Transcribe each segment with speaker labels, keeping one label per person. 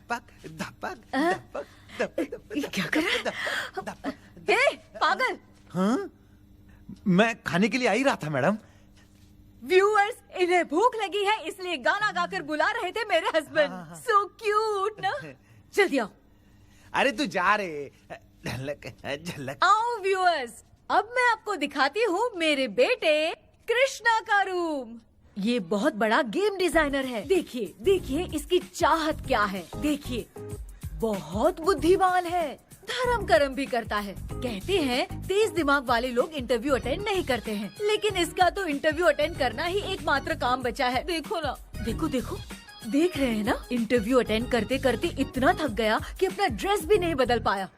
Speaker 1: धपक धपक धपक धपक।
Speaker 2: ये क्या कर रहा है? ए, पागल!
Speaker 1: हाँ, मैं खाने के लिए आ ही रहा था मैडम।
Speaker 2: व्यूअर्स, इन्हें भूख लगी है इसलिए गाना गाकर बुला रहे थे मेरे हस्बैंड। सो क्यूट ना। जल्दी आओ।
Speaker 1: अरे तू जा रे, झलक झलक।
Speaker 2: आओ व्यूअर्स, अब मैं आपको दिखाती हूँ मेरे बेटे कृष्णा का रूम। ये बहुत बड़ा गेम डिजाइनर है। देखिए देखिए इसकी चाहत क्या है। देखिए बहुत बुद्धिमान है, धर्म कर्म भी करता है। कहते हैं तेज दिमाग वाले लोग इंटरव्यू अटेंड नहीं करते हैं, लेकिन इसका तो इंटरव्यू अटेंड करना ही एकमात्र काम बचा है। देखो ना, देखो देखो, देख रहे हैं ना, इंटरव्यू अटेंड करते करते इतना थक गया कि अपना ड्रेस भी नहीं बदल पाया।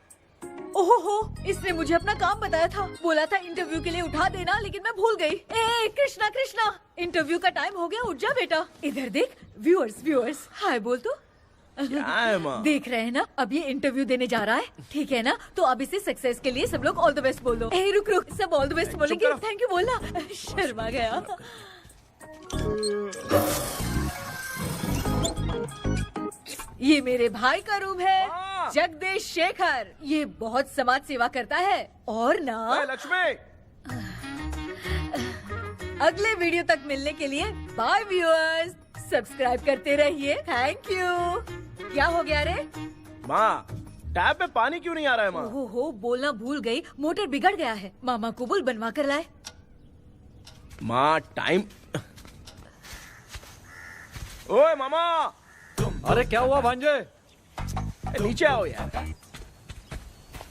Speaker 2: ओहो, इसने मुझे अपना काम बताया था, बोला था इंटरव्यू के लिए उठा देना, लेकिन मैं भूल गई। ए कृष्णा कृष्णा, इंटरव्यू का टाइम हो गया, उठ जा बेटा। इधर देख। व्यूअर्स हाय बोल तो।
Speaker 3: क्या है माँ?
Speaker 2: देख रहे हैं ना, अब ये इंटरव्यू देने जा रहा है, ठीक है ना? तो अब इसे सक्सेस के लिए सब लोग ऑल द बेस्ट बोल दो। ए रुक, सब ऑल द बेस्ट बोलेंगे। थैंक यू बोलना। शर्मा गया। ये मेरे भाई का रूम है, जगदीश शेखर। ये बहुत समाज सेवा करता है और ना।
Speaker 3: लक्ष्मी,
Speaker 2: अगले वीडियो तक मिलने के लिए बाय व्यूअर्स, सब्सक्राइब करते रहिए। Thank you. क्या हो गया रे?
Speaker 3: माँ, टैप में पानी क्यों नहीं आ रहा है माँ?
Speaker 2: हो बोलना भूल गई, मोटर बिगड़ गया है। मामा को बोल बनवा कर लाए।
Speaker 3: माँ टाइम। ओए मामा,
Speaker 4: अरे क्या हुआ भांजे?
Speaker 3: नीचे आओ यार।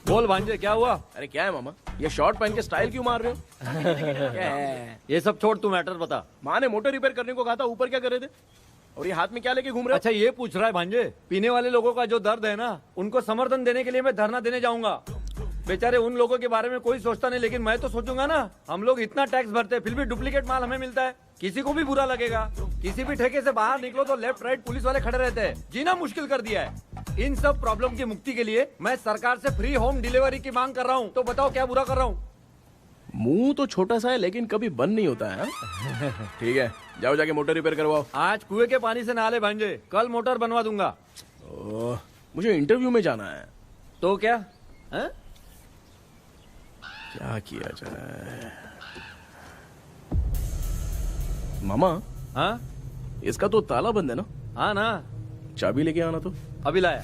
Speaker 4: बोल भांजे क्या हुआ?
Speaker 3: अरे क्या है मामा, ये शॉर्ट पहन के स्टाइल क्यों मार रहे हो? क्या है?
Speaker 4: ये सब छोड़, तू मैटर बता।
Speaker 3: माँ ने मोटर रिपेयर करने को कहा था, ऊपर क्या कर रहे थे? और ये हाथ में क्या लेके घूम रहे हो?
Speaker 4: अच्छा ये पूछ रहा है भांजे, पीने वाले लोगों का जो दर्द है ना, उनको समर्थन देने के लिए मैं धरना देने जाऊंगा। बेचारे उन लोगों के बारे में कोई सोचता नहीं, लेकिन मैं तो सोचूंगा ना। हम लोग इतना टैक्स भरते हैं, फिर भी डुप्लीकेट माल हमें मिलता है, किसी को भी बुरा लगेगा। किसी भी ठेके से बाहर निकलो तो लेफ्ट राइट पुलिस वाले खड़े रहते हैं, जीना मुश्किल कर दिया है। इन सब प्रॉब्लम की मुक्ति के लिए मैं सरकार से फ्री होम डिलीवरी की मांग कर रहा हूँ। तो बताओ क्या बुरा कर रहा हूँ?
Speaker 3: मुंह तो छोटा सा है लेकिन कभी बंद नहीं होता है। ठीक है, जाओ जाके मोटर रिपेयर करवाओ।
Speaker 4: आज कुएं के पानी से नहा ले भांजे, कल मोटर बनवा दूंगा।
Speaker 3: मुझे इंटरव्यू में जाना है।
Speaker 4: तो क्या है?
Speaker 3: क्या किया जाए? मामा,
Speaker 4: हाँ
Speaker 3: इसका तो ताला बंद है ना?
Speaker 4: हाँ ना,
Speaker 3: चाबी लेके आना तो।
Speaker 4: अभी लाया।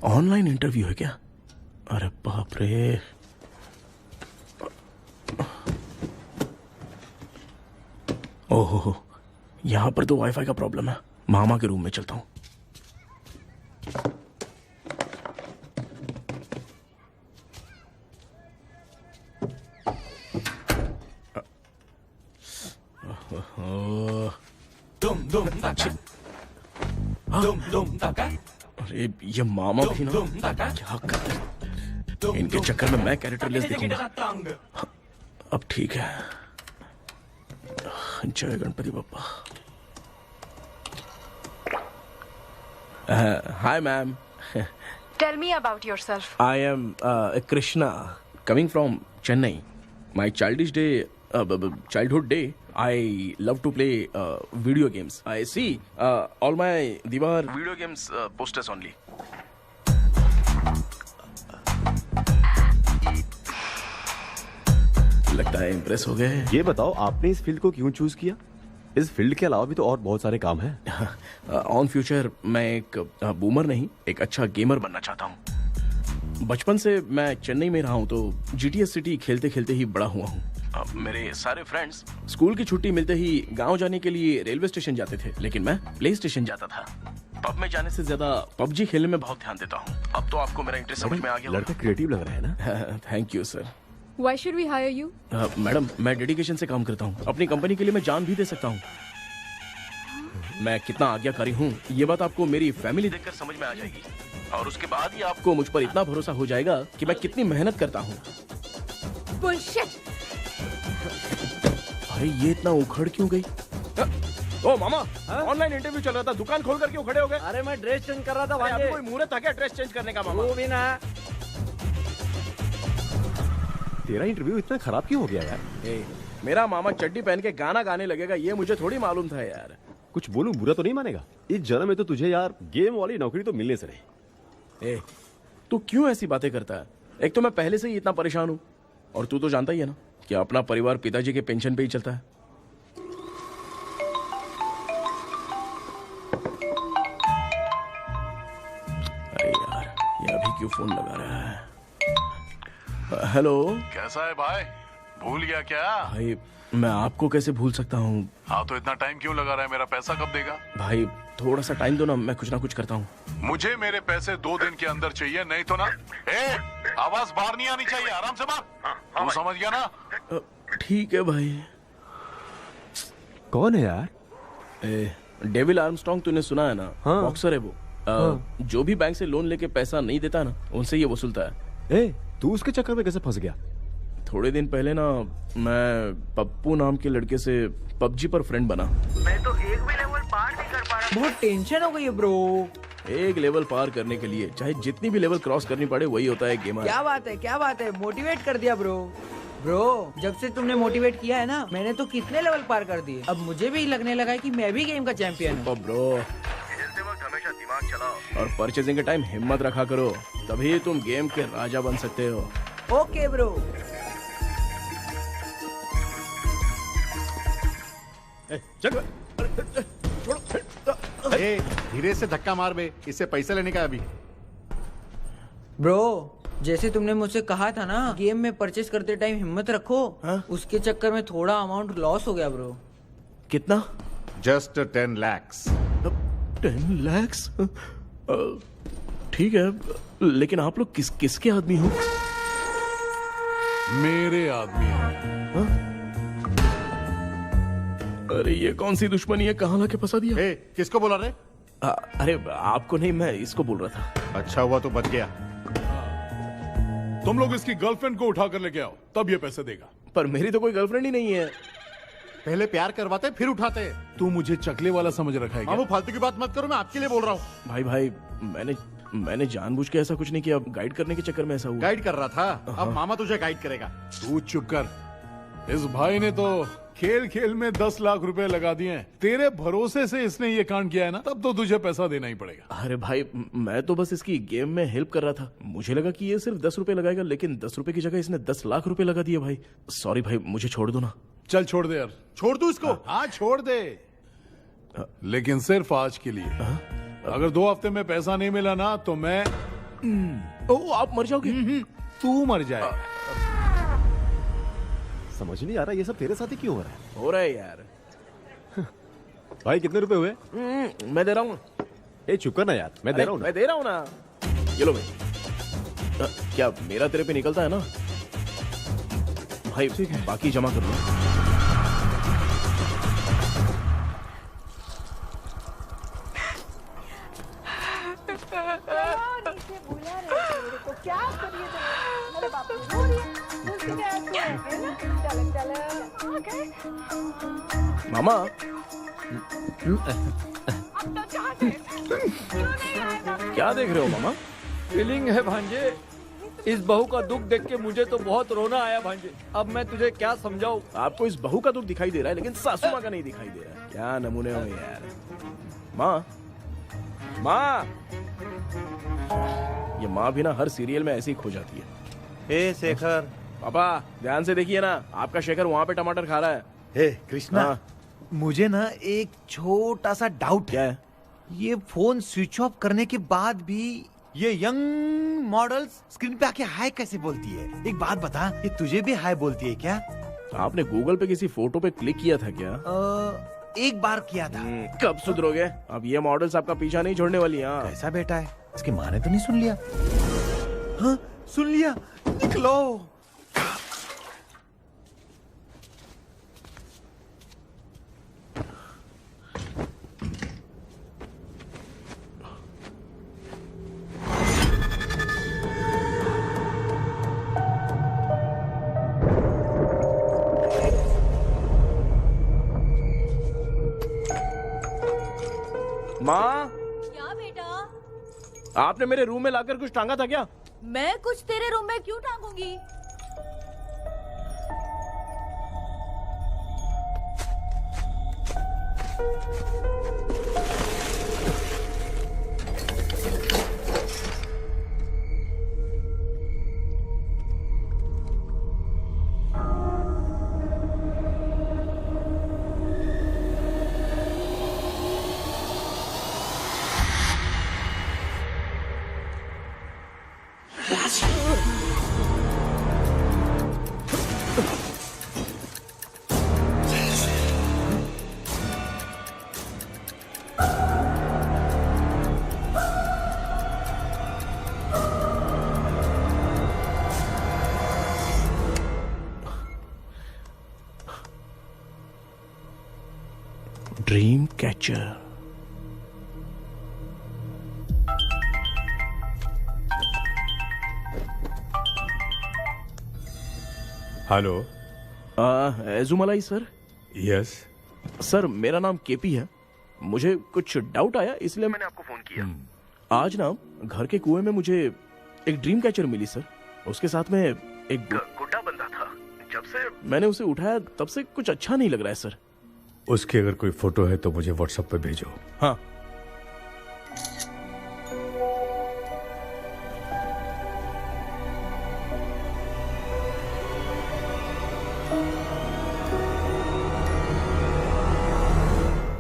Speaker 3: ऑनलाइन इंटरव्यू है क्या? अरे बाप रे। ओहो, यहाँ पर तो वाईफाई का प्रॉब्लम है। मामा के रूम में चलता हूँ। अरे ये मामा भी ना, क्या करते हैं? इनके चक्कर में मैं कैरेक्टरलेस दिखूंगा। अब ठीक है। जय Ganpati Bappa. Hi ma'am.
Speaker 5: Tell me about yourself.
Speaker 3: I am Krishna, coming from Chennai. My childhood day, I love to play video games. I see all my Diwar video games posters only. लगता है impress हो गए।
Speaker 6: ये बताओ आपने इस field को क्यों चूज किया? इस फील्ड के अलावा भी तो और बहुत सारे काम हैं।
Speaker 3: ऑन फ्यूचर मैं एक बूमर नहीं, एक अच्छा गेमर बनना चाहता हूँ। बचपन से मैं चेन्नई में रहा हूँ तो जीटीएस सिटी खेलते खेलते ही बड़ा हुआ हूँ। मेरे सारे फ्रेंड्स स्कूल की छुट्टी मिलते ही गांव जाने के लिए रेलवे स्टेशन जाते थे, लेकिन मैं प्ले स्टेशन जाता था। पब में जाने से ज्यादा पबजी खेलने में बहुत ध्यान देता हूँ। अब तो आपको मेरा इंटरेस्ट समझ में आ गया।
Speaker 6: लड़का क्रिएटिव लग रहा है ना?
Speaker 3: Thank you sir.
Speaker 5: Why should we hire you?
Speaker 3: Madam मैं डेडिकेशन से काम करता हूँ, अपनी कंपनी के लिए मैं जान भी दे सकता हूँ। मैं कितना आज्ञाकारी हूँ ये बात आपको मेरी फैमिली देखकर समझ में आ जाएगी, और उसके बाद ही आपको मुझ पर इतना भरोसा हो जाएगा कि मैं कितनी मेहनत करता हूँ।
Speaker 2: Bullshit!
Speaker 3: अरे ये इतना उखड़ क्यों गई? ओ मामा, ऑनलाइन इंटरव्यू चल रहा था, दुकान खोल कर क्यों खड़े हो गए?
Speaker 4: अरे मैं ड्रेस चेंज कर रहा था
Speaker 3: अभी
Speaker 4: भाई।
Speaker 3: कोई मुहूर्त था क्या ड्रेस चेंज करने का मामा?
Speaker 4: वो भी ना।
Speaker 6: तेरा इंटरव्यू इतना खराब क्यों हो गया यार?
Speaker 3: मेरा मामा चड्डी पहन के गाना गाने लगेगा ये मुझे थोड़ी मालूम था यार।
Speaker 6: कुछ बोलूं बुरा तो नहीं मानेगा? इस जन्म में तो तुझे यार गेम वाली नौकरी तो मिलने से रही।
Speaker 3: तू क्यों ऐसी बातें करता है? एक तो मैं पहले से ही इतना परेशान हूँ, और तू तो जानता ही है ना कि अपना परिवार पिताजी के पेंशन पे ही चलता है। अरे यार ये अभी क्यों फोन लगा रहा है? हेलो।
Speaker 7: कैसा है भाई? भूल गया क्या?
Speaker 3: भाई मैं आपको कैसे भूल सकता हूँ?
Speaker 7: हाँ तो इतना टाइम क्यों लगा रहा है? मेरा पैसा कब देगा?
Speaker 3: भाई थोड़ा सा टाइम दो ना, मैं कुछ ना कुछ करता हूँ।
Speaker 7: मुझे मेरे पैसे 2 दिन के अंदर चाहिए, नहीं तो ना आवाज बाहर नहीं आनी चाहिए। आराम से बात। तू समझ गया ना?
Speaker 3: ठीक है भाई।
Speaker 6: कौन है यार?
Speaker 3: डेविल आर्मस्ट्रॉन्ग तूने सुना है ना?
Speaker 6: हाँ।
Speaker 3: बॉक्सर है वो। जो भी बैंक से लोन लेके पैसा नहीं देता ना उनसे ये वसूलता है।
Speaker 6: तू उसके चक्कर में कैसे फंस गया?
Speaker 3: थोड़े दिन पहले ना मैं पप्पू नाम के लड़के से पबजी पर फ्रेंड बना।
Speaker 1: मैं तो एक भी लेवल पार नहीं कर पा रहा। बहुत टेंशन हो गई है ब्रो।
Speaker 3: एक लेवल पार करने के लिए चाहे जितनी भी लेवल क्रॉस करनी पड़े वही होता है गेमर।
Speaker 1: क्या बात है, क्या बात है, मोटिवेट कर दिया ब्रो। ब्रो जब से तुमने मोटिवेट किया है ना मैंने तो कितने लेवल पार कर दिए। अब मुझे भी लगने लगा है कि मैं भी गेम का चैंपियन हूँ।
Speaker 3: ब्रो हमेशा दिमाग चलाओ और परचेजिंग के टाइम हिम्मत रखा करो, तभी तुम गेम के राजा बन सकते हो।
Speaker 1: Okay bro.
Speaker 3: चल
Speaker 8: धीरे से धक्का मार बे, इससे पैसे लेने का अभी।
Speaker 1: ब्रो जैसे तुमने मुझसे कहा था ना गेम में परचेस करते टाइम हिम्मत रखो, उसके चक्कर में थोड़ा अमाउंट लॉस हो गया ब्रो।
Speaker 3: कितना?
Speaker 8: Just 10 lakhs।
Speaker 3: 10 lakhs? ठीक है, लेकिन आप लोग किसके आदमी हो?
Speaker 7: मेरे आदमी हैं।
Speaker 3: अरे ये कौन सी दुश्मनी है, कहाँ लाके फंसा दिया?
Speaker 8: किसको बोला रे?
Speaker 3: अरे आपको नहीं, मैं इसको बोल रहा था।
Speaker 8: अच्छा हुआ तो बच गया।
Speaker 7: तुम लोग इसकी गर्लफ्रेंड को उठा कर लेके आओ, तब ये पैसे देगा।
Speaker 3: पर मेरी तो कोई गर्लफ्रेंड ही नहीं है।
Speaker 8: पहले प्यार करवाते फिर उठाते।
Speaker 7: तू मुझे चकले वाला समझ रखा है क्या?
Speaker 8: मामू फालतू की बात मत करो, मैं आपके लिए बोल रहा हूँ।
Speaker 3: भाई मैंने जानबूझ के ऐसा कुछ नहीं किया, गाइड करने के चक्कर में ऐसा हुआ।
Speaker 8: गाइड कर रहा था, अब मामा तुझे गाइड करेगा।
Speaker 7: तू चुप कर। इस भाई ने तो खेल खेल में 10 लाख रुपए लगा दिए हैं। तेरे भरोसे से इसने ये कांड किया है ना, तब तो तुझे पैसा देना ही पड़ेगा।
Speaker 3: अरे भाई मैं तो बस इसकी गेम में हेल्प कर रहा था, मुझे लगा कि ये सिर्फ 10 रुपए लगाएगा, लेकिन 10 रुपए की जगह इसने 10 लाख रुपए लगा दिए। भाई सॉरी भाई, मुझे छोड़ दो ना।
Speaker 7: चल छोड़ दे यार।
Speaker 8: छोड़ दू इसको?
Speaker 7: हाँ छोड़ दे, लेकिन सिर्फ आज के लिए। अगर 2 हफ्ते में पैसा नहीं मिला ना तो मैं
Speaker 3: आप मर जाओगे।
Speaker 7: तू मर जाए।
Speaker 6: समझ नहीं आ रहा ये सब तेरे साथ ही क्यों हो रहा है?
Speaker 3: हो रहा है यार।
Speaker 6: भाई कितने रुपए हुए?
Speaker 3: मैं दे रहा हूँ।
Speaker 6: चुप कर ना यार, मैं दे रहा हूँ।
Speaker 3: मैं दे रहा हूँ ना। ये लो भाई। क्या मेरा तेरे पे निकलता है ना भाई? बाकी जमा कर लो। मामा क्या देख रहे हो मामा?
Speaker 4: फीलिंग है भांजे। इस बहू का दुख देख के मुझे तो बहुत रोना आया भांजे। अब मैं तुझे क्या समझाऊं।
Speaker 3: आपको इस बहू का दुख दिखाई दे रहा है लेकिन सासू माँ का नहीं दिखाई दे रहा है। क्या नमूने हो यार। माँ, माँ, ये माँ भी ना हर सीरियल में ऐसी ही खो जाती है।
Speaker 9: हे शेखर।
Speaker 3: पापा ध्यान से देखिए ना, आपका शेखर वहाँ पे टमाटर खा रहा है।
Speaker 9: हे कृष्णा,
Speaker 3: हाँ।
Speaker 9: मुझे ना एक छोटा सा डाउट
Speaker 3: क्या है?
Speaker 9: ये फोन स्विच ऑफ करने के बाद भी ये यंग मॉडल्स स्क्रीन पे आके हाय कैसे बोलती है? एक बात बता, ये तुझे भी हाय बोलती है क्या?
Speaker 3: आपने गूगल पे किसी फोटो पे क्लिक किया था क्या?
Speaker 9: एक बार किया था।
Speaker 3: कब सुधरोगे? अब ये मॉडल्स आपका पीछा नहीं छोड़ने वाली। हाँ,
Speaker 9: कैसा बेटा है? इसकी माँ ने तो नहीं सुन लिया? हाँ, सुन लिया। निकलो।
Speaker 3: माँ,
Speaker 2: क्या बेटा?
Speaker 3: आपने मेरे रूम में लाकर कुछ टांगा था क्या?
Speaker 2: मैं कुछ तेरे रूम में क्यों टांगूंगी?
Speaker 3: Dream catcher.
Speaker 10: Hello.
Speaker 3: Ezhumalai sir.
Speaker 10: Yes.
Speaker 3: Sir मेरा नाम केपी है। मुझे कुछ डाउट आया इसलिए मैंने आपको फोन किया। आज ना घर के कुएं में मुझे एक ड्रीम कैचर मिली सर। उसके साथ में एक गुड्डा बंदा था। जब से मैंने उसे उठाया तब से कुछ अच्छा नहीं लग रहा है सर।
Speaker 10: उसकी अगर कोई फोटो है तो मुझे व्हाट्सएप पे भेजो।
Speaker 3: हाँ।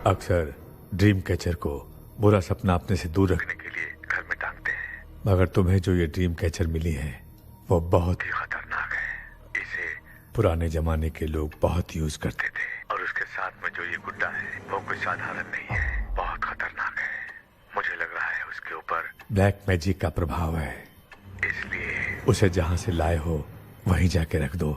Speaker 10: अक्सर ड्रीम कैचर को बुरा सपना अपने से दूर रखने के लिए घर में टांगते हैं, मगर तुम्हें जो ये ड्रीम कैचर मिली है वो बहुत ही खतरनाक है। इसे पुराने जमाने के लोग बहुत यूज करते थे और उसके साथ में जो ये गुड्डा है वो कोई साधारण नहीं है, बहुत खतरनाक है। मुझे लग रहा है उसके ऊपर ब्लैक मैजिक का प्रभाव है, इसलिए उसे जहाँ से लाए हो वहीं जाके रख दो,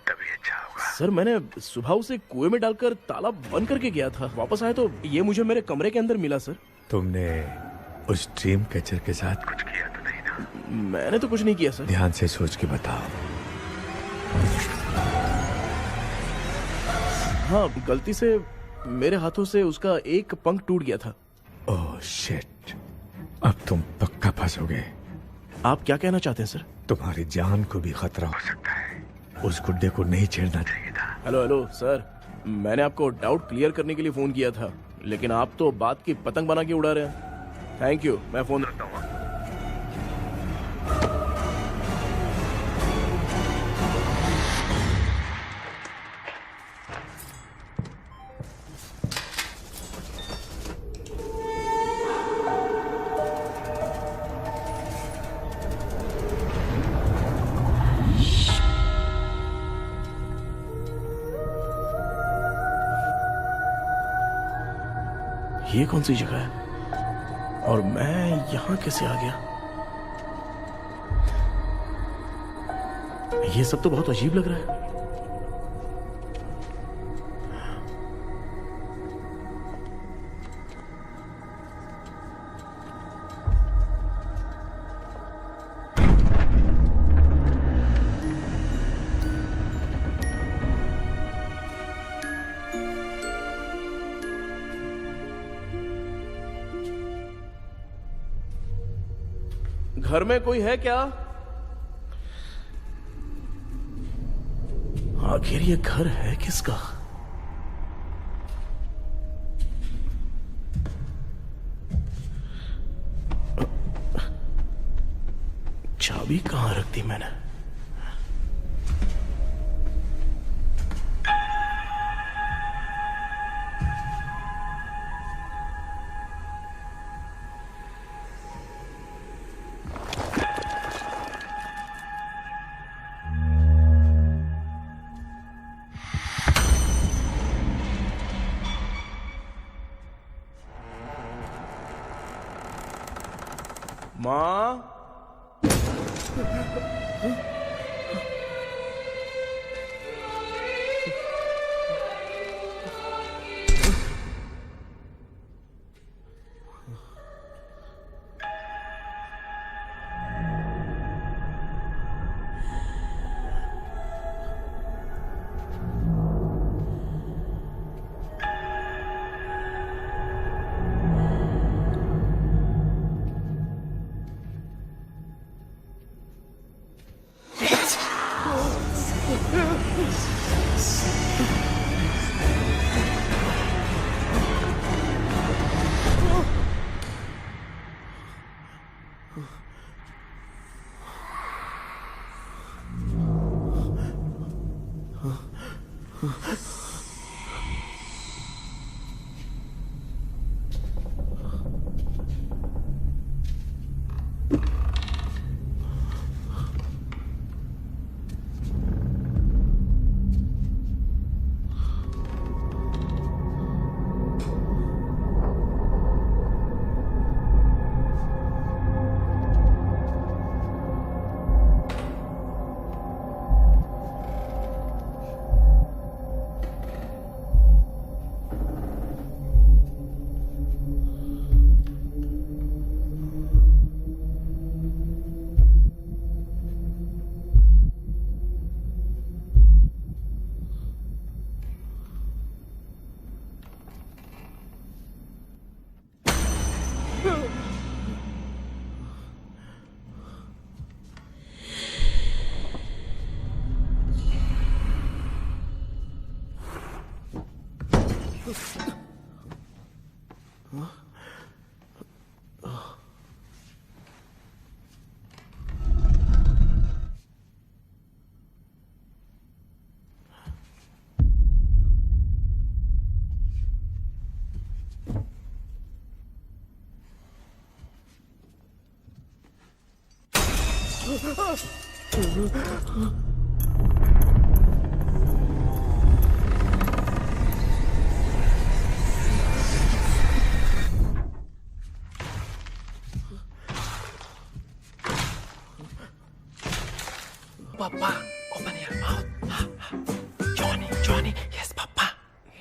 Speaker 10: तभी अच्छा होगा।
Speaker 3: सर मैंने सुबह उसे कुएं में डालकर ताला बंद करके गया था। वापस आया तो ये मुझे मेरे कमरे के अंदर मिला सर।
Speaker 10: तुमने उस ड्रीम कैचर के साथ कुछ किया तो नहीं ना?
Speaker 3: मैंने तो कुछ नहीं किया सर।
Speaker 10: ध्यान से सोच के बताओ।
Speaker 3: हाँ, गलती से मेरे हाथों से उसका एक पंख टूट गया था।
Speaker 10: ओह शिट, अब तुम पक्का फंसोगे।
Speaker 3: आप क्या कहना चाहते हैं सर?
Speaker 10: तुम्हारी जान को भी खतरा हो सकता है। उस गुड्डे को नहीं छेड़ना चाहिए था।
Speaker 3: हेलो हेलो सर, मैंने आपको डाउट क्लियर करने के लिए फोन किया था, लेकिन आप तो बात की पतंग बना के उड़ा रहे हैं। थैंक यू, मैं फोन रखता हूँ। ये कौन सी जगह है और मैं यहाँ कैसे आ गया? ये सब तो बहुत अजीब लग रहा है। घर में कोई है क्या? आखिर ये घर है किसका? चाबी कहां रख दी मैंने? माँ,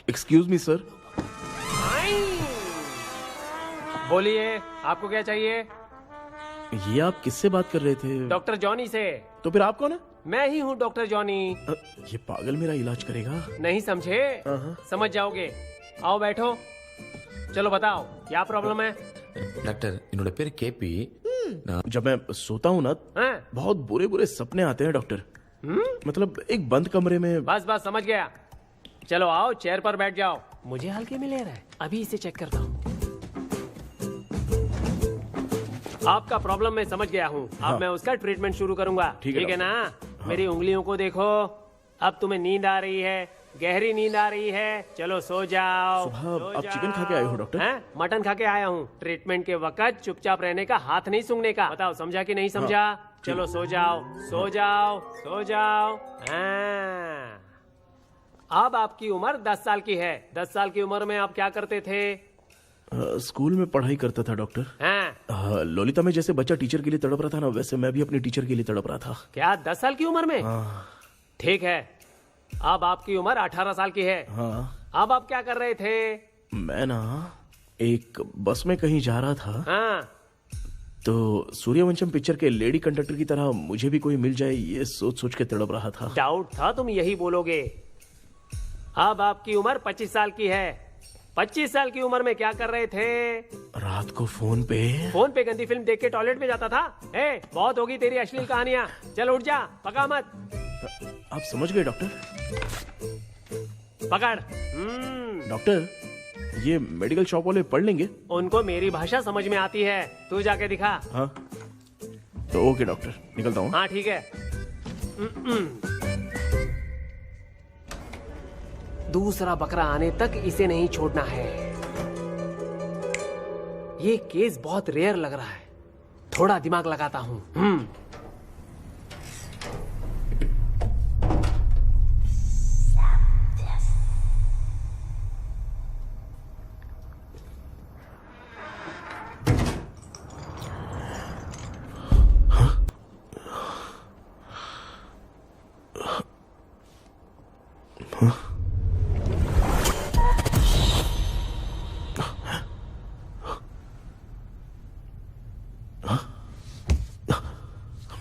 Speaker 3: एक्सक्यूज मी सर।
Speaker 11: बोलिए, आपको क्या चाहिए?
Speaker 3: ये आप किससे बात कर रहे थे?
Speaker 11: डॉक्टर जॉनी से।
Speaker 3: तो फिर आप कौन है?
Speaker 11: मैं ही हूँ डॉक्टर जॉनी।
Speaker 3: ये पागल मेरा इलाज करेगा?
Speaker 11: नहीं समझे? समझ जाओगे। आओ बैठो। चलो बताओ क्या प्रॉब्लम है?
Speaker 12: डॉक्टर इन्होंने पेर केपी।
Speaker 3: जब मैं सोता हूँ ना, बहुत बुरे बुरे सपने आते हैं डॉक्टर। मतलब एक बंद कमरे में।
Speaker 11: बस बस समझ गया। चलो आओ, चेयर पर बैठ जाओ। मुझे हल्के में ले रहा है, अभी इसे चेक करता हूँ। आपका प्रॉब्लम मैं समझ गया हूँ। अब मैं उसका ट्रीटमेंट शुरू करूंगा। ठीक है ना? मेरी उंगलियों को देखो। अब तुम्हें नींद आ रही है, गहरी नींद आ रही है। चलो सो जाओ।
Speaker 3: सुबह आप चिकन खा के आए हो डॉक्टर?
Speaker 11: मटन खा के आया हूँ। ट्रीटमेंट के वक्त चुपचाप रहने का, हाथ नहीं सूंघने का। बताओ समझा कि नहीं समझा? चलो सो जाओ, सो जाओ, सो जाओ। अब आपकी उम्र 10 साल की है। 10 साल की उम्र में आप क्या करते थे?
Speaker 3: स्कूल में पढ़ाई करता था डॉक्टर। लोलिता में जैसे बच्चा टीचर के लिए तड़प रहा था ना, वैसे मैं भी अपने टीचर के लिए तड़प रहा था।
Speaker 11: क्या 10 साल की उम्र में? ठीक है, अब आपकी उम्र 18 साल की है। अब आप क्या कर रहे थे?
Speaker 3: मैं ना एक बस में कहीं जा रहा था। तो सूर्यवंशम पिक्चर के लेडी कंडक्टर की तरह मुझे भी कोई मिल जाए, ये सोच सोच के तड़प रहा था।
Speaker 11: डाउट था तुम यही बोलोगे। अब आपकी उम्र 25 साल की है। 25 साल की उम्र में क्या कर रहे थे?
Speaker 3: रात को फोन पे
Speaker 11: गंदी फिल्म देख के टॉयलेट में जाता था। ए, बहुत होगी तेरी अश्लील कहानियाँ। चल उठ जा, पका मत।
Speaker 3: आप समझ गए डॉक्टर?
Speaker 11: पकड़।
Speaker 3: डॉक्टर, ये मेडिकल शॉप वाले पढ़ लेंगे?
Speaker 11: उनको मेरी भाषा समझ में आती है, तू जाके दिखा।
Speaker 3: हाँ तो ओके डॉक्टर, निकलता हूँ।
Speaker 11: हाँ ठीक है। दूसरा बकरा आने तक इसे नहीं छोड़ना है। ये केस बहुत रेयर लग रहा है, थोड़ा दिमाग लगाता हूँ।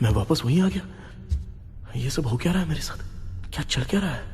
Speaker 3: मैं वापस वहीं आ गया। ये सब हो क्या रहा है मेरे साथ? क्या चल क्या रहा है?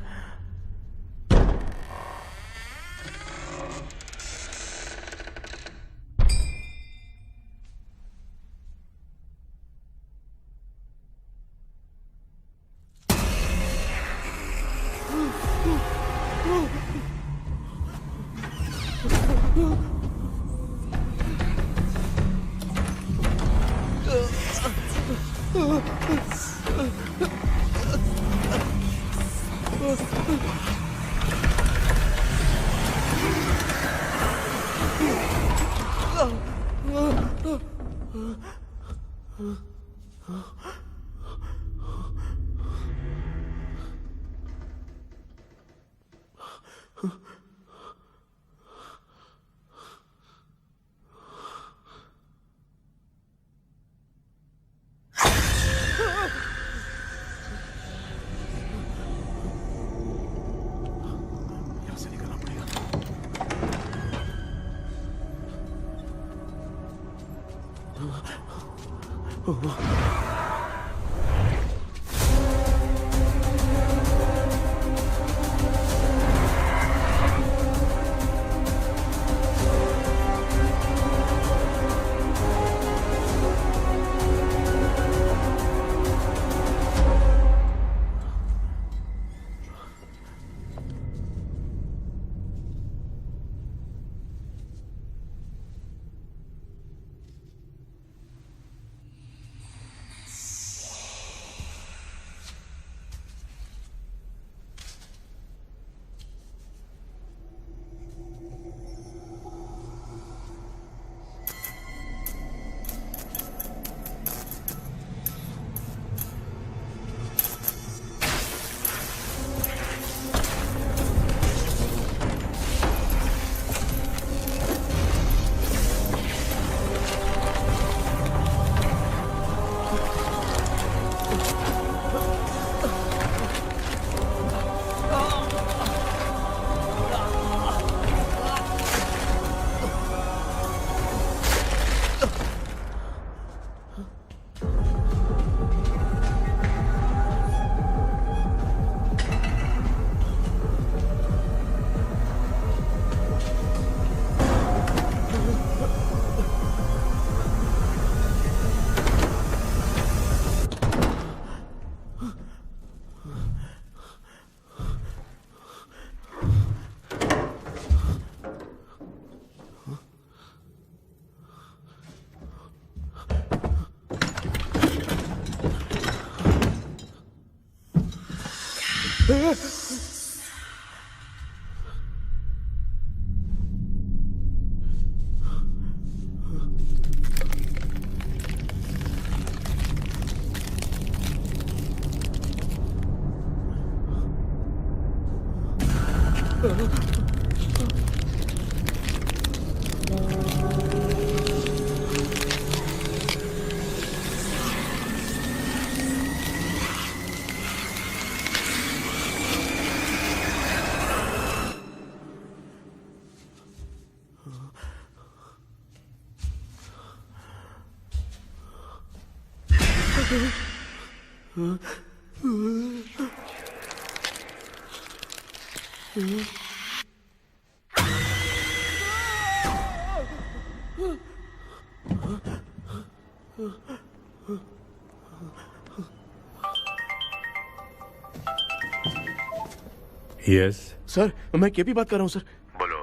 Speaker 10: यस
Speaker 3: सर, मैं केपी बात कर रहा हूँ सर।
Speaker 10: बोलो।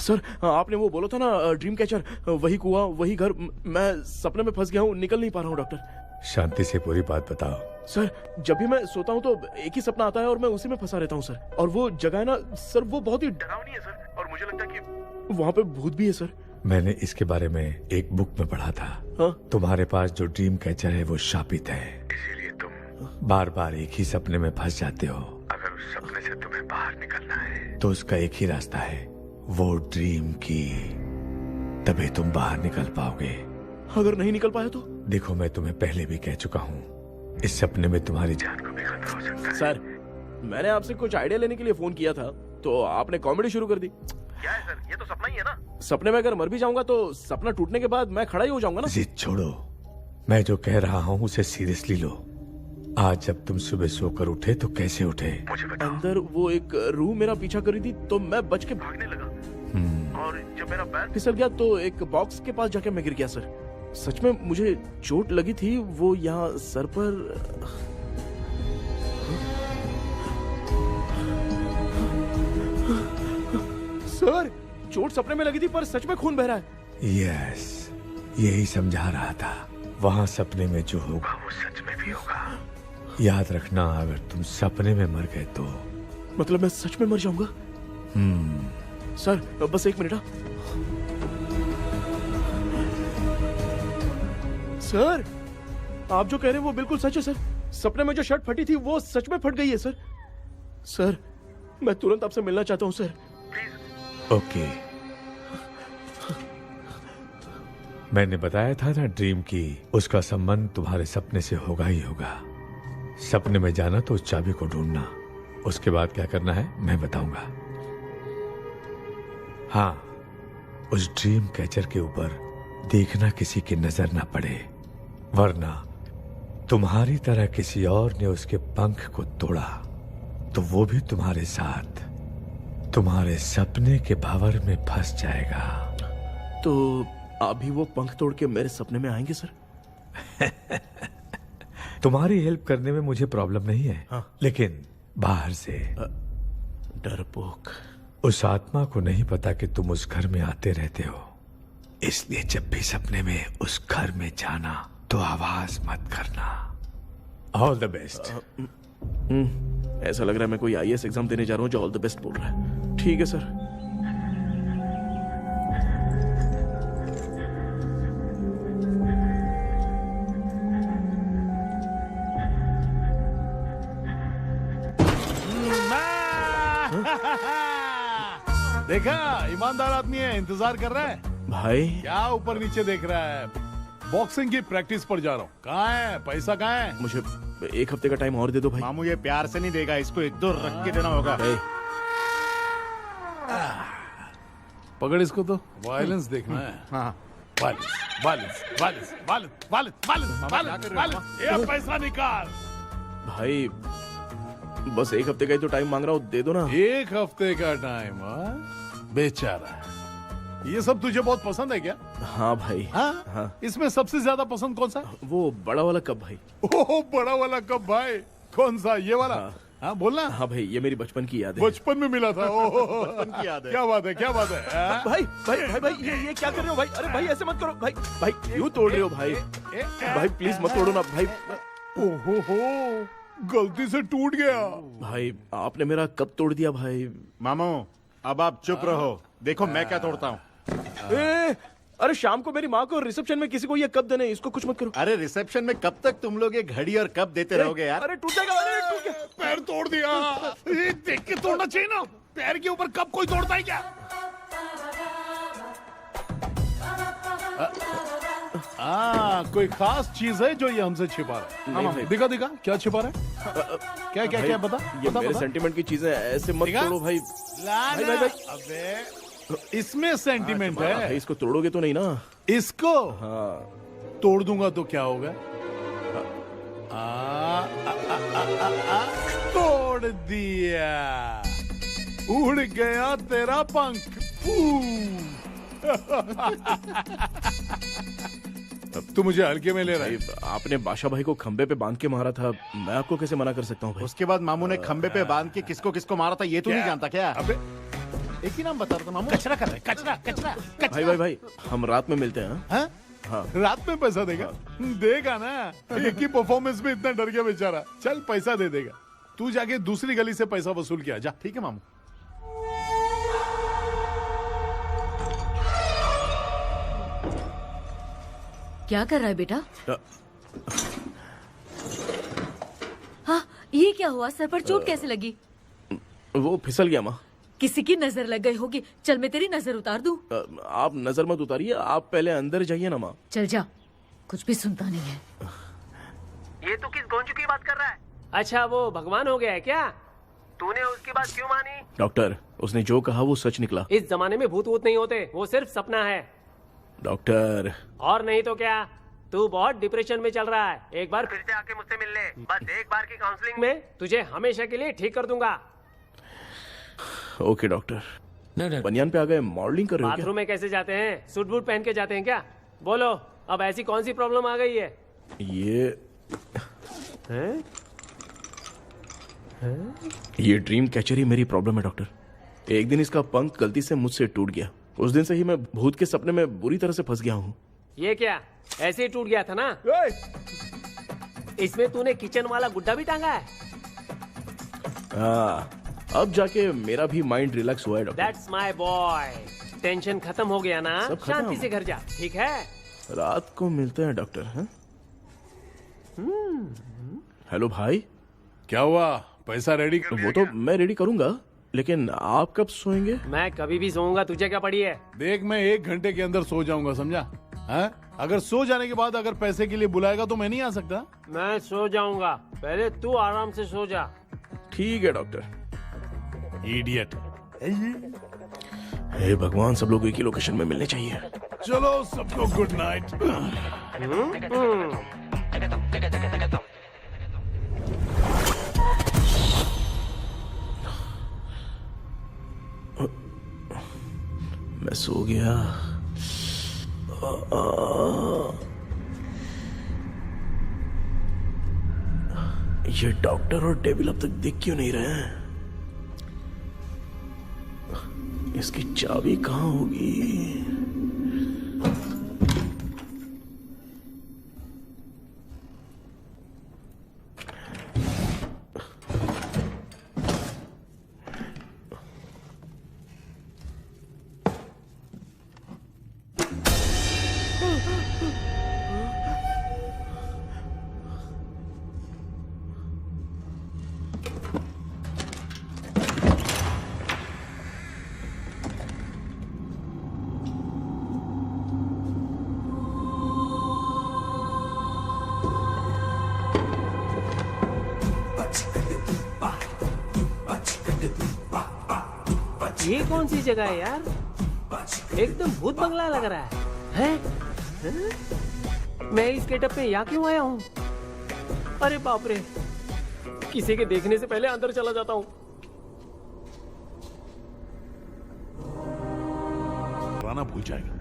Speaker 3: सर, आपने वो बोला था ना ड्रीम कैचर, वही कुआं, वही घर। मैं सपने में फंस गया हूँ, निकल नहीं पा रहा हूँ डॉक्टर।
Speaker 10: शांति से पूरी बात बताओ।
Speaker 3: सर, जब भी मैं सोता हूँ तो एक ही सपना आता है और मैं उसी में फंसा रहता हूँ सर। और वो जगह है ना सर, वो बहुत ही डरावनी है सर, और मुझे लगता है कि वहाँ पे भूत भी है सर।
Speaker 10: मैंने इसके बारे में एक बुक में पढ़ा था।
Speaker 3: हाँ?
Speaker 10: तुम्हारे पास जो ड्रीम कैचर है वो शापित है, इसीलिए तुम बार बार एक ही सपने में फंस जाते हो। अगर उस सपने से तुम्हें बाहर निकलना है तो उसका एक ही रास्ता है, वो ड्रीम की, तभी तुम बाहर निकल पाओगे।
Speaker 3: अगर नहीं निकल पाया तो?
Speaker 10: देखो, मैं तुम्हें पहले भी कह चुका हूँ, इस सपने में तुम्हारी जान को भी खतरा हो सकता है।
Speaker 3: सर, मैंने आपसे कुछ आइडिया लेने के लिए फोन किया था तो आपने कॉमेडी शुरू कर दी।
Speaker 10: क्या है सर, ये तो सपना ही है ना।
Speaker 3: सपने में अगर मर भी जाऊंगा तो सपना टूटने के बाद मैं खड़ा ही हो जाऊंगा ना।
Speaker 10: जिद छोड़ो, मैं जो कह रहा हूँ उसे सीरियसली लो। आज जब तुम सुबह सोकर उठे तो कैसे उठे मुझे बताओ।
Speaker 3: अंदर वो एक रूह मेरा पीछा कर रही थी तो मैं बच के भागने लगा, और जब मेरा पैर फिसल गया तो एक बॉक्स के पास जाके मैं गिर गया सर। सच में मुझे चोट लगी थी, वो यहाँ सर पर। सर, चोट सपने में लगी थी पर सच में खून बह रहा है।
Speaker 10: यस, यही समझा रहा था। वहाँ सपने में जो होगा वो सच में भी होगा। याद रखना, अगर तुम सपने में मर गए तो
Speaker 3: मतलब मैं सच में मर जाऊंगा? सर, बस एक मिनट। सर, आप जो कह रहे हैं वो बिल्कुल सच है सर। सपने में जो शर्ट फटी थी वो सच में फट गई है सर। सर, मैं तुरंत आपसे मिलना चाहता हूँ सर।
Speaker 10: ओके, मैंने बताया था ना ड्रीम की, उसका संबंध तुम्हारे सपने से होगा ही होगा। सपने में जाना तो उस चाबी को ढूंढना, उसके बाद क्या करना है मैं बताऊंगा। हाँ, उस ड्रीम कैचर के ऊपर देखना किसी की नजर ना पड़े, वरना तुम्हारी तरह किसी और ने उसके पंख को तोड़ा तो वो भी तुम्हारे साथ तुम्हारे सपने के भंवर में फंस जाएगा।
Speaker 3: तो अभी वो पंख तोड़ के मेरे सपने में आएंगे सर?
Speaker 10: तुम्हारी हेल्प करने में मुझे प्रॉब्लम नहीं है।
Speaker 3: हाँ।
Speaker 10: लेकिन बाहर से
Speaker 3: डरपोक।
Speaker 10: उस आत्मा को नहीं पता कि तुम उस घर में आते रहते हो, इसलिए जब भी सपने में उस घर में जाना तो आवाज मत करना। All the best.
Speaker 3: ऐसा लग रहा है मैं कोई आईएएस एग्जाम देने जा रहा हूँ जो ऑल द बेस्ट बोल रहा है। ठीक है सर।
Speaker 7: देखा, ईमानदार आदमी है, इंतजार कर रहा है।
Speaker 3: भाई
Speaker 7: क्या ऊपर नीचे देख रहा है? बॉक्सिंग की प्रैक्टिस पर जा रहा हूँ। कहाँ है पैसा, कहाँ है?
Speaker 3: मुझे एक हफ्ते का टाइम और दे दो भाई।
Speaker 8: मामू ये प्यार से नहीं देगा, इसको एक दो रख के देना होगा।
Speaker 7: पकड़ इसको, तो वायलेंस देखना है।
Speaker 8: हाँ,
Speaker 7: ये पैसा निकाल।
Speaker 3: भाई बस एक हफ्ते का ही तो टाइम मांग रहा हूँ, दे दो ना।
Speaker 7: एक हफ्ते का टाइम? बेचारा, ये सब तुझे बहुत पसंद है क्या?
Speaker 3: हाँ भाई।
Speaker 7: हाँ? इसमें सबसे ज्यादा पसंद कौन सा?
Speaker 3: वो बड़ा वाला कप भाई।
Speaker 7: ओह, बड़ा वाला कप भाई। कौन सा, ये वाला? हाँ बोलना।
Speaker 3: हाँ भाई, ये मेरी बचपन की याद है।
Speaker 7: बचपन में मिला था।
Speaker 8: बचपन की याद है।
Speaker 7: क्या बात है, क्या बात है।
Speaker 3: भाई भाई भाई भाई, ये क्या कर रहे हो भाई? अरे भाई ऐसे मत करो भाई। भाई क्यों तोड़ रहे हो भाई? भाई प्लीज मत तोड़ो ना भाई।
Speaker 7: ओहो, गलती से टूट गया।
Speaker 3: भाई आपने मेरा कप तोड़ दिया भाई।
Speaker 8: मामू अब आप चुप रहो, देखो मैं क्या तोड़ता हूँ।
Speaker 3: अरे शाम को मेरी माँ को रिसेप्शन में किसी को ये कप देने, इसको कुछ मत करो।
Speaker 8: अरे रिसेप्शन में कब तक तुम लोग ये घड़ी और कप देते रहोगे यार?
Speaker 3: अरे टूट जाएगा। अरे टूट गया।
Speaker 7: पैर तोड़ दिया। ये देख के तोड़ना चाहिए ना, पैर के ऊपर कप कोई तोड़ता है क्या? कोई खास चीज है जो ये हमसे छिपा रहा है?
Speaker 3: नहीं,
Speaker 7: दिखा दिखा, क्या छिपा रहा है? क्या क्या क्या, बता।
Speaker 3: ये
Speaker 7: बता,
Speaker 3: मेरे
Speaker 7: बता।
Speaker 3: सेंटीमेंट की चीजें ऐसे मत
Speaker 7: दिखा?
Speaker 3: तोड़ो भाई।
Speaker 7: भाई भाई, इसमें सेंटीमेंट है।
Speaker 3: भाई इसको तोड़ोगे तो नहीं ना?
Speaker 7: इसको
Speaker 3: हाँ
Speaker 7: तोड़ दूंगा तो क्या होगा? तोड़ दिया, उड़ गया तेरा पंख। तू मुझे हल्के में ले रहा है।
Speaker 3: आपने बादशाह भाई को खंबे पे बांध के मारा था, मैं आपको कैसे मना कर सकता हूँ भाई?
Speaker 8: उसके बाद मामू ने खंबे पे बांध के किसको किसको मारा था ये तू नहीं जानता क्या?
Speaker 7: अबे
Speaker 8: एक ही नाम बता रहा था मामू।
Speaker 7: कचरा कर रहे, कचरा कचरा कचरा।
Speaker 3: भाई हम रात में मिलते हैं।
Speaker 7: हाँ? हाँ। रात में पैसा देगा? देगा ना, एक ही परफॉर्मेंस में इतना डर गया बेचारा। चल पैसा दे देगा, तू जाके दूसरी गली से पैसा वसूल किया जा।
Speaker 8: ठीक है मामू।
Speaker 2: क्या कर रहा है बेटा? हाँ, ये क्या हुआ? सर पर चोट कैसे लगी?
Speaker 3: वो फिसल गया माँ।
Speaker 2: किसी की नजर लग गई होगी। चल मैं तेरी नजर उतार दूं।
Speaker 3: आप नजर मत उतारिए, आप पहले अंदर जाइए ना माँ।
Speaker 2: चल जा, कुछ भी सुनता नहीं है।
Speaker 11: ये तू किस गोंजू की बात कर रहा है? अच्छा, वो भगवान हो गया है क्या? तूने उसकी बात क्यों मानी?
Speaker 3: डॉक्टर, उसने जो कहा वो सच निकला।
Speaker 11: इस जमाने में भूत वूत नहीं होते, वो सिर्फ सपना है।
Speaker 3: डॉक्टर,
Speaker 11: और नहीं तो क्या, तू बहुत डिप्रेशन में चल रहा है। एक बार फिर से आके मुझसे मिल ले, बस एक बार की काउंसलिंग में तुझे हमेशा के लिए ठीक कर दूंगा।
Speaker 3: Okay doctor. बनियान पे आ गए, मॉडलिंग कर रहे हो क्या?
Speaker 11: बाथरूम में कैसे जाते हैं? सूट बूट पहन के जाते हैं क्या? बोलो, अब ऐसी कौन सी प्रॉब्लम आ गई है?
Speaker 3: ये ड्रीम कैचर ही मेरी प्रॉब्लम है डॉक्टर। एक दिन इसका पंख गलती से मुझसे टूट गया। उस दिन से ही मैं भूत के सपने में बुरी तरह से फंस गया हूँ।
Speaker 11: ये क्या, ऐसे ही टूट गया था ना? इसमें तूने किचन वाला गुड्डा भी टांगा है?
Speaker 3: अब जाके मेरा भी माइंड रिलैक्स हुआ है doctor.
Speaker 11: That's my boy। Tension खत्म हो गया ना?
Speaker 3: सब खत्म।
Speaker 11: शांति से घर जा, ठीक है?
Speaker 3: रात को मिलते हैं डॉक्टर। हैं? हेलो भाई,
Speaker 7: क्या हुआ? पैसा रेडी?
Speaker 3: वो तो मैं रेडी करूंगा, लेकिन आप कब सोएंगे?
Speaker 11: मैं कभी भी सोऊंगा, तुझे क्या पड़ी है?
Speaker 7: देख, मैं 1 घंटे के अंदर सो जाऊंगा, समझा? अगर सो जाने के बाद अगर पैसे के लिए बुलाएगा तो मैं नहीं आ सकता।
Speaker 11: मैं सो जाऊंगा, पहले तू आराम से सो जा।
Speaker 3: ठीक है डॉक्टर।
Speaker 7: इडियट।
Speaker 3: हे भगवान, सब लोग एक ही लोकेशन में मिलने चाहिए।
Speaker 7: चलो सबको गुड नाइट।
Speaker 3: मैं सो गया। ये डॉक्टर और डेविल अब तक दिख क्यों नहीं रहे हैं? इसकी चाबी कहाँ होगी?
Speaker 11: ये कौन सी जगह है यार? एकदम भूत बंगला लग रहा है। मैं इस गेटअप में यहाँ क्यों आया हूँ? अरे बाप रे, किसी के देखने से पहले अंदर चला जाता हूँ।
Speaker 7: राना भूल जाएगा।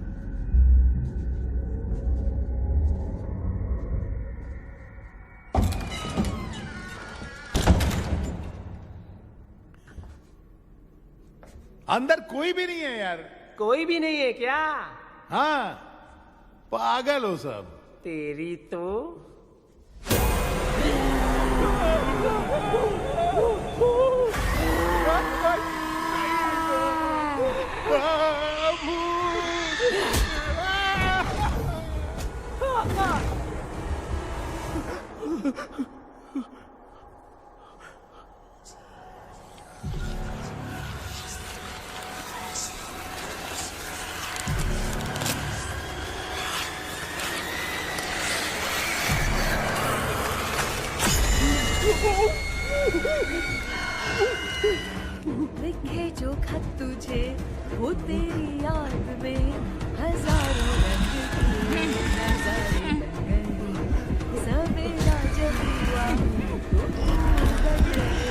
Speaker 7: अंदर कोई भी नहीं है यार।
Speaker 11: कोई भी नहीं है क्या?
Speaker 7: हाँ, पागल हो सब।
Speaker 11: तेरी तो
Speaker 2: लिखे जो खत तुझे वो तेरी याद में हजारों रंग की नजारे बन गई। सवेरा जब हुआ तो बन गए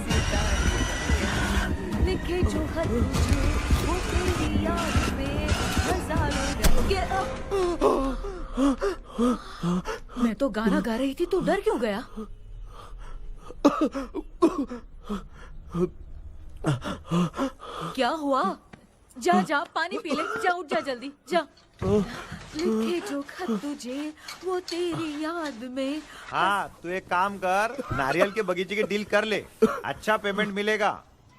Speaker 2: सितारे। लिखे जो खत तुझे वो तेरी याद में हजारों मैं तो गाना गा रही थी, तू डर क्यों गया? क्या हुआ? जा जा पानी पी ले, जा उठ जा जल्दी जा। लिखे जो खत तुझे वो तेरी याद में।
Speaker 9: हाँ, तू एक काम कर, नारियल के बगीचे की डील कर ले, अच्छा पेमेंट मिलेगा।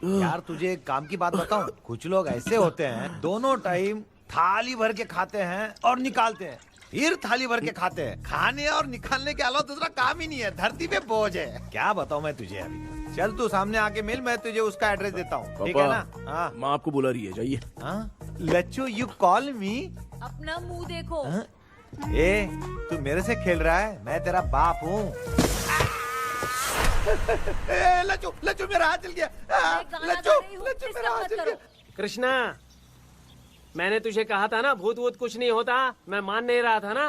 Speaker 9: यार तुझे एक काम की बात बताऊं, कुछ लोग ऐसे होते हैं दोनों टाइम थाली भर के खाते हैं और निकालते हैं, फिर थाली भर के खाते हैं। खाने और निकालने के अलावा दूसरा काम ही नहीं है, धरती पे बोझ है। क्या बताऊं मैं तुझे अभी। चल तू सामने आके मिल, मैं तुझे उसका एड्रेस देता हूँ, ठीक है ना? हाँ,
Speaker 3: माँ आपको बुला रही है, जाइए।
Speaker 9: हाँ, लच्चू यू कॉल मी।
Speaker 2: अपना मुंह देखो।
Speaker 9: ए, तू मेरे से खेल रहा है? मैं तेरा बाप हूँ। लच्चू लच्चू मेरा हाथ जल गया। लच्चू लच्चू मेरा हाथ जल गया।
Speaker 11: कृष्णा, मैंने तुझे कहा था ना भूत वूत कुछ नहीं होता, मैं मान नहीं रहा था ना।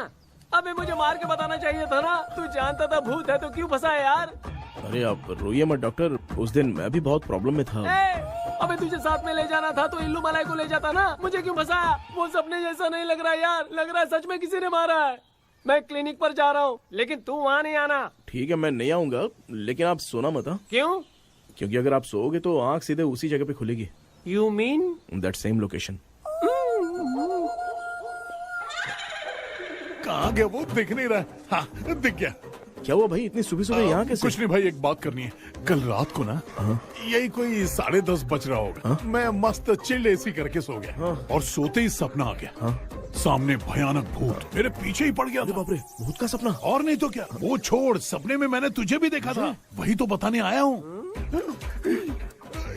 Speaker 11: अबे मुझे मार के बताना चाहिए था ना, तू जानता था भूत है तो क्यों फंसा है यार?
Speaker 3: अरे आप रोइए मत डॉक्टर, उस दिन मैं भी बहुत प्रॉब्लम में था।
Speaker 11: अबे तुझे साथ में ले जाना था तो इल्लू मलाई को ले जाता ना, मुझे क्यों फंसाया? वो सपने जैसा नहीं लग रहा यार, लग रहा है सच में किसी ने मारा है। मैं क्लिनिक पर जा रहा हूँ, लेकिन तू वहाँ नहीं आना।
Speaker 3: ठीक है, मैं नहीं आऊंगा, लेकिन आप सोना मत।
Speaker 11: क्यों?
Speaker 3: क्योंकि अगर आप सोओगे तो आंख सीधे उसी जगह पे खुलेगी।
Speaker 11: You mean
Speaker 3: that same location.
Speaker 7: कहाँ गया वो? दिख नहीं रहा। हाँ, दिख गया।
Speaker 3: क्या हुआ भाई, इतनी सुबह सुबह यहाँ कैसे?
Speaker 7: कुछ नहीं भाई, एक बात करनी है। कल रात को ना यही कोई 10:30 बज रहा होगा, मैं मस्त चिल्ड एसी करके सो गया और सोते ही सपना आ गया। सामने भयानक भूत मेरे पीछे ही पड़ गया।
Speaker 3: बाप रे, भूत का सपना?
Speaker 7: और नहीं तो क्या, वो छोड़, सपने में मैंने तुझे भी देखा था, वही तो बताने आया हूँ।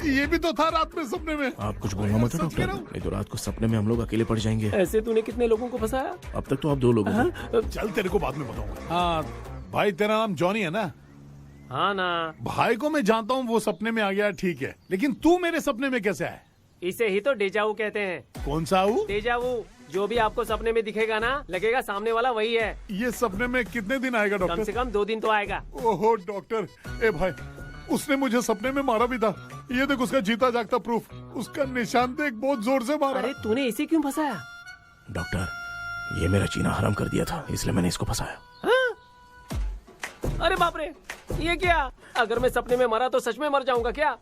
Speaker 7: ये भी तो था रात में सपने में।
Speaker 3: आप कुछ बोलना मत डॉक्टर, नहीं तो रात को सपने में हम लोग अकेले पड़ जाएंगे।
Speaker 11: ऐसे तूने कितने लोगों को फंसाया?
Speaker 3: अब तक तो आप 2 लोग हो।
Speaker 7: चल तेरे को बाद में बताऊंगा। हाँ भाई, तेरा नाम जॉनी है ना?
Speaker 11: हाँ ना।
Speaker 7: भाई को मैं जानता हूँ, वो सपने में आ गया, ठीक है, लेकिन तू मेरे सपने में कैसे आया?
Speaker 11: इसे ही तो डेजावू कहते हैं।
Speaker 7: कौन सा वो?
Speaker 11: डेजावू, जो भी आपको सपने में दिखेगा ना, लगेगा सामने वाला वही है।
Speaker 7: ये सपने में कितने दिन आएगा डॉक्टर?
Speaker 11: कम से कम 2 दिन तो आएगा।
Speaker 7: ओहो डॉक्टर, ए भाई, उसने मुझे सपने में मारा भी था। ये देख उसका जीता जागता प्रूफ, उसका निशान देख, बहुत जोर से मारा।
Speaker 11: अरे तूने इसे क्यों फंसाया?
Speaker 3: डॉक्टर, ये मेरा जीना हराम कर दिया था, इसलिए मैंने इसको फंसाया।
Speaker 11: अरे बाप रे, ये क्या? अगर मैं सपने में मरा तो सच में मर जाऊंगा क्या?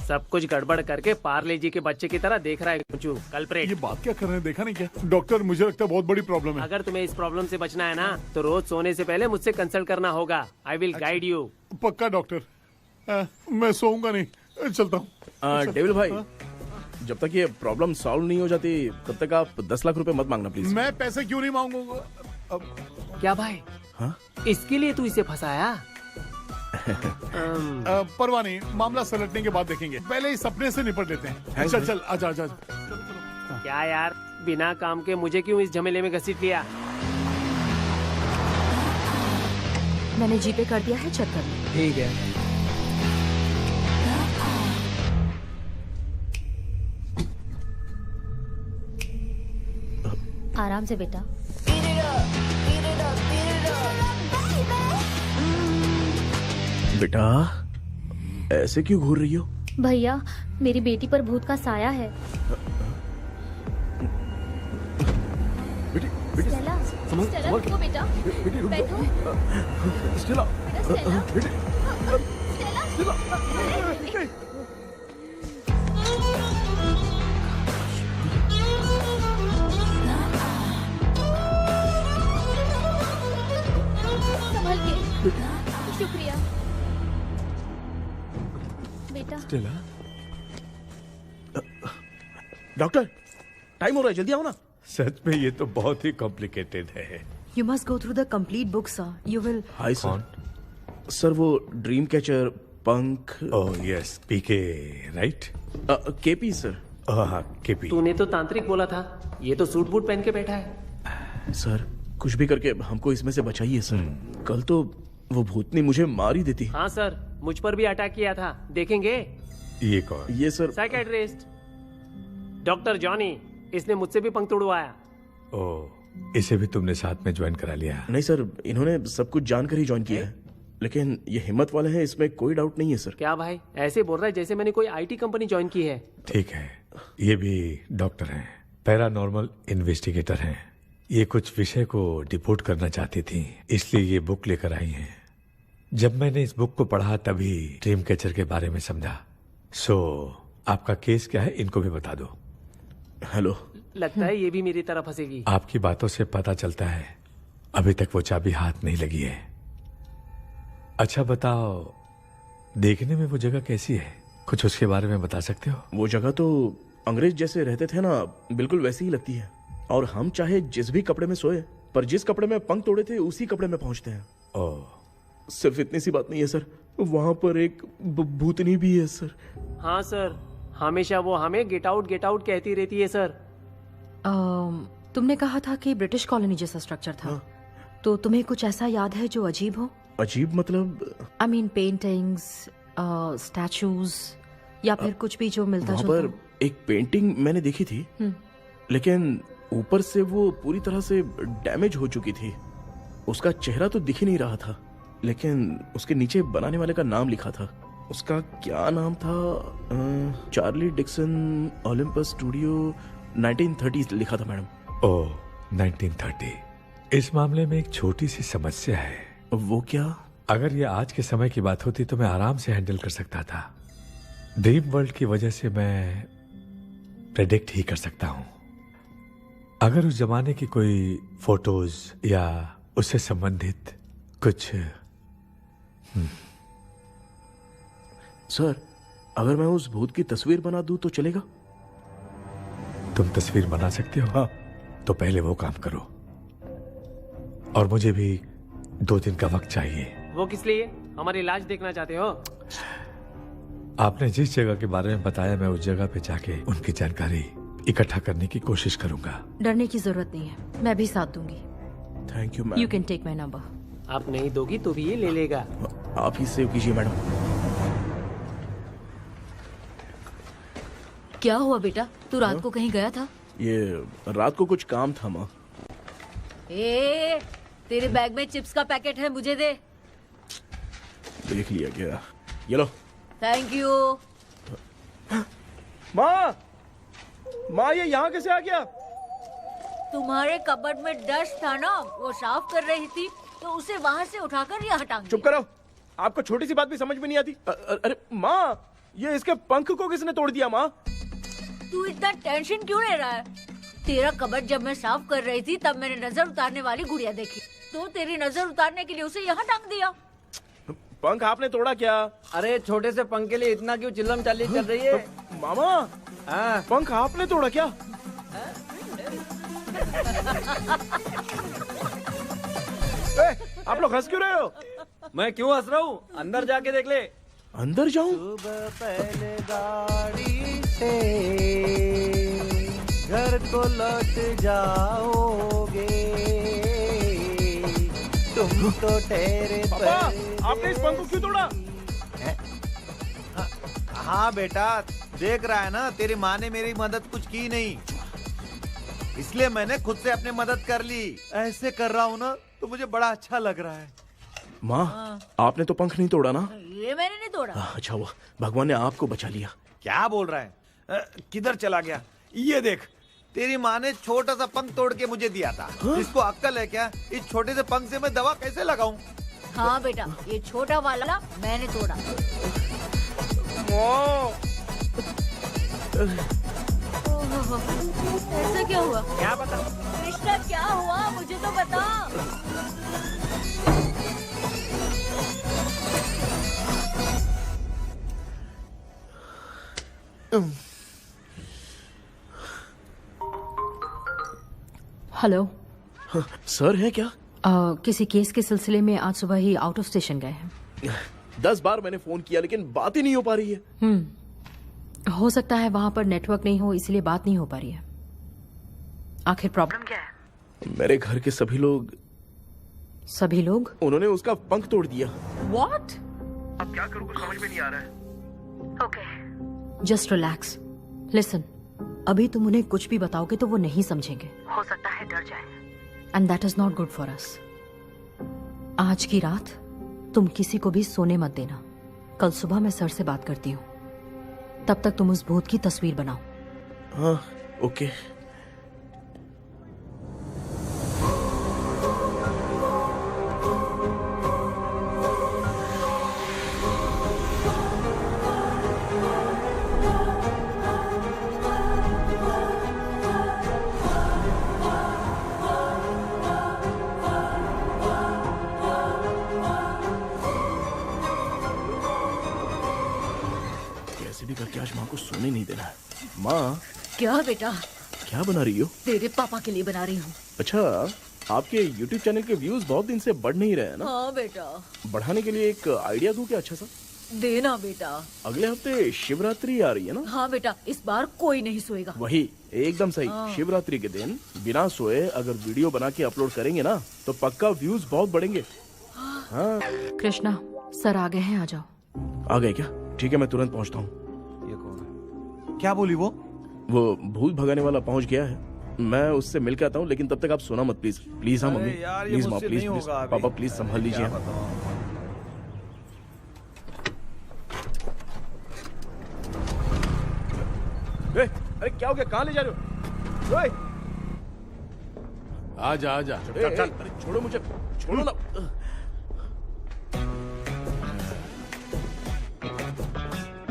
Speaker 11: सब कुछ गड़बड़ करके पार्ले जी के बच्चे की तरह देख रहा है कुछ कल्प्रेट।
Speaker 7: ये बात क्या कर रहे हैं, देखा नहीं क्या? डॉक्टर, मुझे लगता है बहुत बड़ी प्रॉब्लम है।
Speaker 11: अगर तुम्हें इस प्रॉब्लम से बचना है ना, तो रोज सोने से पहले मुझसे कंसल्ट करना होगा। I will guide you.
Speaker 7: पक्का डॉक्टर, मैं सोऊंगा नहीं, चलता हूँ।
Speaker 3: डेविल भाई, जब तक ये प्रॉब्लम सॉल्व नहीं हो जाती तब तक आप 10 लाख रुपए मत मांगना प्लीज।
Speaker 7: मैं पैसे क्यों नहीं मांगूंगा?
Speaker 11: क्या भाई?
Speaker 3: हाँ?
Speaker 11: इसके लिए तू इसे फंसाया?
Speaker 7: परवाह नहीं, मामला सलटने के बाद देखेंगे, पहले ही सपने से निपट लेते हैं। चल चल, आजा आजा।
Speaker 11: क्या यार, बिना काम के मुझे क्यों इस झमेले में घसीट लिया?
Speaker 2: मैंने जीपे कर दिया है, चेक कर लो।
Speaker 1: ठीक है।
Speaker 13: आराम से बेटा।
Speaker 3: बेटा, ऐसे क्यों घूर रही हो?
Speaker 13: भैया, मेरी बेटी पर भूत का साया है। स्टेला, स्टेला रुको बेटा, बैठो।
Speaker 3: स्टेला,
Speaker 13: संभल के। शुक्रिया बेटा।
Speaker 3: स्टेला, डॉक्टर, टाइम हो रहा है, जल्दी आओ ना।
Speaker 10: सच में ये तो बहुत ही कॉम्प्लिकेटेड है।
Speaker 2: You must go through the complete book, sir. You will.
Speaker 3: Hi sir. Sir, वो ड्रीम कैचर, पंख।
Speaker 10: ओह यस, पीके राइट?
Speaker 3: KP sir.
Speaker 10: हाँ, केपी।
Speaker 11: तूने तो तांत्रिक बोला था, ये तो सूट बूट पहन के बैठा है।
Speaker 3: सर, कुछ भी करके हमको इसमें से बचाइए सर। कल तो वो भूतनी मुझे मार ही देती।
Speaker 11: हाँ सर, मुझ पर भी अटैक किया था, देखेंगे?
Speaker 10: ये कौन?
Speaker 3: ये सर
Speaker 11: साइकेट्रिस्ट डॉक्टर जॉनी, इसने मुझसे भी पंख तोड़वाया।
Speaker 10: ओह, इसे भी तुमने साथ में ज्वाइन करा लिया?
Speaker 3: नहीं सर, इन्होंने सब कुछ जानकर ही ज्वाइन किया है, लेकिन ये हिम्मत वाले हैं, इसमें कोई डाउट नहीं है सर।
Speaker 11: क्या भाई, ऐसे बोल रहा है जैसे मैंने कोई आईटी कंपनी ज्वाइन की है।
Speaker 10: ठीक है, ये भी डॉक्टर हैं, पैरानॉर्मल इन्वेस्टिगेटर हैं। ये कुछ विषय को डिपोट करना चाहती थी, इसलिए ये बुक लेकर आई हैं। जब मैंने इस बुक को पढ़ा तभी ड्रीम कैचर के बारे में समझा। सो आपका केस क्या है, इनको भी बता दो।
Speaker 3: हेलो।
Speaker 11: लगता है ये भी मेरी तरफ फंसेगी।
Speaker 10: आपकी बातों से पता चलता है अभी तक वो चाबी हाथ नहीं लगी है। अच्छा बताओ, देखने में वो जगह कैसी है, कुछ उसके बारे में बता सकते हो?
Speaker 3: वो जगह तो अंग्रेज जैसे रहते थे ना, बिल्कुल वैसी ही लगती है। और हम चाहे जिस भी कपड़े में सोए, पर जिस कपड़े में पंख तोड़े थे उसी कपड़े में पहुंचते हैं।
Speaker 10: ओह।
Speaker 3: सिर्फ इतनी सी बात नहीं है सर, वहां पर एक भूतनी भी है सर।
Speaker 11: हाँ सर, हमेशा वो हमें गेट आउट कहती रहती है सर।
Speaker 2: तुमने कहा था कि ब्रिटिश कॉलोनी जैसा स्ट्रक्चर था। हाँ। तो तुम्हें कुछ ऐसा याद है जो अजीब हो?
Speaker 3: अजीब मतलब?
Speaker 2: आई मीन पेंटिंग्स, स्टैचूज या फिर कुछ भी जो मिलता जुलता।
Speaker 3: वहाँ पर एक पेंटिंग मैंने देखी थी, लेकिन ऊपर से वो पूरी तरह से डैमेज हो चुकी थी। उसका चेहरा तो दिख ही नहीं रहा था, लेकिन उसके नीचे बनाने वाले का नाम लिखा था। उसका क्या नाम था? चार्ली डिक्सन, ओलंपस स्टूडियो, 1930 लिखा था मैडम।
Speaker 10: ओह, 1930। इस मामले में एक छोटी सी समस्या है।
Speaker 3: वो क्या?
Speaker 10: अगर ये आज के समय की बात होती तो मैं आराम से हैंडल कर सकता था। ड्रीम वर्ल्ड की वजह से मैं प्रेडिक्ट ही कर सकता हूं। अगर उस जमाने की कोई फोटोज या उससे संबंधित कुछ।
Speaker 3: सर, अगर मैं उस भूत की तस्वीर बना दूं तो चलेगा?
Speaker 10: तुम तस्वीर बना सकते हो?
Speaker 3: हाँ।
Speaker 10: तो पहले वो काम करो, और मुझे भी 2 दिन का वक्त चाहिए।
Speaker 11: वो किस लिए? हमारी लाश देखना चाहते हो?
Speaker 10: आपने जिस जगह के बारे में बताया, मैं उस जगह पे जाके उनकी जानकारी इकट्ठा करने की कोशिश करूंगा।
Speaker 2: डरने की जरूरत नहीं है, मैं भी साथ दूंगी।
Speaker 3: Thank you ma'am.
Speaker 2: You can take my number.
Speaker 11: आप नहीं दोगी तो भी ये ले लेगा।
Speaker 3: आप ही सेव कीजिए मैडम।
Speaker 2: क्या हुआ बेटा, तू रात को कहीं गया था?
Speaker 3: ये रात को कुछ काम था माँ।
Speaker 2: तेरे बैग में चिप्स का पैकेट है, मुझे दे।
Speaker 3: देख लिया क्या? ये लो।
Speaker 2: Thank you.
Speaker 3: माँ ये यहाँ कैसे आ गया?
Speaker 2: तुम्हारे कबर्ड में डस्ट था ना, वो साफ कर रही थी तो उसे वहाँ से उठाकर यहाँ टांग।
Speaker 3: चुप करो, आपको छोटी सी बात भी समझ में नहीं आती। अरे माँ, ये इसके पंख को किसने तोड़ दिया? माँ
Speaker 2: तू इतना टेंशन क्यों ले रहा है? तेरा कबर्ड जब मैं साफ कर रही थी तब मैंने नजर उतारने वाली गुड़िया देखी, तो तेरी नजर उतारने के लिए उसे यहाँ टांग दिया।
Speaker 3: पंख आपने तोड़ा क्या?
Speaker 4: अरे छोटे से पंख के लिए इतना क्यों चिल्लम चाली चल रही है?
Speaker 3: मामा, पंख आपने तोड़ा क्या? आप लोग हंस क्यों रहे हो?
Speaker 4: मैं क्यों हंस रहा हूँ? अंदर जाके देख ले।
Speaker 3: अंदर जाऊं?
Speaker 9: सुबह पहले गाड़ी से घर को लौट जाओगे, तुम तो ठहरे।
Speaker 3: पापा, आपने इस पंख को क्यों तोड़ा?
Speaker 9: हाँ बेटा, देख रहा है ना, तेरी माँ ने मेरी मदद कुछ की नहीं, इसलिए मैंने खुद से अपनी मदद कर ली। ऐसे कर रहा हूँ ना तो मुझे बड़ा अच्छा लग रहा है।
Speaker 3: माँ, आपने तो पंख नहीं तोड़ा ना?
Speaker 2: ये मैंने नहीं तोड़ा।
Speaker 3: अच्छा हुआ, भगवान ने आपको बचा लिया।
Speaker 9: क्या बोल रहा है? किधर चला गया? ये देख, तेरी माँ ने छोटा सा पंख तोड़ के मुझे दिया था। इसको अक्ल है क्या? इस छोटे से पंख से मैं दवा कैसे लगाऊं?
Speaker 2: हाँ बेटा, ये छोटा वाला मैंने तोड़ा। ऐसा क्या हुआ?
Speaker 11: क्या पता?
Speaker 2: कृष्णा क्या हुआ, मुझे तो बता। हेलो
Speaker 3: सर है क्या?
Speaker 2: किसी केस के सिलसिले में आज सुबह ही आउट ऑफ स्टेशन गए हैं।
Speaker 3: 10 बार मैंने फोन किया लेकिन बात ही नहीं हो पा रही है।
Speaker 2: हो सकता है वहां पर नेटवर्क नहीं हो, इसलिए बात नहीं हो पा रही है। आखिर प्रॉब्लम क्या है?
Speaker 3: मेरे घर के सभी लोग उन्होंने उसका पंख तोड़ दिया।
Speaker 2: What?
Speaker 3: अब क्या करूं, कुछ समझ में नहीं आ रहा है।
Speaker 2: Okay. Just relax. Listen. अभी तुम उन्हें कुछ भी बताओगे तो वो नहीं समझेंगे।
Speaker 14: हो सकता है डर जाए।
Speaker 2: And that is not good for us. आज की रात तुम किसी को भी सोने मत देना। कल सुबह मैं सर से बात करती हूँ। तब तक तुम उस भूत की तस्वीर बनाओ।
Speaker 3: हाँ, ओके। आज माँ को सोने नहीं देना है। माँ
Speaker 2: क्या बेटा?
Speaker 3: क्या बना रही हो?
Speaker 2: तेरे पापा के लिए बना रही हूँ।
Speaker 3: अच्छा, आपके YouTube चैनल के व्यूज बहुत दिन से बढ़ नहीं रहे हैं ना?
Speaker 2: हाँ बेटा।
Speaker 3: बढ़ाने के लिए एक आइडिया दूं क्या अच्छा सा?
Speaker 2: देना बेटा।
Speaker 3: अगले हफ्ते शिवरात्रि आ रही है ना?
Speaker 2: हाँ बेटा, इस बार कोई नहीं सोएगा।
Speaker 3: वही एकदम सही।
Speaker 2: हाँ।
Speaker 3: शिवरात्रि के दिन बिना सोए अगर वीडियो बना के अपलोड करेंगे ना तो पक्का व्यूज बहुत बढ़ेंगे। हाँ।
Speaker 5: कृष्णा सर आ गए हैं, आ जाओ।
Speaker 3: आ गए क्या? ठीक है, मैं तुरंत पहुंचता हूँ।
Speaker 9: ये कौन है? क्या बोली वो?
Speaker 3: भूत भगाने वाला पहुंच गया है, मैं उससे मिल के आता हूँ, लेकिन तब तक आप सोना मत प्लीज। प्लीज। हाँ मम्मी प्लीज, माँ प्लीज, पापा प्लीज संभाल लीजिए। अरे क्या हो गया? कहाँ ले जा रहे हो? ओए!
Speaker 7: आजा आजा।
Speaker 3: चल चल। अरे छोड़ो मुझे, छोड़ो ना।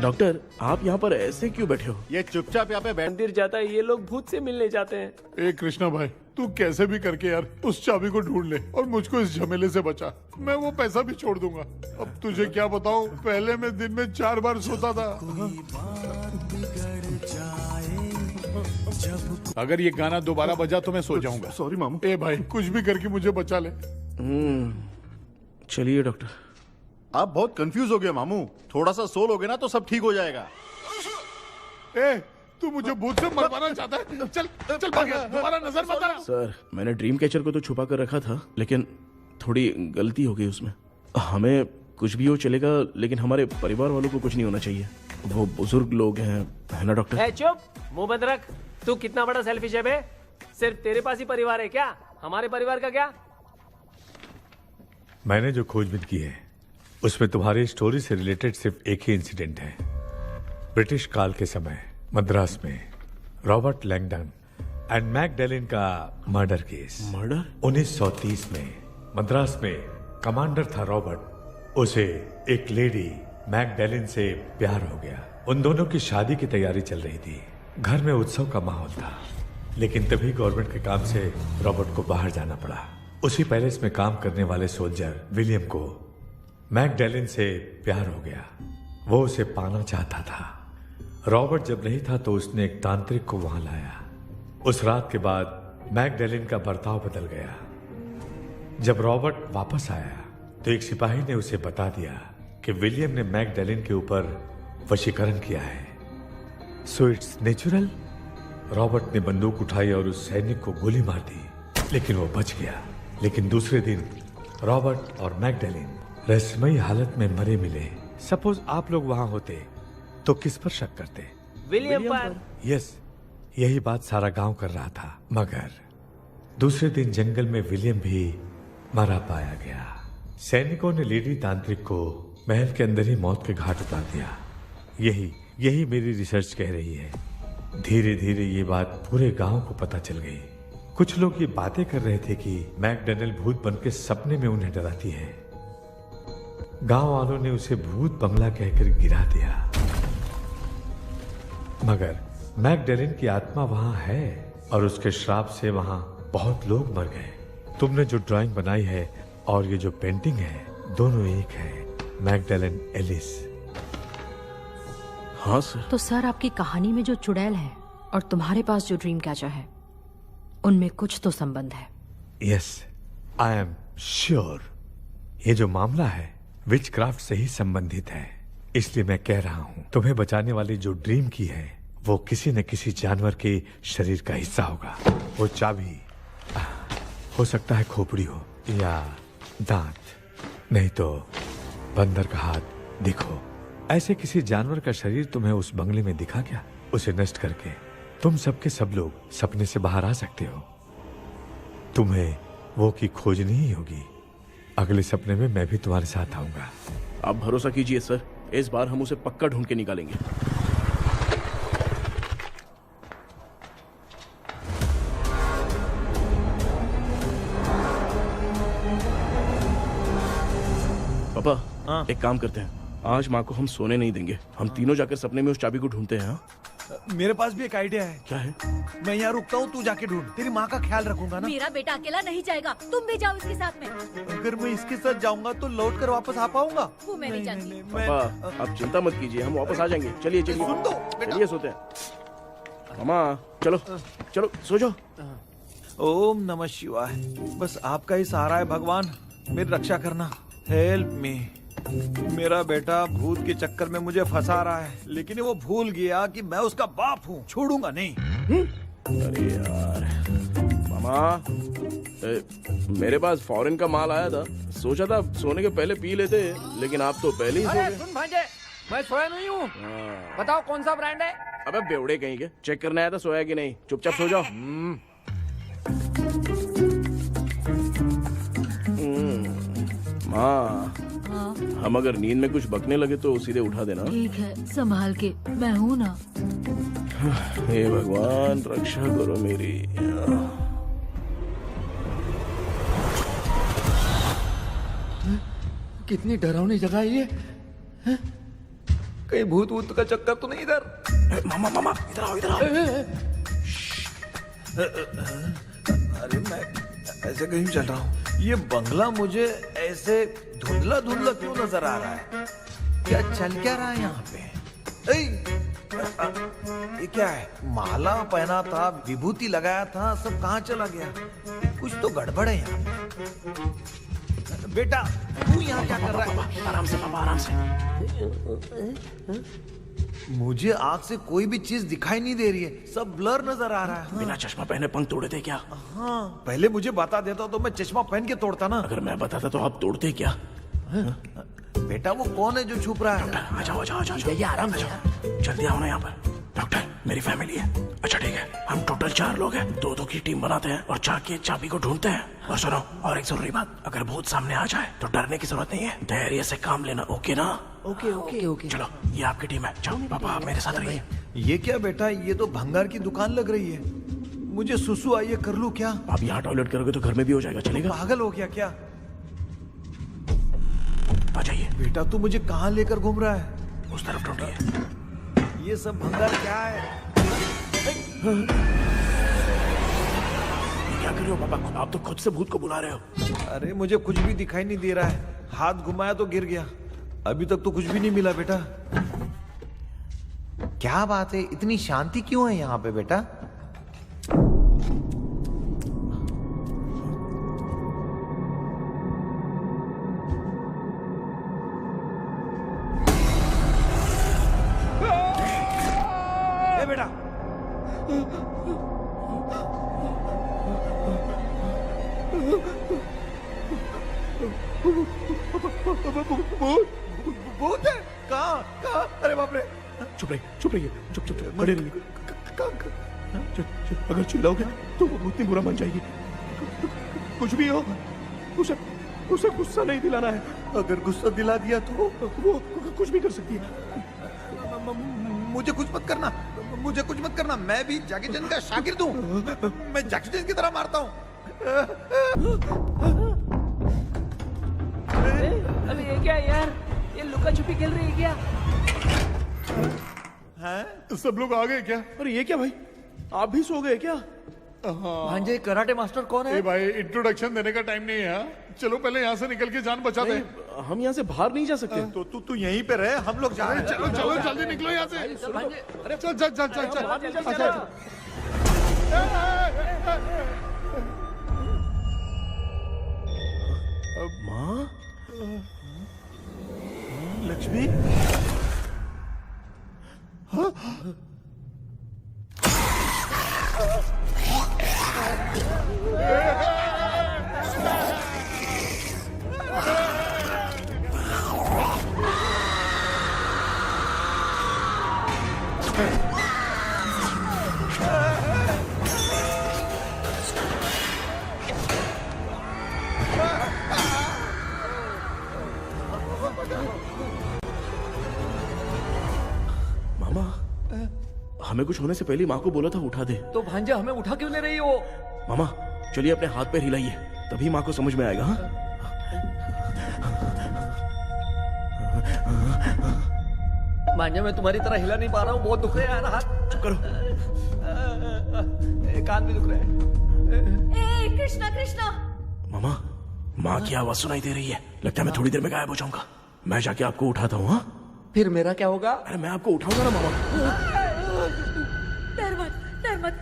Speaker 3: डॉक्टर, आप यहाँ पर ऐसे क्यों बैठे हो?
Speaker 8: ये चुपचाप यहाँ पे
Speaker 11: मंदिर जाता है, ये लोग भूत से मिलने जाते हैं।
Speaker 7: ए कृष्णा भाई, तू कैसे भी करके यार उस चाबी को ढूंढ ले और मुझको इस झमेले से बचा। मैं वो पैसा भी छोड़ दूंगा। अब तुझे क्या बताऊं, पहले मैं दिन में 4 बार सोता था। अगर ये गाना दोबारा बजा तो मैं सो जाऊंगा।
Speaker 8: सॉरी मामू।
Speaker 7: ए भाई, कुछ भी करके मुझे बचा ले।
Speaker 3: चलिए डॉक्टर।
Speaker 8: आप बहुत कंफ्यूज हो गए मामू, थोड़ा सा सो लोगे ना तो सब ठीक हो जाएगा।
Speaker 7: ए, तू मुझे भूत से मरवाना चाहता है? चल चल भाग, दोबारा नजर मत आना।
Speaker 3: सर, मैंने ड्रीम कैचर को तो छुपा कर रखा था, लेकिन थोड़ी गलती हो गई उसमें। हमें कुछ भी हो चलेगा, लेकिन हमारे परिवार वालों को कुछ नहीं होना चाहिए। वो बुजुर्ग लोग हैं, है ना डॉक्टर?
Speaker 11: ए चुप, मुंह बंद रख। तू कितना बड़ा सेल्फिश है बे? सिर्फ तेरे पास ही परिवार है क्या? हमारे परिवार का क्या?
Speaker 10: मैंने जो खोजबीन की है उसमें तुम्हारी स्टोरी से रिलेटेड सिर्फ एक ही इंसिडेंट है। ब्रिटिश काल के समय मद्रास में रॉबर्ट लैंगडन एंड मैकडैलिन का मर्डर केस।
Speaker 3: मर्डर?
Speaker 10: 1930 में मद्रास में कमांडर था रॉबर्ट, उसे एक लेडी मैकडैलिन से प्यार हो गया। उन दोनों की शादी की तैयारी चल रही थी, घर में उत्सव का माहौल था। लेकिन तभी गवर्नमेंट के काम से रॉबर्ट को बाहर जाना पड़ा। उसी पैलेस में काम करने वाले सोल्जर विलियम को मैकडैलिन से प्यार हो गया, वो उसे पाना चाहता था। रॉबर्ट जब नहीं था तो उसने एक तांत्रिक को वहां लाया। उस रात के बाद मैकडैलिन का बर्ताव बदल गया। जब रॉबर्ट वापस आया तो एक सिपाही ने उसे बता दिया कि विलियम ने मैकडैलिन के ऊपर वशीकरण किया है। So it's natural. रॉबर्ट ने बंदूक उठाई और उस सैनिक को गोली मार दी, लेकिन वो बच गया। लेकिन दूसरे दिन रॉबर्ट और मैकडैलिन रहस्यमयी हालत में मरे मिले। सपोज आप लोग वहां होते तो किस पर शक करते?
Speaker 11: विलियम पर।
Speaker 10: यस, यही बात सारा गांव कर रहा था। मगर दूसरे दिन जंगल में विलियम भी मरा पाया गया। सैनिकों ने लेडी तांत्रिक को महल के अंदर ही मौत के घाट उतार दिया। यही मेरी रिसर्च कह रही है। धीरे धीरे ये बात पूरे गांव को पता चल गई। कुछ लोग ये बातें कर रहे थे कि मैकडैलिन भूत बन के सपने में उन्हें डराती है। गांव वालों ने उसे भूत बंगला कहकर गिरा दिया। मगर मैकडैलिन की आत्मा वहां है और उसके श्राप से वहां बहुत लोग मर गए। तुमने जो ड्राइंग बनाई है और ये जो पेंटिंग है, दोनों एक है। मैकडैलिन एलिस।
Speaker 3: हाँ सर।
Speaker 5: तो सर, आपकी कहानी में जो चुड़ैल है और तुम्हारे पास जो ड्रीम कैचर है, उनमें कुछ तो संबंध है।
Speaker 10: Yes, I am sure. ये जो मामला है विचक्राफ्ट से ही संबंधित है। इसलिए मैं कह रहा हूं, तुम्हें बचाने वाली जो ड्रीम की है वो किसी न किसी जानवर के शरीर का हिस्सा होगा। वो चाबी हो सकता है खोपड़ी हो या दांत, नहीं तो बंदर का हाथ। देखो, ऐसे किसी जानवर का शरीर तुम्हें उस बंगले में दिखा क्या? उसे नष्ट करके तुम सबके सब लोग सपने से बाहर आ सकते हो। तुम्हें वो की खोजनी ही होगी। अगले सपने में मैं भी तुम्हारे साथ आऊंगा।
Speaker 3: आप भरोसा कीजिए सर, इस बार हम उसे पक्का ढूंढ के निकालेंगे। पापा, एक काम करते हैं, आज माँ को हम सोने नहीं देंगे। हम तीनों जाकर सपने में उस चाबी को ढूंढते हैं। हाँ?
Speaker 9: मेरे पास भी एक आइडिया है।
Speaker 3: क्या है?
Speaker 9: मैं यहाँ रुकता हूँ, तू जाके ढूंढ। तेरी माँ का ख्याल रखूंगा ना।
Speaker 2: मेरा बेटा अकेला नहीं जाएगा, तुम भी जाओ इसके साथ में।
Speaker 9: अगर मैं इसके साथ जाऊंगा तो लौट कर वापस आ पाऊंगा?
Speaker 2: वो मैं नहीं जानती।
Speaker 3: पापा आप चिंता मत कीजिए, हम वापस आ जाएंगे। चलिए चलिए
Speaker 9: सुन तो, बेटा।
Speaker 3: चलिए सोते हैं। मामा चलो चलो सो जाओ।
Speaker 9: ओम नमः शिवाय। बस आपका ही सहारा है भगवान, मेरी रक्षा करना। Help me. मेरा बेटा भूत के चक्कर में मुझे फंसा रहा है, लेकिन वो भूल गया कि मैं उसका बाप हूँ, छोड़ूंगा नहीं।
Speaker 3: अरे यार मामा, मेरे पास फॉरेन का माल आया था, सोचा था सोने के पहले पी लेते, लेकिन आप तो पहले ही सो
Speaker 1: अरे
Speaker 3: गए।
Speaker 1: सुन भांजे, मैं सोया नहीं हूँ। बताओ कौन सा ब्रांड है?
Speaker 3: अबे बेवड़े कहीं के, चेक करने आया था सोया कि नहीं। चुपचाप सो जाओ। माँ, हम अगर नींद में कुछ बकने लगे तो सीधे उठा देना।
Speaker 2: ठीक है, संभाल के, मैं हूँ ना।
Speaker 3: हे भगवान रक्षा करो मेरी।
Speaker 4: कितनी डरावनी जगह है ये। हैं? कहीं भूत वूत का चक्कर तो नहीं इधर?
Speaker 3: मामा मामा इधर आओ, इधर आओ।
Speaker 9: अरे मैं ऐसे कहीं चल रहा हूँ। ये बंगला मुझे ऐसे धुंधला धुंधला क्यों नजर आ रहा है? क्या चल क्या रहा है यहाँ पे? ये क्या है? माला पहना था, विभूति लगाया था, सब कहाँ चला गया? कुछ तो गड़बड़ है यहाँ पे। बेटा तू यहाँ क्या कर रहा है?
Speaker 3: आराम से पापा, आराम से।
Speaker 9: मुझे आँख से कोई भी चीज दिखाई नहीं दे रही है, सब ब्लर नजर आ रहा है।
Speaker 3: बिना चश्मा पहने पंख तोड़े थे क्या?
Speaker 9: हाँ, पहले मुझे बता देता तो मैं चश्मा पहन के तोड़ता ना।
Speaker 3: अगर मैं बताता तो आप तोड़ते क्या?
Speaker 9: बेटा वो कौन है जो छुप रहा है?
Speaker 3: आ जाओ आ जाओ आ जाओ, आराम से जल्दी आओ ना यहाँ पर। डॉक्टर मेरी फैमिली है। अच्छा ठीक है, हम टोटल 4 लोग हैं, 2-2 की टीम बनाते हैं और जाके चाबी को ढूंढते हैं। और सुनो, और एक जरूरी बात, अगर भूत सामने आ जाए तो डरने की जरूरत नहीं है, धैर्य से काम लेना। ओके ना?
Speaker 1: Okay okay okay.
Speaker 3: चलो ये आपकी टीम है, जाओ पापा आप मेरे साथ रहिए।
Speaker 9: ये क्या बेटा, ये तो भंगार की दुकान लग रही है। मुझे सुसु आई है, कर लूं क्या?
Speaker 3: आप यहाँ टॉयलेट करोगे तो घर में भी हो जाएगा, चलेगा?
Speaker 9: पागल हो गया क्या?
Speaker 3: आ जाइए।
Speaker 9: बेटा तू मुझे कहाँ लेकर घूम रहा है?
Speaker 3: उस तरफ ढूंढिए।
Speaker 9: ये सब भंगार क्या है?
Speaker 3: क्या कर रहे हो पापा? आप तो खुद से भूत को बुला रहे हो।
Speaker 9: अरे मुझे कुछ भी दिखाई नहीं दे रहा है, हाथ घुमाया तो गिर गया। अभी तक तो कुछ भी नहीं मिला बेटा। क्या बात है, इतनी शांति क्यों है यहाँ पे बेटा? बेटा भूत है? कहाँ कहाँ? अरे बाप रे!
Speaker 3: चुप रहिए चुप रहिए, चुप चुप चुप खड़े रहिए। अगर चिल्लाओगे तो वो भूतनी बुरा मान जाएगी। कुछ भी हो, उसे गुस्सा नहीं दिलाना है।
Speaker 9: अगर गुस्सा दिला दिया तो
Speaker 3: वो कुछ भी कर सकती है।
Speaker 9: मुझे कुछ मत करना, मुझे कुछ मत करना। मैं भी जैकी चैन का शागिर्द हूँ, मैं जैकी चैन की तरह मारता हूँ।
Speaker 11: अबे ये क्या यार, ये लुका छुपी खेल रही है क्या?
Speaker 7: हैं? सब लोग आ गए क्या?
Speaker 3: अरे ये क्या भाई, आप भी सो गए क्या?
Speaker 4: भांजे कराटे मास्टर कौन है?
Speaker 7: ए भाई इंट्रोडक्शन देने का टाइम नहीं है। चलो पहले यहाँ से निकल के जान बचाते हैं।
Speaker 3: हम यहाँ से बाहर नहीं जा सकते।
Speaker 9: तो तू यहीं पे रहे, हम लोग जा रहे हैं।
Speaker 7: चलो चलो जल्दी निकलो यहाँ से। चल चल चल चल चल।
Speaker 3: माँ,
Speaker 9: लक्ष्मी,
Speaker 3: मामा हमें कुछ होने से पहले माँ को बोला था उठा दे।
Speaker 4: तो भांजे हमें उठा क्यों ले रही हो?
Speaker 3: मामा चलिए अपने हाथ पैर हिलाइए, तभी माँ को समझ में आएगा। हाँ
Speaker 4: भांजा मैं तुम्हारी तरह हिला नहीं पा रहा हूँ, बहुत दुख रहे हैं यार हाथ।
Speaker 3: चुप करो।
Speaker 4: कान भी दुख रहे हैं।
Speaker 2: ए कृष्णा कृष्णा।
Speaker 3: मामा, माँ की आवाज सुनाई दे रही है। लगता है मैं थोड़ी देर में गायब हो जाऊंगा। मैं जाके आपको उठाता हूँ। हाँ,
Speaker 4: फिर मेरा क्या होगा?
Speaker 3: अरे मैं आपको उठाऊंगा ना मामा।
Speaker 2: डर मत,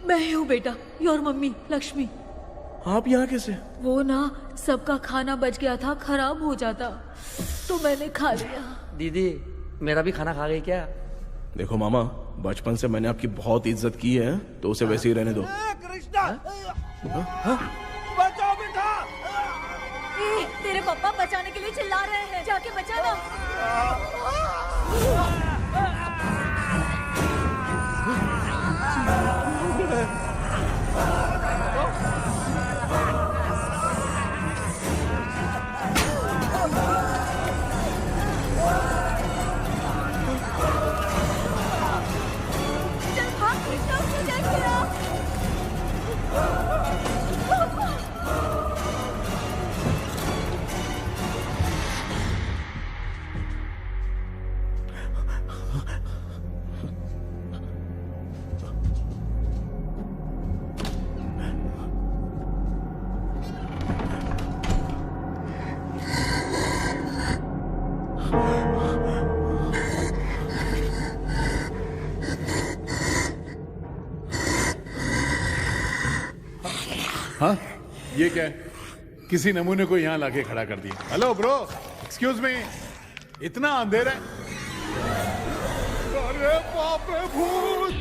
Speaker 2: मैं हूँ बेटा, योर मम्मी लक्ष्मी।
Speaker 3: आप यहाँ कैसे?
Speaker 2: वो ना सबका खाना बच गया था, खराब हो जाता तो मैंने खा लिया।
Speaker 4: दीदी मेरा भी खाना खा गई क्या?
Speaker 3: देखो मामा, बचपन से मैंने आपकी बहुत इज्जत की है, तो उसे वैसे ही रहने दो।
Speaker 9: कृष्णा, बचाओ बेटा।
Speaker 2: तेरे पापा बचाने के लिए चिल्ला रहे हैं, जाके बचाना। चल भाग कृष्णा, उसे देख मेरा।
Speaker 7: हाँ, ये क्या है? किसी नमूने को यहाँ लाके खड़ा कर दिया। हेलो ब्रो, एक्सक्यूज मी, इतना अंधेरा है। अरे बाप रे, भूत!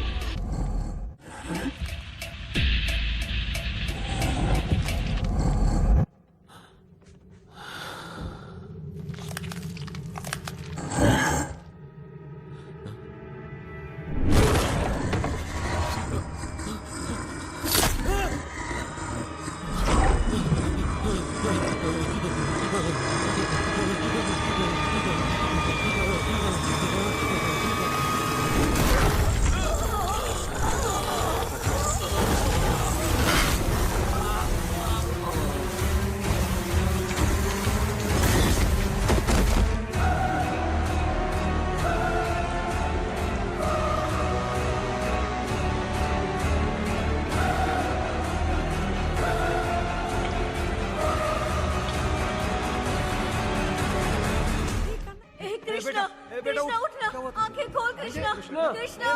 Speaker 2: कृष्णा, कृष्णा उठना, आंखें खोल कृष्णा, कृष्णा,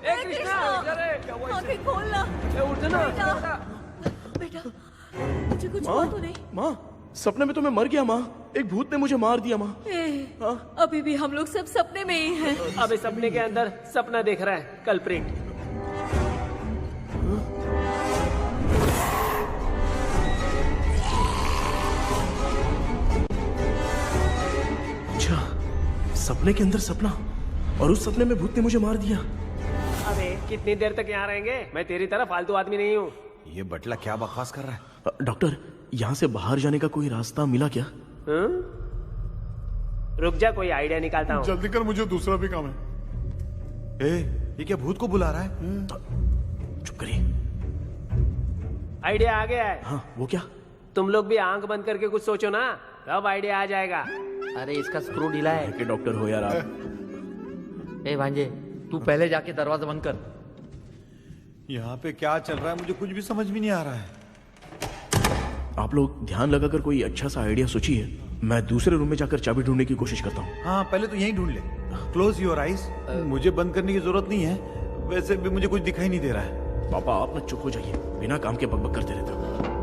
Speaker 2: ए कृष्णा, आंखें खोलना,
Speaker 3: उठना
Speaker 2: बेटा, मुझे कुछ हुआ तो नहीं?
Speaker 3: माँ, सपने में तो मैं मर गया माँ। एक भूत ने मुझे मार दिया माँ।
Speaker 2: अभी भी हम लोग सब सपने में ही हैं।
Speaker 11: अब इस सपने के अंदर सपना देख रहा है कल्प्रिट।
Speaker 3: सपने के अंदर सपना, और उस सपने में भूत ने मुझे मार दिया।
Speaker 11: अबे कितनी देर तक यहाँ रहेंगे? मैं तेरी तरह फालतू आदमी नहीं हूँ।
Speaker 9: ये बटला क्या बकवास कर रहा है?
Speaker 3: डॉक्टर, यहाँ से बाहर जाने का कोई रास्ता मिला क्या?
Speaker 11: रुक जा, कोई आइडिया निकालता हूँ।
Speaker 7: जल्दी कर, मुझे दूसरा भी काम है।
Speaker 9: ये क्या भूत को बुला रहा है?
Speaker 3: चुप करिए।
Speaker 11: आइडिया आ गया है।
Speaker 3: हाँ, वो क्या?
Speaker 11: तुम लोग भी आंख बंद करके कुछ सोचो ना, तब आइडिया आ जाएगा।
Speaker 4: अरे इसका स्क्रू ढीला है।
Speaker 3: कि डॉक्टर हो यार आप।
Speaker 4: ए भांजे, तू पहले जाके दरवाजा बंद कर।
Speaker 9: यहाँ पे क्या चल रहा है मुझे कुछ भी समझ में नहीं आ रहा है।
Speaker 3: आप लोग ध्यान लगाकर कोई अच्छा सा आइडिया सोचिए। मैं दूसरे रूम में जाकर चाबी ढूंढने की कोशिश करता हूँ।
Speaker 9: हाँ, पहले तो यहीं ढूंढ ले। Close your eyes. मुझे बंद करने की जरूरत नहीं है, वैसे भी मुझे कुछ दिखाई नहीं दे रहा है।
Speaker 3: पापा, आप ना चुप हो जाइए, बिना काम के बकबक करते रहते।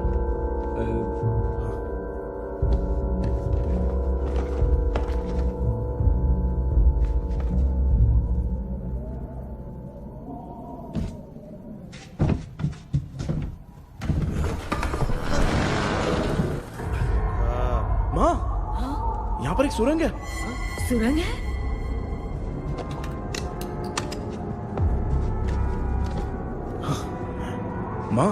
Speaker 3: माँ, यहाँ पर एक सुरंग है।
Speaker 2: सुरंग है?
Speaker 3: माँ,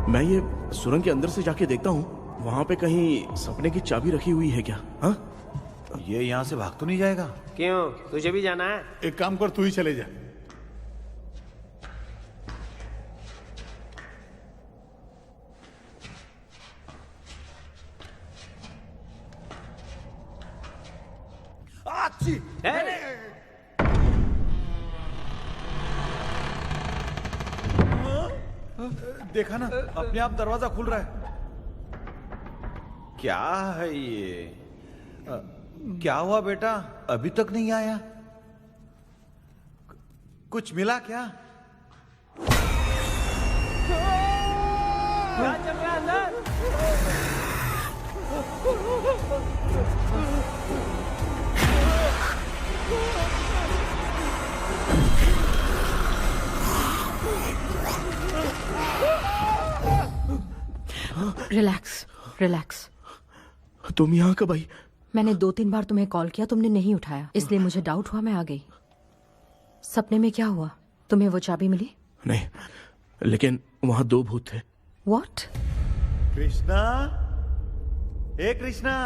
Speaker 3: मैं ये सुरंग के अंदर से जाके देखता हूँ, वहाँ पे कहीं सपने की चाबी रखी हुई है क्या? हाँ?
Speaker 9: ये यहाँ से भाग तो नहीं जाएगा?
Speaker 11: क्यों, तुझे भी जाना है?
Speaker 7: एक काम कर, तू ही चले जा।
Speaker 9: देखा ना, अपने आप दरवाजा खुल रहा है। क्या है ये? क्या हुआ बेटा? अभी तक नहीं आया? कुछ मिला क्या?
Speaker 11: क्या चल रहा है अंदर?
Speaker 5: Relax relax.
Speaker 3: तुम यहाँ कब आई?
Speaker 5: मैंने 2-3 बार तुम्हें कॉल किया, तुमने नहीं उठाया, इसलिए मुझे डाउट हुआ, मैं आ गई। सपने में क्या हुआ? तुम्हें वो चाबी मिली?
Speaker 3: नहीं, लेकिन वहाँ 2 भूत थे।
Speaker 5: व्हाट?
Speaker 9: कृष्णा, हे कृष्णा।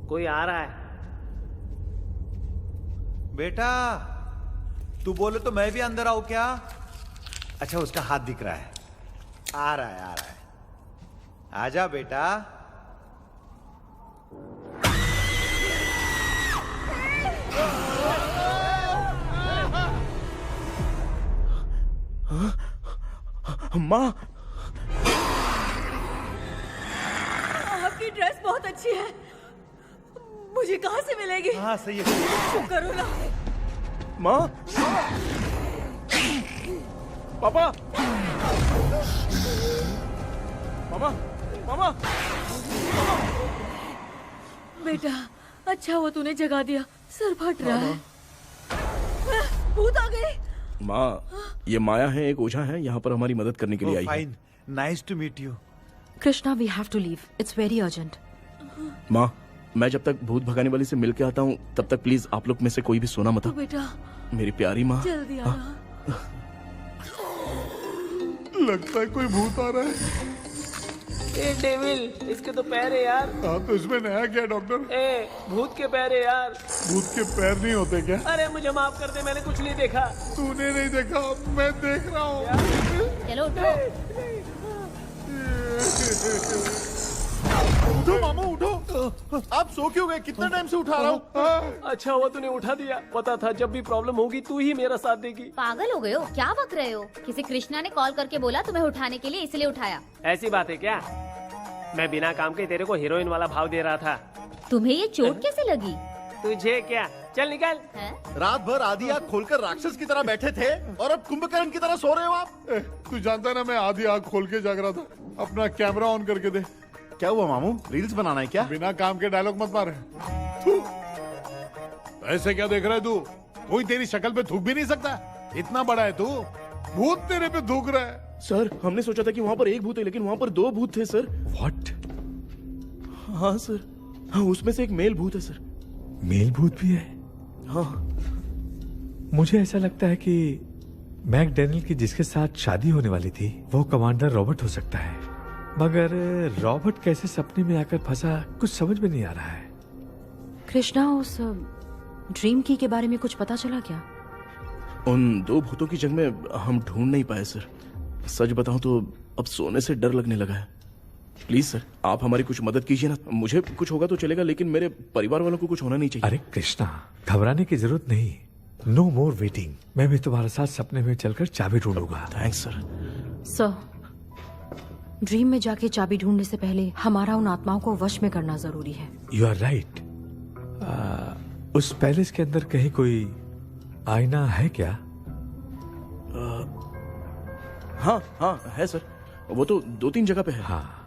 Speaker 11: कोई आ रहा है।
Speaker 9: बेटा, तू बोले तो मैं भी अंदर आऊं क्या? अच्छा, उसका हाथ दिख रहा है। आ रहा है, आ रहा है। आजा बेटा।
Speaker 3: माँ,
Speaker 2: आपकी ड्रेस बहुत अच्छी है, मुझे कहाँ से मिलेगी?
Speaker 9: हाँ सही है।
Speaker 2: चुप करो ना।
Speaker 3: माँ, पापा, मामा, मामा।
Speaker 2: बेटा, अच्छा हुआ तूने जगा दिया, सर फट रहा है। भूत आ गए।
Speaker 3: माँ, ये माया है, एक ओझा है, यहाँ पर हमारी मदद करने के लिए आई है।
Speaker 9: Fine, nice to meet you.
Speaker 5: Krishna, we have to leave, it's very urgent.
Speaker 3: माँ, मैं जब तक भूत भगाने वाली से मिल के आता हूँ तब तक प्लीज आप लोग में से कोई भी सोना मत।
Speaker 2: बेटा,
Speaker 3: मेरी प्यारी माँ।
Speaker 2: जल्दी आना।
Speaker 7: लगता है कोई भूत आ रहा है।
Speaker 11: ए डेविल, इसके तो पैर है यार।
Speaker 7: हाँ, तो इसमें नया क्या है डॉक्टर?
Speaker 11: ए, भूत के पैर है यार।
Speaker 7: भूत के पैर नहीं होते क्या?
Speaker 11: अरे मुझे माफ कर दे, मैंने कुछ नहीं देखा।
Speaker 7: तूने नहीं देखा, मैं देख रहा हूँ।
Speaker 13: चलो उठो।
Speaker 8: उठो मामू, उठो। आप सो क्यों गए? कितना टाइम से उठा रहा हूँ।
Speaker 11: अच्छा हुआ तूने उठा दिया, पता था जब भी प्रॉब्लम होगी तू ही मेरा साथ देगी।
Speaker 13: पागल हो गए हो क्या? बक रहे हो? किसी कृष्णा ने कॉल करके बोला तुम्हें उठाने के लिए, इसलिए उठाया।
Speaker 11: ऐसी बात है क्या? मैं बिना काम के तेरे को हीरोइन वाला भाव दे रहा था।
Speaker 13: तुम्हें ये चोट कैसे लगी?
Speaker 11: तुझे क्या? चल निकल।
Speaker 8: रात भर आधी आँख खोलकर राक्षस की तरह बैठे थे और अब कुंभकर्ण की तरह सो रहे हो आप।
Speaker 7: तू जानता है ना, मैं आधी आँख खोल के जाग रहा था। अपना कैमरा ऑन करके दे।
Speaker 8: क्या हुआ मामू? रील्स बनाना है क्या?
Speaker 7: बिना काम के डायलॉग मत मार। ऐसे क्या देख रहा है तू? कोई तेरी शक्ल पे थूक भी नहीं सकता, इतना बड़ा है तू। भूत तेरे पे थूक रहा है।
Speaker 3: सर, हमने सोचा था कि वहाँ पर एक भूत है, लेकिन वहाँ पर 2 भूत थे सर।
Speaker 10: व्हाट?
Speaker 3: हाँ सर, हाँ, उसमें से एक मेल भूत है सर।
Speaker 10: मेल भूत भी है?
Speaker 3: हाँ।
Speaker 10: मुझे ऐसा लगता है कि मैकडैनियल की जिसके साथ शादी होने वाली थी वो कमांडर रॉबर्ट हो सकता है, मगर रॉबर्ट कैसे सपने में आकर फंसा कुछ समझ में नहीं आ रहा है।
Speaker 5: कृष्णा, उस ड्रीम की के बारे में कुछ पता चला क्या?
Speaker 3: उन 2 भूतों की जंग में हम ढूंढ नहीं पाए सर। सच बताऊं तो अब सोने से डर लगने लगा है। प्लीज सर, आप हमारी कुछ मदद कीजिए ना। मुझे कुछ होगा तो चलेगा, लेकिन मेरे परिवार वालों को कुछ होना नहीं चाहिए।
Speaker 10: अरे कृष्णा, घबराने की जरूरत नहीं। No more waiting. मैं भी तुम्हारे साथ सपने में चलकर चाबी ढूंढूंगा।
Speaker 3: Thanks sir.
Speaker 5: सर, ड्रीम में जाके चाबी ढूंढने से पहले हमारा उन आत्माओं को वश में करना जरूरी है।
Speaker 10: You are right. उस पैलेस के अंदर कहीं कोई आईना है क्या?
Speaker 3: हाँ हाँ है सर, वो तो 2-3 जगह पे है।
Speaker 10: हाँ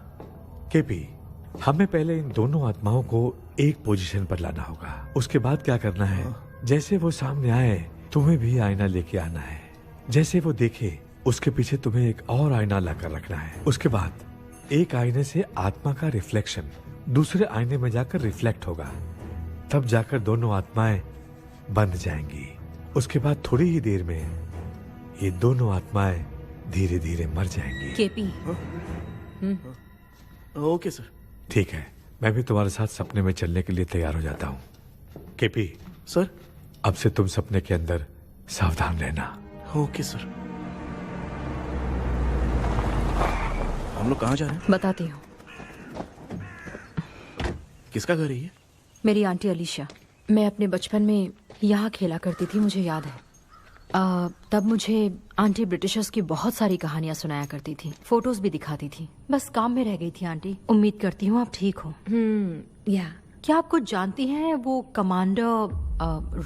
Speaker 10: केपी, हमें पहले इन दोनों आत्माओं को एक पोजीशन पर लाना होगा। उसके बाद क्या करना है, जैसे वो सामने आए तुम्हें भी आईना लेके आना है। जैसे वो देखे उसके पीछे तुम्हें एक और आईना लाकर रखना है। उसके बाद एक आईने से आत्मा का रिफ्लेक्शन दूसरे आईने में जाकर रिफ्लेक्ट होगा, तब जाकर दोनों आत्माएं बंध जाएंगी। उसके बाद थोड़ी ही देर में ये दोनों आत्माएं धीरे धीरे मर जाएंगी।
Speaker 5: केपी।
Speaker 3: Okay sir.
Speaker 10: ठीक है, मैं भी तुम्हारे साथ सपने में चलने के लिए तैयार हो जाता हूँ। केपी
Speaker 3: सर,
Speaker 10: अब से तुम सपने के अंदर सावधान रहना।
Speaker 3: Okay sir. हम लोग कहाँ जा रहे हैं?
Speaker 5: बताती हूँ।
Speaker 3: किसका घर है ये?
Speaker 5: मेरी आंटी अलीशा। मैं अपने बचपन में यहाँ खेला करती थी, मुझे याद है। तब मुझे आंटी ब्रिटिशर्स की बहुत सारी कहानियां सुनाया करती थी, फोटोज भी दिखाती थी। बस काम में रह गई थी आंटी। उम्मीद करती हूँ आप ठीक हो।
Speaker 2: या
Speaker 5: क्या आप कुछ जानती हैं वो कमांडर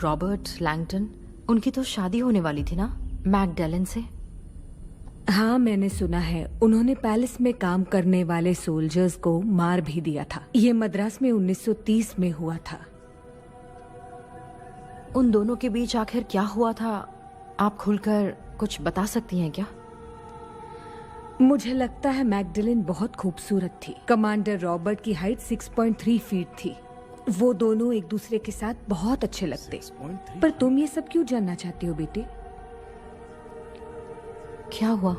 Speaker 5: रॉबर्ट लैंगटन? उनकी तो शादी होने वाली थी ना मैकडलेन से।
Speaker 2: हाँ, मैंने सुना है उन्होंने पैलेस में काम करने वाले सोल्जर्स को मार भी दिया था। ये मद्रास में 1930 में हुआ था।
Speaker 5: उन दोनों के बीच आखिर क्या हुआ था, आप खुलकर कुछ बता सकती हैं क्या?
Speaker 2: मुझे लगता है मैकडलेन बहुत खूबसूरत थी। कमांडर रॉबर्ट की हाइट 6.3 फीट थी। वो दोनों एक दूसरे के साथ बहुत अच्छे लगते। पर तुम ये सब क्यों जानना चाहते हो बेटे?
Speaker 5: क्या हुआ?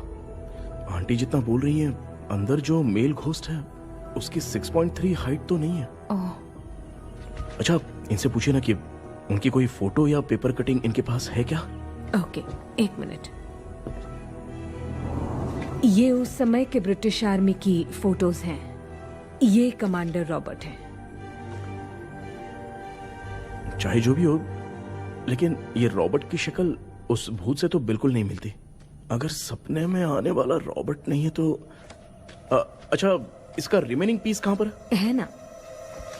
Speaker 3: आंटी जितना बोल रही हैं, अंदर जो मेल घोस्ट है उसकी 6.3 हाइट तो नहीं है। अच्छा, इनसे पूछिए ना कि उनकी कोई फोटो या पेपर कटिंग इनके पास है क्या?
Speaker 2: ओके, एक मिनट। ये उस समय के ब्रिटिश आर्मी की फोटोज हैं। ये कमांडर रॉबर्ट है।
Speaker 3: चाहे जो भी हो, लेकिन ये रॉबर्ट की शक्ल उस भूत से तो बिल्कुल नहीं मिलती। अगर सपने में आने वाला रॉबर्ट नहीं है तो अच्छा, इसका रिमेनिंग पीस कहां पर
Speaker 2: है? ना,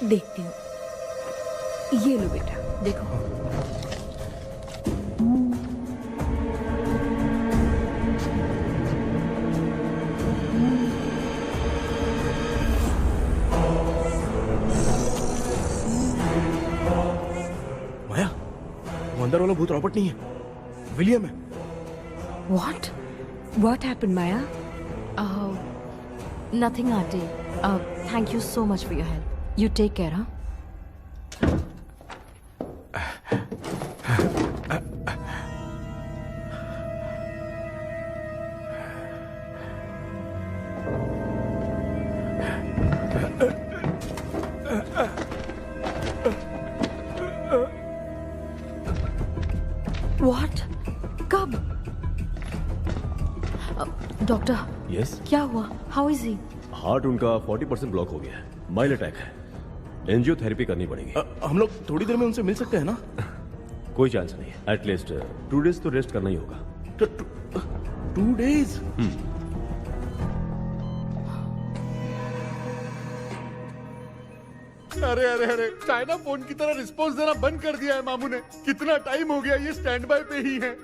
Speaker 2: देखती हूँ। ये लो बेटा, देखो।
Speaker 3: माया, वो अंदर वाला भूत रॉबर्ट नहीं है, विलियम है।
Speaker 2: What happened, Maya?
Speaker 5: Nothing, auntie. Thank you so much for your help. You take care, huh? What? कब? डॉक्टर,
Speaker 6: यस,
Speaker 5: क्या हुआ? How is he?
Speaker 6: हार्ट उनका 40% ब्लॉक हो गया है। माइल्ड अटैक है, एंजियोथेरेपी करनी पड़ेगी।
Speaker 3: हम लोग थोड़ी देर में उनसे मिल सकते हैं ना?
Speaker 6: कोई चांस नहीं है। एटलीस्ट 2 डेज तो रेस्ट करना ही होगा।
Speaker 3: 2 डेज?
Speaker 8: अरे अरे अरे, चाइना फोन की तरह रिस्पॉन्स देना बंद कर दिया है मामू ने। कितना टाइम हो गया ये स्टैंड बाय पे ही है।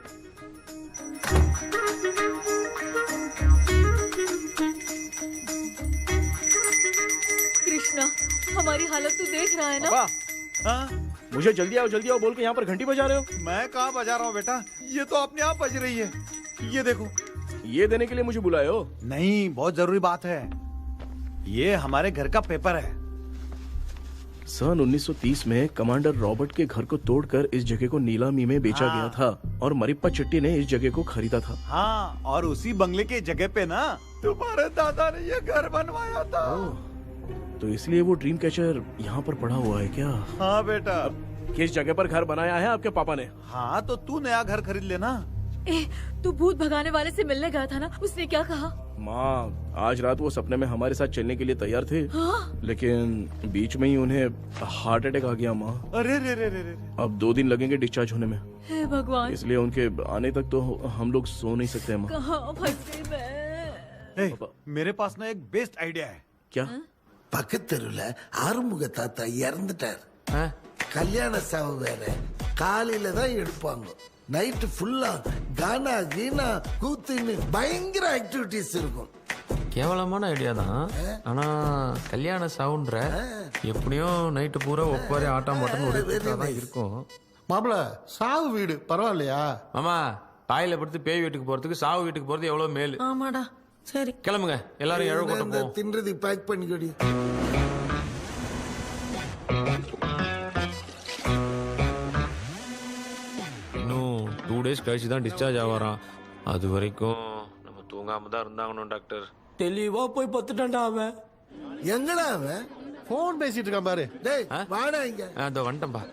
Speaker 2: कृष्णा, हमारी हालत तू देख रहा है ना?
Speaker 9: हाँ?
Speaker 3: मुझे जल्दी आओ बोल के यहाँ पर घंटी बजा रहे हो।
Speaker 9: मैं कहाँ बजा रहा हूँ बेटा, ये तो अपने आप बज रही है। ये देखो।
Speaker 3: ये देने के लिए मुझे बुलाए हो?
Speaker 9: नहीं, बहुत जरूरी बात है। ये हमारे घर का पेपर है।
Speaker 3: सन 1930 में कमांडर रॉबर्ट के घर को तोड़कर इस जगह को नीलामी में बेचा गया था और मरिप्पा चिट्टी ने इस जगह को खरीदा था।
Speaker 9: हाँ, और उसी बंगले के जगह पे ना तुम्हारे दादा ने ये घर बनवाया था।
Speaker 3: तो इसलिए वो ड्रीम कैचर यहाँ पर पड़ा हुआ है क्या?
Speaker 9: हाँ बेटा।
Speaker 3: किस जगह पर घर बनाया है आपके पापा ने?
Speaker 9: हाँ, तो तू नया घर खरीद लेना।
Speaker 2: तू भूत भगाने वाले से मिलने गया था ना, उसने क्या कहा?
Speaker 3: माँ, आज रात वो सपने में हमारे साथ चलने के लिए तैयार थे।
Speaker 2: हाँ?
Speaker 3: लेकिन बीच में ही उन्हें हार्ट अटैक आ गया माँ।
Speaker 9: अरे रे रे रे रे।
Speaker 3: अब 2 दिन लगेंगे डिस्चार्ज होने में।
Speaker 2: हे भगवान,
Speaker 3: इसलिए उनके आने तक तो हम लोग सो नहीं सकते माँ।
Speaker 2: कहाँ फंसे मैं?
Speaker 9: मेरे पास ना एक बेस्ट आइडिया है।
Speaker 3: क्या?
Speaker 14: பக்கத்தெருல ஆறுமுக தாத்தா இறந்துட்டார். கல்யாண சாவு வேற. காலையில தான் எடுப்பாங்க. நைட் ஃபுல்லா கானா கீனா கூத்துன்னு பயங்கர ஆக்டிவிட்டிஸ் இருக்கும்.
Speaker 12: கேவலமான ஐடியா தான். ஆனா கல்யாண சாவுன்ற எப்படியும் நைட்டு பூரா ஒப்பாரி ஆட்டம் மாட்டம் தான் இருக்கும்.
Speaker 14: மாப்பிள, சாவு வீடு பரவாயில்லையா?
Speaker 12: மாமா, பாயில படுத்து பேய் வீட்டுக்கு போறதுக்கு சாவு வீட்டுக்கு போறது எவ்வளவு மேல்.
Speaker 14: ஆமாடா. சரி,
Speaker 12: கிளம்புங்க, எல்லாரும் எழ கொட்ட போவோம்.
Speaker 14: தின்றது பேக் பண்ணிக்கடி.
Speaker 12: இன்னும் 2 டேஸ் கழிச்சு தான் டிஸ்சார்ஜ் ஆவாராம். அது வரைக்கும் நம்ம தூங்காம தான் இருந்தாங்கணும் டாக்டர்.
Speaker 14: தெளிவா போய் பத்துட்டான்டா அவன். எங்கடா அவன்? போன் பேசிட்டு இருக்கான் பாரு. டேய், வாடா இங்க.
Speaker 12: அதோ வந்துட்டேன்பா.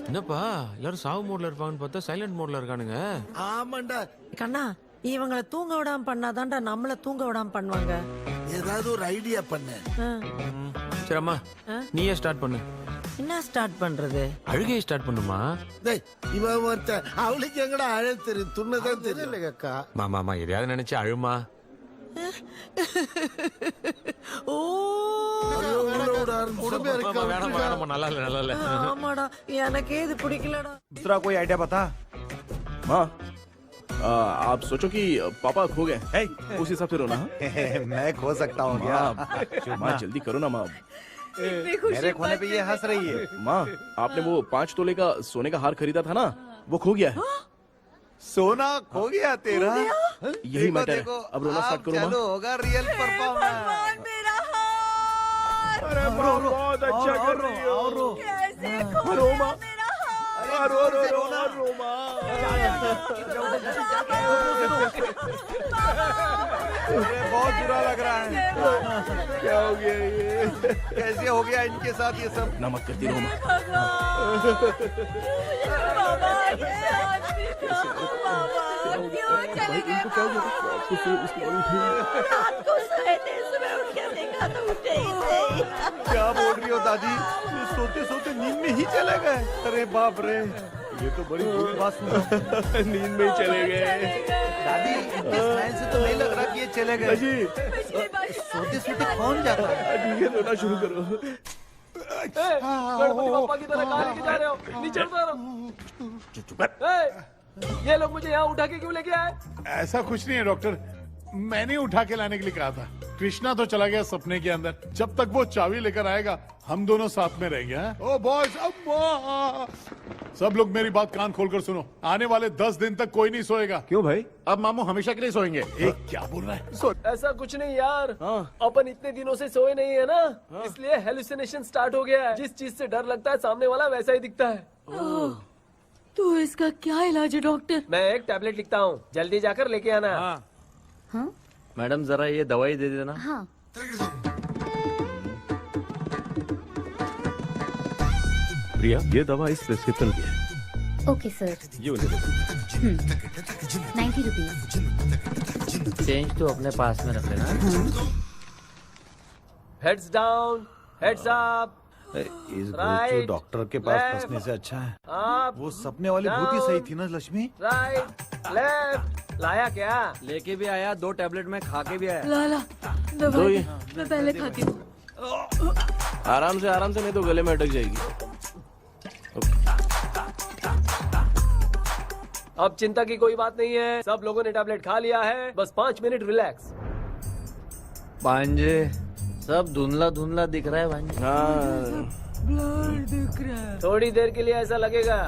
Speaker 12: என்னப்பா எல்லாரும் சாவு மோட்ல இருப்பாங்கன்னு பார்த்தா சைலண்ட் மோட்ல இருக்கானுங்க.
Speaker 14: ஆமாண்டா
Speaker 15: கண்ணா, இவங்கள தூங்க விடாம பண்ணாதான்டா நம்மள தூங்க விடாம பண்ணுவாங்க.
Speaker 14: ஏதாவது ஒரு ஐடியா பண்ணு.
Speaker 12: சரி அம்மா நீயே ஸ்டார்ட் பண்ணு.
Speaker 15: என்ன ஸ்டார்ட் பண்றது?
Speaker 12: அழுகையை ஸ்டார்ட் பண்ணுமா?
Speaker 14: டேய் இவன் ஒருத்தன் அவளுக்கு எங்கடா அழ தெரியும், துண்ணதான் தெரியல அக்கா.
Speaker 12: மாமா எதையாவது நினைச்சு அழுமா.
Speaker 15: ஓ
Speaker 12: வேணாமா நல்லா இல்ல.
Speaker 15: ஆமாடா எனக்கே இது பிடிக்கலடா.
Speaker 9: दूसरा कोई आइडिया बता।
Speaker 3: माँ आप सोचो कि पापा खो गए, उस हिसाब से रोना।
Speaker 9: मैं खो सकता हूँ क्या?
Speaker 3: माँ जल्दी करो ना माँ।
Speaker 9: मेरे खोने पे ये हंस रही है।
Speaker 3: माँ आपने वो 5 तोले का सोने का हार खरीदा था ना, वो खो गया है।
Speaker 9: सोना खो गया तेरा?
Speaker 3: यही मैटर है। अब रोना स्टार्ट करो माँ।
Speaker 9: चलो होगा रियल परफॉर्मेंस।
Speaker 2: मेरा हार।
Speaker 3: अरे माँ बहुत अच्छा कर रही हो।
Speaker 2: कैसे
Speaker 3: रो माँ, रो माँ।
Speaker 9: बहुत बुरा लग रहा है।
Speaker 3: क्या हो गया ये?
Speaker 9: कैसे हो गया इनके साथ ये सब?
Speaker 3: नमक करती रहो माँ।
Speaker 2: इनको क्या हो रात को सोए थे, सुबह उठ के देखा तो उठे ही नहीं।
Speaker 9: क्या बोल रही हो दादी? सोते सोते नींद में ही चले गए? अरे बाप रे, ये तो बड़ी बुरी बात सुना।
Speaker 3: नींद में ही चले गए।
Speaker 9: दादी इनके स्माइल से तो नहीं लग रहा कि ये चले गए। सोते सोते कौन जाता है?
Speaker 3: ठीक है रोना शुरू करो।
Speaker 11: गणपति बप्पा की तरह कहाँ लेके जा रहे हो? नीचे उतारो। ये लोग मुझे यहाँ उठा के क्यों लेके आए?
Speaker 7: ऐसा कुछ नहीं है डॉक्टर, मैंने उठा के लाने के लिए कहा था। कृष्णा तो चला गया सपने के अंदर, जब तक वो चाबी लेकर आएगा हम दोनों साथ में रहेंगे। ओ बॉयज, अम्मा सब लोग मेरी बात कान खोलकर सुनो, आने वाले 10 दिन तक कोई नहीं सोएगा।
Speaker 6: क्यों भाई?
Speaker 7: अब मामू हमेशा के लिए सोएंगे। क्या बोल रहा है?
Speaker 11: ऐसा कुछ नहीं यार, अपन इतने दिनों से सोए नहीं है ना, इसलिए हेलुसिनेशन स्टार्ट हो गया है। जिस चीज से डर लगता है सामने वाला वैसा ही दिखता है।
Speaker 2: तो इसका क्या इलाज है डॉक्टर?
Speaker 11: मैं एक टैबलेट लिखता हूँ, जल्दी जाकर लेके आना।
Speaker 2: हाँ?
Speaker 4: मैडम जरा ये दवाई दे देना।
Speaker 13: हाँ।
Speaker 6: प्रिया ये दवा इस प्रिस्क्रिप्शन की है।
Speaker 13: Okay sir.
Speaker 6: ये उन्हें दे दो।
Speaker 13: 90 रुपीज।
Speaker 4: चेंज तो अपने पास में रख लेना।
Speaker 11: Heads down, heads up.
Speaker 9: इस गोचू डॉक्टर के पास फंसने से अच्छा है वो सपने वाली भूत ही सही थी ना लक्ष्मी।
Speaker 11: Right left. लाया क्या?
Speaker 4: लेके भी आया, 2 टैबलेट में खा के भी आया।
Speaker 2: लाला दवाई मैं पहले खाती हूँ।
Speaker 3: आराम से नहीं तो गले में अटक जाएगी।
Speaker 11: अब चिंता की कोई बात नहीं है, सब लोगों ने टैबलेट खा लिया है, बस 5 मिनट रिलैक्स।
Speaker 4: भांजे सब धुंधला धुंधला दिख रहा है भांजे।
Speaker 2: ब्लर दिख रहा है।
Speaker 11: थोड़ी देर के लिए ऐसा लगेगा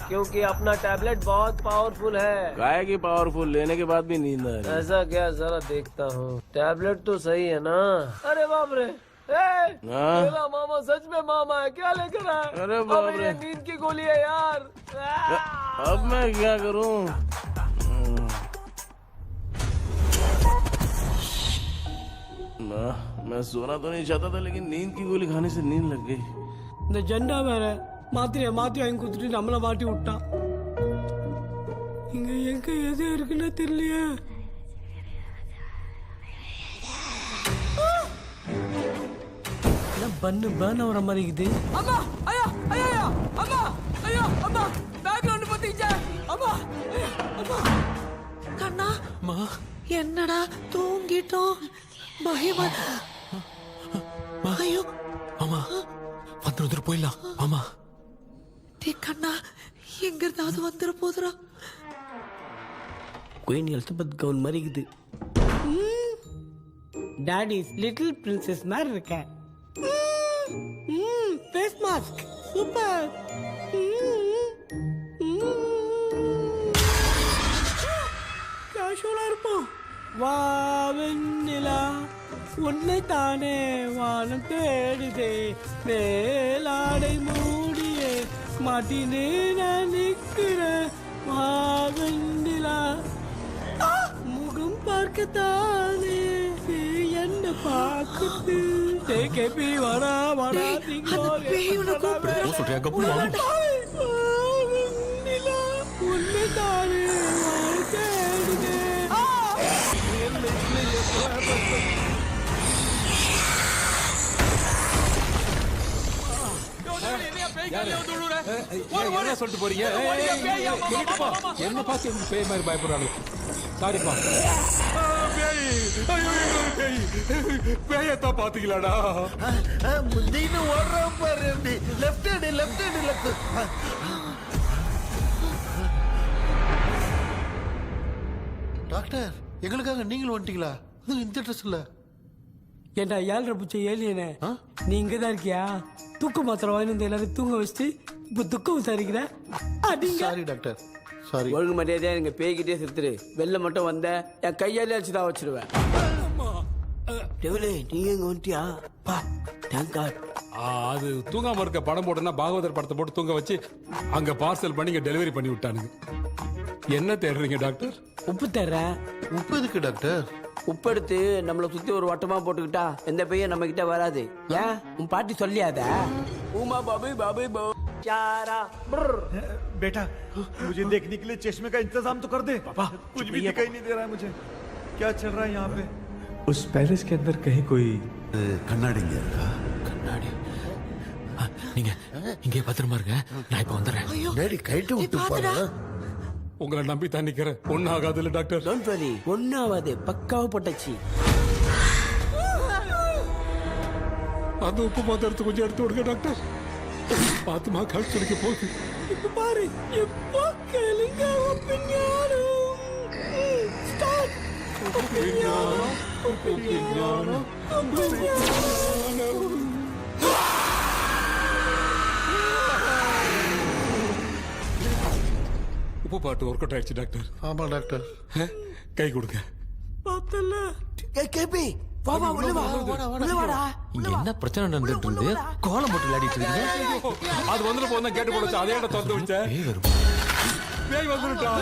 Speaker 11: क्योंकि अपना टैबलेट बहुत पावरफुल है।
Speaker 3: गाय की पावरफुल, लेने के बाद भी नींद आ रही है।
Speaker 11: ऐसा क्या? जरा देखता हूँ, टैबलेट तो सही है ना? अरे बाप रे, मेरा मामा सच में मामा है, क्या लेकर आया?
Speaker 3: अरे बाप रे,
Speaker 11: ये नींद की गोली है यार।
Speaker 3: अब मैं क्या करूँ? मैं सोना तो नहीं चाहता था, लेकिन नींद की गोली खाने से नींद लग गई।
Speaker 16: இந்த ஜெண்டா வேற மாத்திரைய மாத்தி வாங்கி கொடுத்துட்டு நம்மள மாட்டி விட்டான். இங்க எங்க எது இருக்குன்னு தெரியலையே. என்ன பண்ணு பர்ன் ஆவற மாதிரி இருக்குது. அம்மா ஐயா ஐயா அம்மா ஐயா அம்மா பேக்ல ஒன்னு பத்திச்சே. அம்மா அம்மா
Speaker 15: கண்ணா என்னடா தூங்கிட்டோம். பயமா. ஐயோ
Speaker 12: ஆமா வந்துரு போயிடலாம். ஆமா
Speaker 15: கண்ணா எங்க இருந்தாவது வந்துட போதுரா.
Speaker 16: குயின் எலிசபெத் கவுன் மாதிரி இருக்குது. டாடிஸ் லிட்டில் பிரின்சஸ் மாதிரி இருக்க. Face mask super. கேஷுவலா இருப்போம். வா வெண்ணிலா உன்னை தானே வானம் தேடுதே, மேலாடை மூடியே மாட்டினே நான் நிற்கிறேன். வா வெண்ணிலா முகம் பார்க்கத்தானே என்ன பார்க்குது. கேபி வரா வரா வெண்ணிலா உன்னை தானே வானம் தேடுதே.
Speaker 17: என்ன சொல்லிட்டு போறீங்க என்ன பார்த்து பேய் மாதிரி பயப்படுறாங்க சாரிப்பா பேயத்தான் பாத்தீங்களாடா
Speaker 14: முந்தின்னு ஓடுறோம் பாரு லெஃப்ட் ஹேண்ட் லெஃப்ட் டாக்டர் எங்களுக்காக நீங்களும் வந்துட்டீங்களா இந்த ட்ரெஸ் இல்ல
Speaker 16: ஏண்டா 7:30 பூச்ச ஏலியனே நீ இங்கதான் இருக்கியா தூக்க மாத்திரம் வாங்கி வந்து எல்லாரும் தூங்க வச்சுட்டு இப்ப துக்கம் விசாரிக்கிற
Speaker 14: சாரி டாக்டர் சாரி
Speaker 16: ஒழுங்கு மரியாதையா நீங்க பேய்கிட்டே செத்துரு வெளில மட்டும் வந்த என் கையாலே அடிச்சுதான் வச்சிருவேன் நீங்க இங்க வந்துட்டியா பா தேங்க் காட்
Speaker 17: அது தூங்காம இருக்க படம் போட்டோன்னா பாகவதர் படத்தை போட்டு தூங்க வச்சு அங்க பார்சல் பண்ணி இங்க டெலிவரி பண்ணி விட்டானுங்க என்ன தேடுறீங்க டாக்டர்
Speaker 16: உப்பு தர்றேன்
Speaker 14: உப்பு எதுக்கு டாக்டர்
Speaker 16: உப்பு எடுத்து நம்மளை சுத்தி ஒரு வட்டமா போட்டுக்கிட்டா எந்த பையன் நம்ம கிட்ட வராது ஏன் உன் பாட்டி சொல்லியாத உமா பாபு பாபு चारा
Speaker 9: बेटा मुझे देखने के लिए चश्मे का इंतजाम तो कर दे पापा कुछ भी दिखाई नहीं दे रहा है मुझे क्या चल रहा है यहाँ पे
Speaker 10: उस पैलेस के अंदर कहीं कोई
Speaker 14: கண்ணாடி
Speaker 12: கண்ணாடி நீங்க இங்கே பத்திரமா இருங்க நான் இப்ப வந்துடுறேன்
Speaker 14: டேடி கைட்டு விட்டு போறா
Speaker 17: உங்களை நம்பி தான் நிக்கிறேன் ஒன்னும் ஆகாது இல்ல டாக்டர்
Speaker 16: டோன்ட் வரி ஒன்னும் ஆகாது பக்காவா போட்டாச்சு
Speaker 17: அந்த உப்பு பாத்திரத்தை கொஞ்சம் எடுத்து விடுங்க டாக்டர் பாத்துமா கால் துடிக்க போகுது
Speaker 16: இப்ப பாரு எப்போ கேளுங்க ஒப்பினியானம் ஸ்டார்ட் ஒப்பினியானம் ஒப்பினியானம் ஒப்பினியானம்
Speaker 17: உப்பு பாட்டு ஒர்க் அவுட் ஆயிடுச்சு டாக்டர்
Speaker 14: ஆமா டாக்டர்
Speaker 17: கை கொடுங்க
Speaker 16: பார்த்தல கேபி வா வா உள்ள வா உள்ள வாடா
Speaker 12: இங்க என்ன பிரச்சனை நடந்துட்டு இருந்து கோலம் போட்டு விளையாடிட்டு இருக்கீங்க
Speaker 17: அது வந்துட்டு போனா கேட்டு போடுச்சு அதே இடம் திறந்து வச்சேன் பேய் வந்துட்டா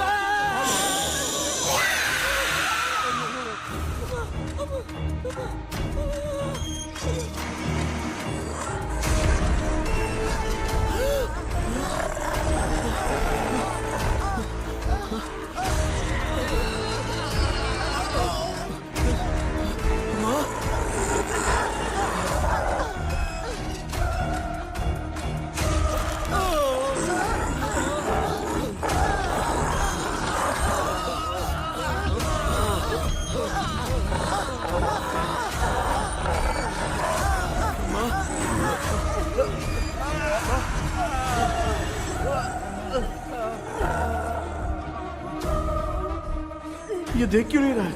Speaker 3: ये देख क्यों नहीं रहा है?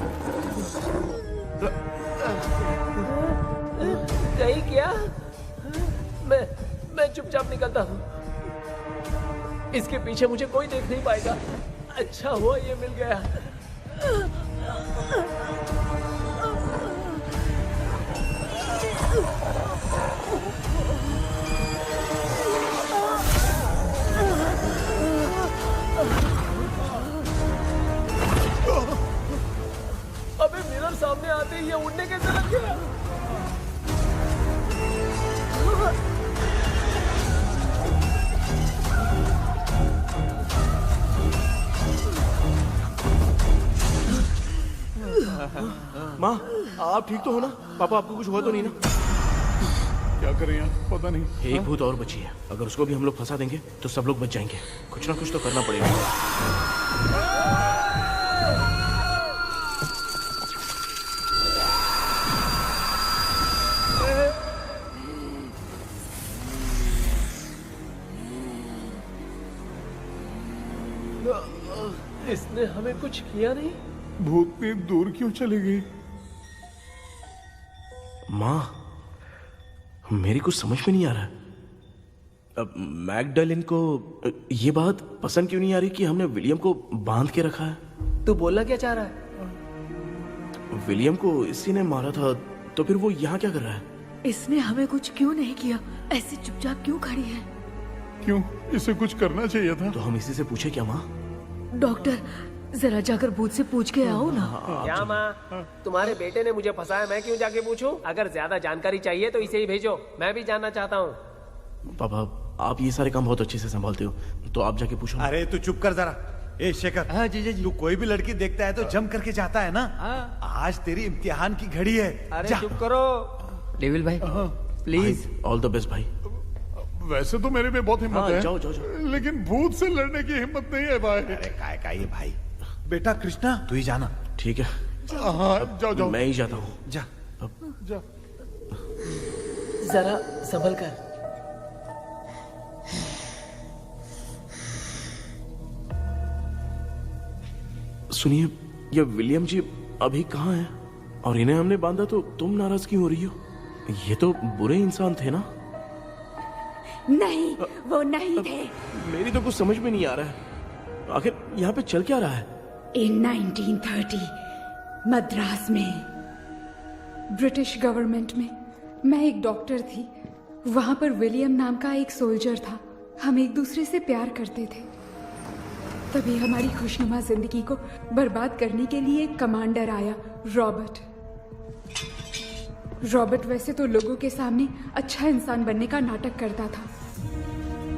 Speaker 11: नहीं क्या मैं चुपचाप निकलता हूँ इसके पीछे मुझे कोई देख नहीं पाएगा अच्छा हुआ ये मिल गया अबे मिरर सामने आते ही ये उड़ने कैसे लग गया
Speaker 3: माँ आप ठीक तो हो ना पापा आपको कुछ हुआ तो नहीं ना
Speaker 7: क्या करें यार पता नहीं
Speaker 3: एक भूत और बची है अगर उसको भी हम लोग फंसा देंगे तो सब लोग बच जाएंगे कुछ ना कुछ तो करना पड़ेगा
Speaker 11: इसने हमें कुछ किया नहीं
Speaker 7: भूतनी दूर क्यों चली गई
Speaker 3: माँ मेरी कुछ समझ में नहीं आ रहा अब मैगडालिन को ये बात पसंद क्यों नहीं आ रही कि हमने विलियम को बांध के रखा है
Speaker 11: तू बोलना क्या चाह रहा है
Speaker 3: विलियम को इसी ने मारा था तो फिर वो यहाँ क्या कर रहा है
Speaker 15: इसने हमें कुछ क्यों नहीं किया ऐसे चुपचाप क्यों खड़ी है
Speaker 7: क्यों इसे कुछ करना चाहिए था
Speaker 3: तो हम इसी से पूछे क्या माँ
Speaker 15: डॉक्टर जरा जाकर भूत से पूछ के आओ ना
Speaker 11: क्या माँ तुम्हारे बेटे ने मुझे फंसाया मैं क्यों जाके पूछूं अगर ज्यादा जानकारी चाहिए तो इसे ही भेजो मैं भी जानना चाहता हूँ
Speaker 3: पापा आप ये सारे काम बहुत अच्छे से संभालते हो तो आप जाके पूछो
Speaker 9: अरे तू चुप कर जरा ए शेखर
Speaker 1: हाँ जी
Speaker 9: तू कोई भी लड़की देखता है तो जम करके जाता है ना आज तेरी इम्तिहान की घड़ी है
Speaker 11: अरे चुप करो
Speaker 1: डेविल भाई प्लीज
Speaker 3: ऑल द बेस्ट भाई
Speaker 7: वैसे तो मेरे में बहुत हिम्मत
Speaker 3: हाँ,
Speaker 7: है।
Speaker 3: जाओ, जाओ, जाओ।
Speaker 7: लेकिन भूत से लड़ने की हिम्मत नहीं है भाई।
Speaker 9: अरे काय का ये भाई, बेटा कृष्णा तू ही जाना।
Speaker 3: ठीक है,
Speaker 7: हाँ जाओ जाओ।
Speaker 3: मैं ही जाता हूँ।
Speaker 9: जा
Speaker 7: जा।
Speaker 1: जरा संभल कर।
Speaker 3: सुनिए, ये विलियम जी अभी कहाँ हैं? और इन्हें हमने बांधा तो तुम नाराज क्यों हो रही हो? ये तो बुरे इंसान थे ना?
Speaker 15: नहीं, वो नहीं थे।
Speaker 3: मेरी तो कुछ समझ में नहीं आ रहा है। आखिर यहाँ पे चल क्या रहा है?
Speaker 15: इन 1930 मद्रास में ब्रिटिश गवर्नमेंट में मैं एक डॉक्टर थी। वहां पर विलियम नाम का एक सोल्जर था। हम एक दूसरे से प्यार करते थे। तभी हमारी खुशनुमा जिंदगी को बर्बाद करने के लिए एक कमांडर आया, रॉबर्ट। रॉबर्ट वैसे तो लोगों के सामने अच्छा इंसान बनने का नाटक करता था,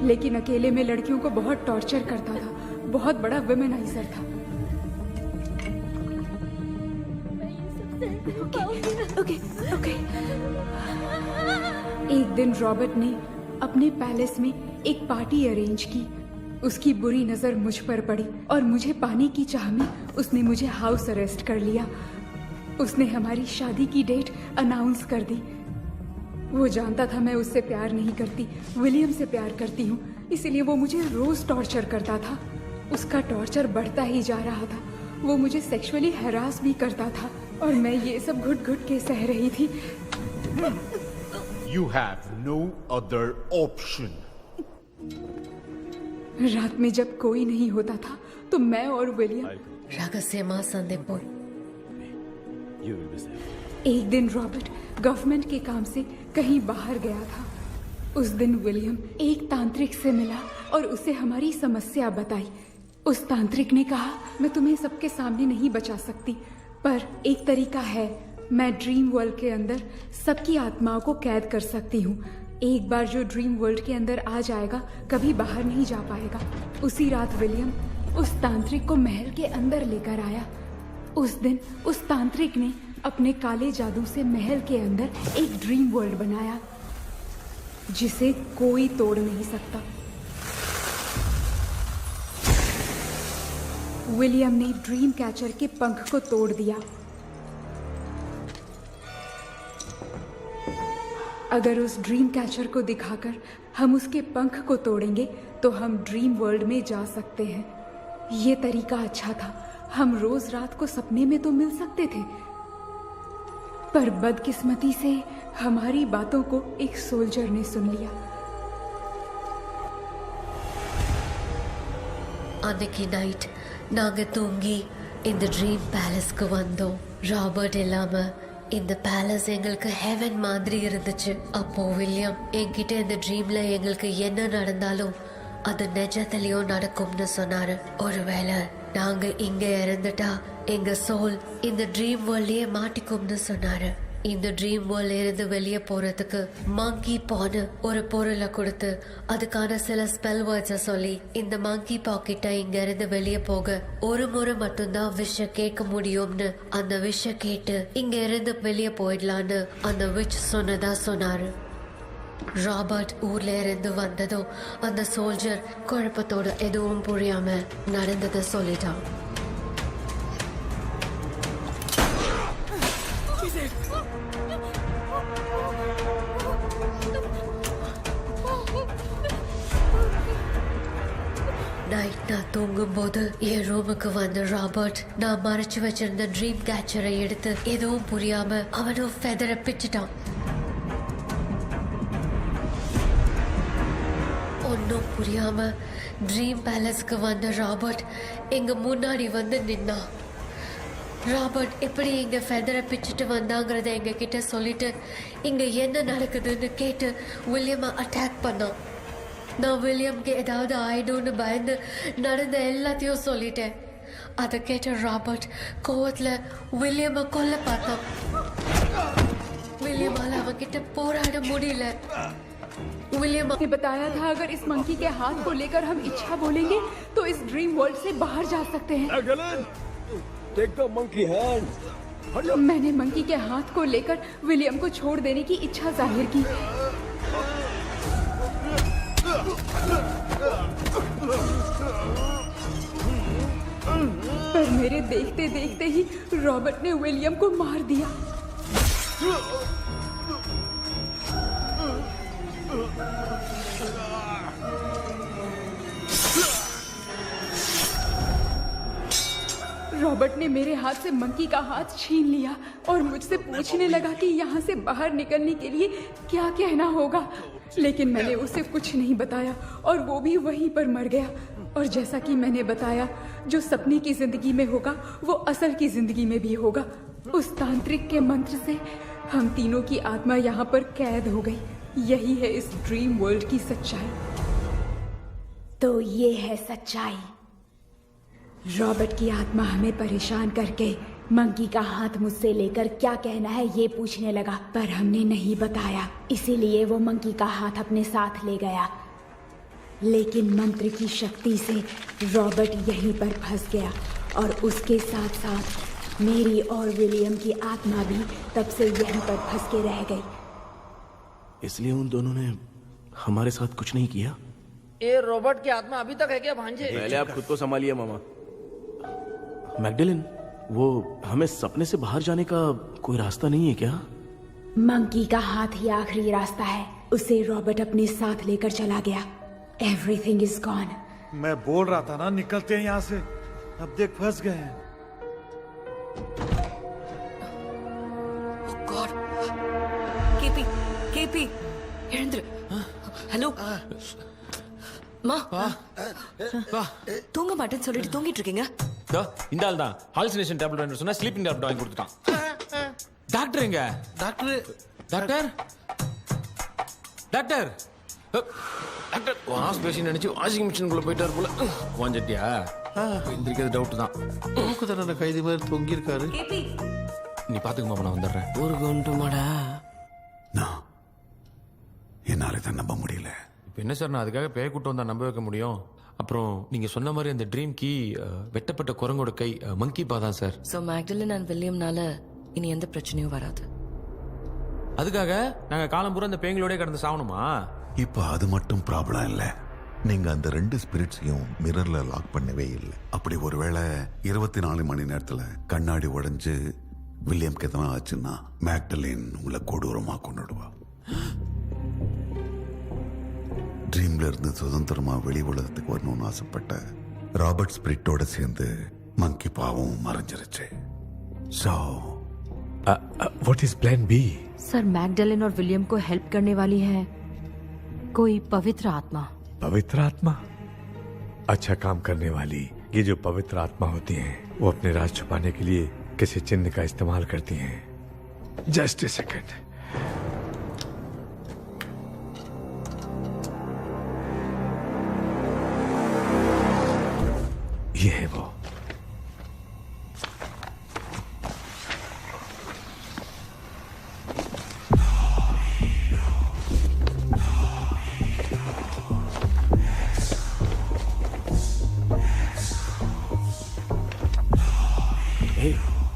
Speaker 15: लेकिन अकेले में लड़कियों को बहुत टॉर्चर करता था। बहुत बड़ा वुमेनाइजर था। Okay, okay. एक दिन रॉबर्ट ने अपने पैलेस में एक पार्टी अरेंज की। उसकी बुरी नजर मुझ पर पड़ी और मुझे पाने की चाह में उसने मुझे हाउस अरेस्ट कर लिया। उसने हमारी शादी की डेट अनाउंस कर दी। वो जानता था मैं उससे प्यार नहीं करती, विलियम से प्यार करती हूँ, इसलिए वो मुझे रोज टॉर्चर करता था। उसका टॉर्चर बढ़ता ही जा रहा था। वो मुझे सेक्सुअली हैरास भी करता था और मैं ये सब घुट घुट के सह रही थी।
Speaker 18: You have no other option.
Speaker 15: रात में जब कोई नहीं होता था तो मैं और विलियम एक दिन रॉबर्ट गवर्नमेंट के काम से कहीं बाहर गया था। उस दिन विलियम एक तांत्रिक से मिला और उसे हमारी समस्या बताई। उस तांत्रिक ने कहा, मैं तुम्हें सबके सामने नहीं बचा सकती, पर एक तरीका है। मैं ड्रीम वर्ल्ड के अंदर सबकी आत्माओं को कैद कर सकती हूँ। एक बार जो ड्रीम वर्ल्ड के अंदर आ जाएगा कभी बाहर नहीं जा पाएगा। उसी रात विलियम उस तांत्रिक को महल के अंदर लेकर आया। उस दिन उस तांत्रिक ने अपने काले जादू से महल के अंदर एक ड्रीम वर्ल्ड बनाया जिसे कोई तोड़ नहीं सकता। विलियम ने ड्रीम कैचर के पंख को तोड़ दिया। अगर उस ड्रीम कैचर को दिखाकर हम उसके पंख को तोड़ेंगे तो हम ड्रीम वर्ल्ड में जा सकते हैं। ये तरीका अच्छा था। हम रोज रात को सपने में तो मिल सकते थे, पर बदकिस्मती से हमारी बातों को एक सोल्जर ने सुन लिया।
Speaker 19: அன்னைக்கு நைட் நாங்க தூங்கி இந்த ட்ரீம் பேலஸ்க்கு வந்தோம். ராபர்ட் இல்லாம இந்த பேலஸ் எங்களுக்கு ஹெவன் மாதிரி இருந்துச்சு. அப்போ வில்லியம் என்கிட்ட இந்த ட்ரீம்ல எங்களுக்கு என்ன நடந்தாலும் அது நிஜத்திலயும் நடக்கும்னு சொன்னாரு. ஒருவேளை நாங்க இங்க இறந்துட்டா எங்க சோல் இந்த ட்ரீம் வேர்ல்ட்லயே மாட்டிக்கும்னு சொன்னாரு. இந்த ட்ரீம் வேர்ல்ட்ல இருந்து வெளியே போறதுக்கு மங்கி பான்னு ஒரு பொருளை கொடுத்து அதுக்கான சில ஸ்பெல் வேர்ட்ஸை சொல்லி இந்த மங்கி பாக்கிட்ட இங்க இருந்து வெளியே போக ஒரு முறை மட்டும்தான் விஷ கேட்க முடியும்னு அந்த விஷ கேட்டு இங்க இருந்து வெளியே போயிடலான்னு அந்த விச் சொன்னதா சொன்னாரு. ராபர்ட் ஊர்ல இருந்து வந்ததும் அந்த சோல்ஜர் குழப்பத்தோட எதுவும் புரியாம நடந்ததை சொல்லிட்டான். நைட் நான் தூங்கும் போது என் ரூமுக்கு வந்த ராபர்ட் நான் மறைச்சு வச்சிருந்த ட்ரீம் கேச்சரை எடுத்து எதுவும் புரியாம அவனும் ஃபெதரை பிச்சுட்டான். ஒன்னும் புரியாம ட்ரீம் பேலஸ்க்கு வந்த ராபர்ட் எங்க முன்னாடி வந்து நின்னான். ராபர்ட் எப்படி இங்க ஃபெதரை பிச்சுட்டு வந்தாங்கிறத எங்க கிட்ட சொல்லிட்டு இங்க என்ன நடக்குதுன்னு கேட்டு வில்லியமை அட்டாக் பண்ணான். நான் வில்லியம்க்கு ஏதாவது ஆயிடும்னு பயந்து நடந்த எல்லாத்தையும் சொல்லிட்டேன். அதை கேட்ட ராபர்ட் கோவத்துல வில்லியமை கொல்ல பார்த்தான். विलियम அவன்கிட்ட போராட முடியல. विलियम
Speaker 15: ने बताया था अगर इस मंकी के हाथ को लेकर हम इच्छा बोलेंगे तो इस ड्रीम वर्ल्ड से बाहर जा सकते हैं।
Speaker 6: Take the monkey hand.
Speaker 15: मैंने मंकी के हाथ को लेकर विलियम को छोड़ देने की इच्छा जाहिर की। पर मेरे देखते देखते ही रॉबर्ट ने विलियम को मार दिया। रॉबर्ट ने मेरे हाथ से मंकी का हाथ छीन लिया और मुझसे पूछने लगा कि यहाँ से बाहर निकलने के लिए क्या कहना होगा, लेकिन मैंने उसे कुछ नहीं बताया और वो भी वहीं पर मर गया। और जैसा कि मैंने बताया, जो सपने की जिंदगी में होगा वो असल की जिंदगी में भी होगा। उस तांत्रिक के मंत्र से हम तीनों की आत्मा यहाँ पर कैद हो गई। यही है इस ड्रीम वर्ल्ड की सच्चाई। तो ये है सच्चाई। रॉबर्ट की आत्मा हमें परेशान करके मंकी का हाथ मुझसे लेकर क्या कहना है ये पूछने लगा, पर हमने नहीं बताया, इसीलिए वो मंकी का हाथ अपने साथ ले गया। लेकिन मंत्र की शक्ति से रॉबर्ट यहीं पर फंस गया और उसके साथ साथ मेरी और विलियम की आत्मा भी तब से यहीं पर फंस के रह गई।
Speaker 3: इसलिए उन दोनों ने हमारे साथ कुछ नहीं किया।
Speaker 1: ये रॉबर्ट की आत्मा अभी तक है क्या भांजे?
Speaker 3: पहले आप खुद को संभालिए मामा। मैगडेलिन, वो हमें सपने से बाहर जाने का कोई रास्ता नहीं है क्या?
Speaker 15: मंकी का हाथ ही आखिरी रास्ता है। उसे रॉबर्ट अपने साथ लेकर चला गया। Everything is gone.
Speaker 9: मैं बोल रहा था ना, निकलते हैं यहाँ से। अब देख फंस गए हैं।
Speaker 20: गॉड, केपी, हीरेंद्र, हेलो மா தூங்க மாட்டேன்னு சொல்லிட்டு தூங்கிட்டு இருக்கீங்க?
Speaker 12: இந்த ஆள் தான் ஹாலுசினேஷன் டேப்லெட் வாங்கி சொன்னா ஸ்லீப்பிங் டேப்லெட் வாங்கி கொடுத்துட்டான். டாக்டர் எங்க? டாக்டர் டாக்டர் வாஷ் பேஷன் நினைச்சு வாஷிங் மிஷினுக்குள்ள போயிட்டாரு போல. வாஞ்சிட்டியா? எந்திரிக்கிறது டவுட் தான்.
Speaker 14: தூக்கு தண்டனை கைதி மாதிரி தொங்கி இருக்காரு.
Speaker 12: நீ பாத்துக்க மாமா, நான் வந்துடுறேன்.
Speaker 16: ஊருக்கு வந்துட்டுமாடா?
Speaker 7: என்னால தான் நம்ப முடியல.
Speaker 12: இப்போ என்ன சார், நான் அதுக்காக பேய் கூட்டம் வந்தா நம்ப வைக்க முடியும்? அப்புறம் நீங்க சொன்ன மாதிரி அந்த ட்ரீம் கீ வெட்டப்பட்ட குரங்கோட கை மங்கி பா தான் சார்.
Speaker 20: ஸோ மேக்டலின் அண்ட் வில்லியம்னால இனி எந்த பிரச்சனையும் வராது.
Speaker 12: அதுக்காக நாங்க காலம் பூரா அந்த பேய்களோட கடந்து சாவணுமா?
Speaker 21: இப்போ அது மட்டும் ப்ராப்ளம் இல்ல. நீங்க அந்த 2 ஸ்பிரிட்ஸையும் மிரர்ல லாக் பண்ணவே இல்லை. அப்படி ஒருவேளை 24 மணி நேரத்துல கண்ணாடி உடைஞ்சு வில்லியம்க்கு எதனா ஆச்சுன்னா மேக்டலின் உங்களை கொடூரமா கொண்டுடுவா. ட்ரீம்ல இருந்து சுதந்திரமா வெளி உலகத்துக்கு வரணும்னு ஆசைப்பட்ட ராபர்ட் ஸ்பிரிட்டோட சேர்ந்து மங்கி பாவம் மறைஞ்சிருச்சு.
Speaker 10: So, what is plan B?
Speaker 5: Sir, Magdalene और विलियम को हेल्प करने वाली है कोई पवित्र आत्मा।
Speaker 10: पवित्र आत्मा? अच्छा काम करने वाली ये जो पवित्र आत्मा होती हैं, वो अपने राज छुपाने के लिए किसी चिन्ह का इस्तेमाल करती हैं। Just a second. ये है वो।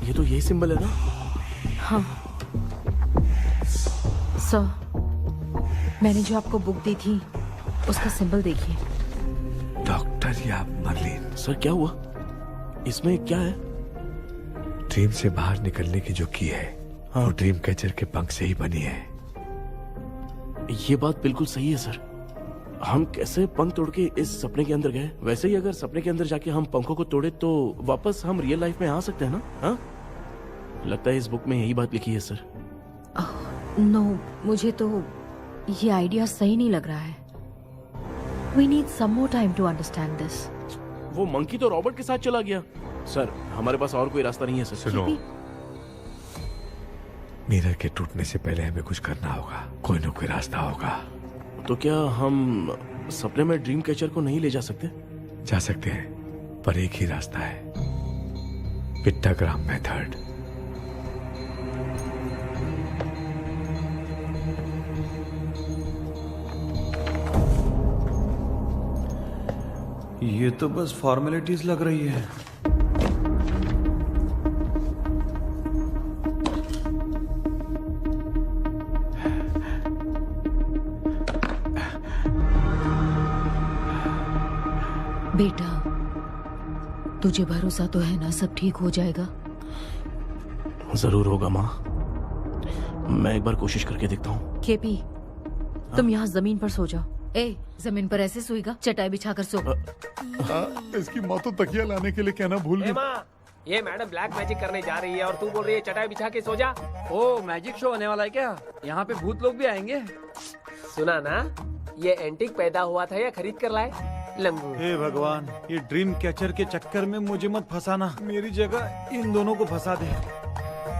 Speaker 3: ये तो यही सिंबल है ना?
Speaker 5: हाँ सर, मैंने जो आपको बुक दी थी उसका सिंबल देखिए।
Speaker 10: डॉक्टर या मर्लिन?
Speaker 3: सर क्या हुआ? इसमें क्या है?
Speaker 10: ड्रीम से बाहर निकलने की जो की है, हाँ, वो ड्रीम कैचर के पंख से ही बनी है।
Speaker 3: ये बात बिल्कुल सही है सर। हम कैसे पंख तोड़ के इस सपने के अंदर गए? वैसे ही अगर सपने के अंदर जाके हम पंखों को तोड़े तो वापस हम रियल लाइफ में आ सकते हैं ना? हाँ, लगता है इस बुक में यही बात लिखी है सर।
Speaker 5: नो, मुझे तो ये आइडिया सही नहीं लग रहा है। We need some more time to understand this.
Speaker 3: वो मंकी तो रॉबर्ट के साथ चला गया। सर, हमारे पास और कोई रास्ता नहीं है सर।
Speaker 10: सुनो, मिरर के टूटने से पहले हमें कुछ करना होगा। कोई ना कोई रास्ता होगा।
Speaker 3: तो क्या हम सपने में ड्रीम कैचर को नहीं ले जा सकते?
Speaker 10: जा सकते हैं, पर एक ही रास्ता है, पिट्टाग्राम मेथड।
Speaker 9: ये तो बस फॉर्मेलिटीज लग रही है।
Speaker 5: बेटा, तुझे भरोसा तो है ना सब ठीक हो जाएगा?
Speaker 3: जरूर होगा माँ, मैं एक बार कोशिश करके देखता हूँ।
Speaker 5: केपी, तुम यहाँ जमीन पर सो जाओ। ए, जमीन पर ऐसे सोएगा? चटाई बिछाकर सो।
Speaker 7: इसकी माँ तो तकिया लाने के लिए कहना भूल गई।
Speaker 11: ये मैडम ब्लैक मैजिक करने जा रही है और तू बोल रही है चटाई बिछा के सो जा।
Speaker 4: ओ, मैजिक शो होने वाला है क्या? यहाँ पे भूत लोग भी आएंगे?
Speaker 11: सुना ना, ये एंटीक पैदा हुआ था या खरीद कर लाए? लंबू।
Speaker 9: हे भगवान, ये ड्रीम कैचर के चक्कर में मुझे मत फंसाना, मेरी जगह इन दोनों को फंसा दे।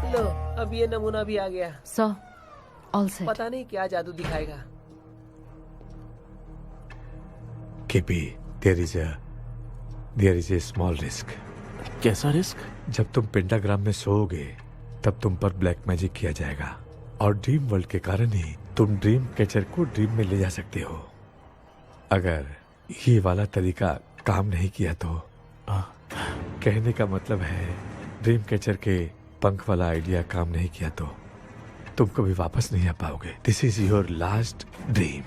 Speaker 11: लो, अब ये नमूना भी आ गया।
Speaker 5: So, all set.
Speaker 11: पता नहीं क्या जादू दिखाएगा।
Speaker 10: KP, there is a small risk.
Speaker 3: कैसा रिस्क?
Speaker 10: जब तुम पेंटाग्राम में सोओगे तब तुम पर ब्लैक मैजिक किया जाएगा और ड्रीम वर्ल्ड के कारण ही तुम ड्रीम कैचर को ड्रीम में ले जा सकते हो। अगर ये वाला तरीका काम नहीं किया तो कहने का मतलब है ड्रीम कैचर के पंख वाला आइडिया काम नहीं किया तो तुम कभी वापस नहीं आ पाओगे। This is your last dream.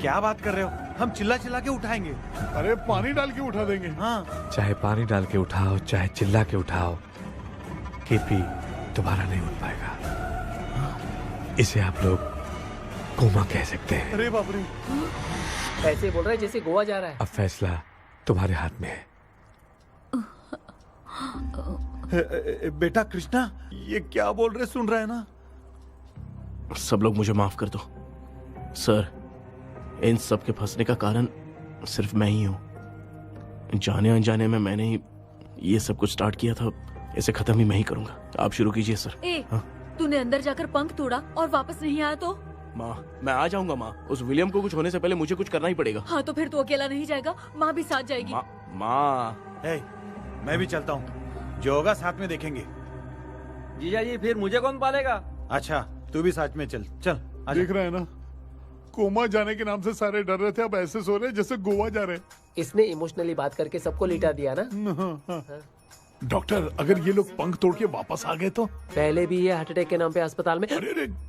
Speaker 9: क्या बात कर रहे हो? हम चिल्ला चिल्ला के उठाएंगे।
Speaker 7: अरे पानी डाल के उठा देंगे।
Speaker 9: हाँ,
Speaker 10: चाहे पानी डाल के उठाओ चाहे चिल्ला के उठाओ, केपी दोबारा नहीं उठ पाएगा। इसे आप लोग कोमा कह सकते हैं।
Speaker 7: अरे बाप रे,
Speaker 11: ऐसे बोल रहा है जैसे गोवा जा रहा है।
Speaker 10: अब फैसला तुम्हारे हाथ में है।
Speaker 9: बेटा कृष्णा, ये क्या बोल रहे सुन रहा है ना?
Speaker 3: सब लोग मुझे माफ कर दो सर, इन सब के फंसने का कारण सिर्फ मैं ही हूँ। जाने अनजाने में मैंने ही ये सब कुछ स्टार्ट किया था, इसे खत्म ही मैं ही करूंगा। आप शुरू कीजिए सर।
Speaker 2: तूने अंदर जाकर पंख तोड़ा और वापस नहीं आया तो?
Speaker 3: माँ, मैं आ जाऊंगा माँ। उस विलियम को कुछ होने से पहले मुझे कुछ करना ही पड़ेगा।
Speaker 2: हाँ तो फिर तू अकेला नहीं जाएगा, माँ भी साथ जाएगी।
Speaker 3: माँ,
Speaker 9: मैं भी चलता हूँ, जो होगा साथ में देखेंगे।
Speaker 4: जीजा जी, फिर मुझे कौन पालेगा?
Speaker 9: अच्छा, तू भी साथ में चल। चल
Speaker 7: देख रहे हैं ना, कोमा जाने के नाम से सारे डर रहे थे, अब ऐसे सो रहे जैसे गोवा जा रहे।
Speaker 11: इसने इमोशनली बात करके सबको लिटा दिया ना।
Speaker 7: डॉक्टर, अगर ये लोग पंख तोड़ के वापस आ गए तो?
Speaker 11: पहले भी ये हार्ट अटैक के नाम पे अस्पताल में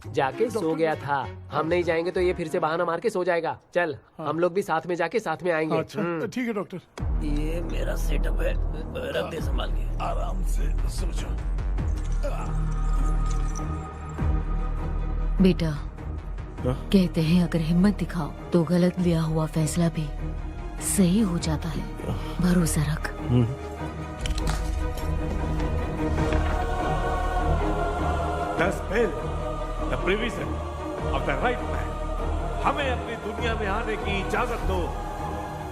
Speaker 11: जाके सो गया था। हम नहीं जाएंगे तो ये फिर से बहाना मार के सो जाएगा। चल, हम लोग भी साथ में जाके साथ में आएंगे।
Speaker 7: अच्छा, ठीक है डॉक्टर।
Speaker 16: ये मेरा सेटअप है, रख दे संभाल के।
Speaker 7: आराम से सो जाओ।
Speaker 5: बेटा, कहते हैं अगर हिम्मत दिखाओ तो गलत लिया हुआ फैसला भी सही हो जाता है। भरोसा रख।
Speaker 8: The spell, the provision of the right man. हमें अपनी दुनिया में आने की इजाजत दो।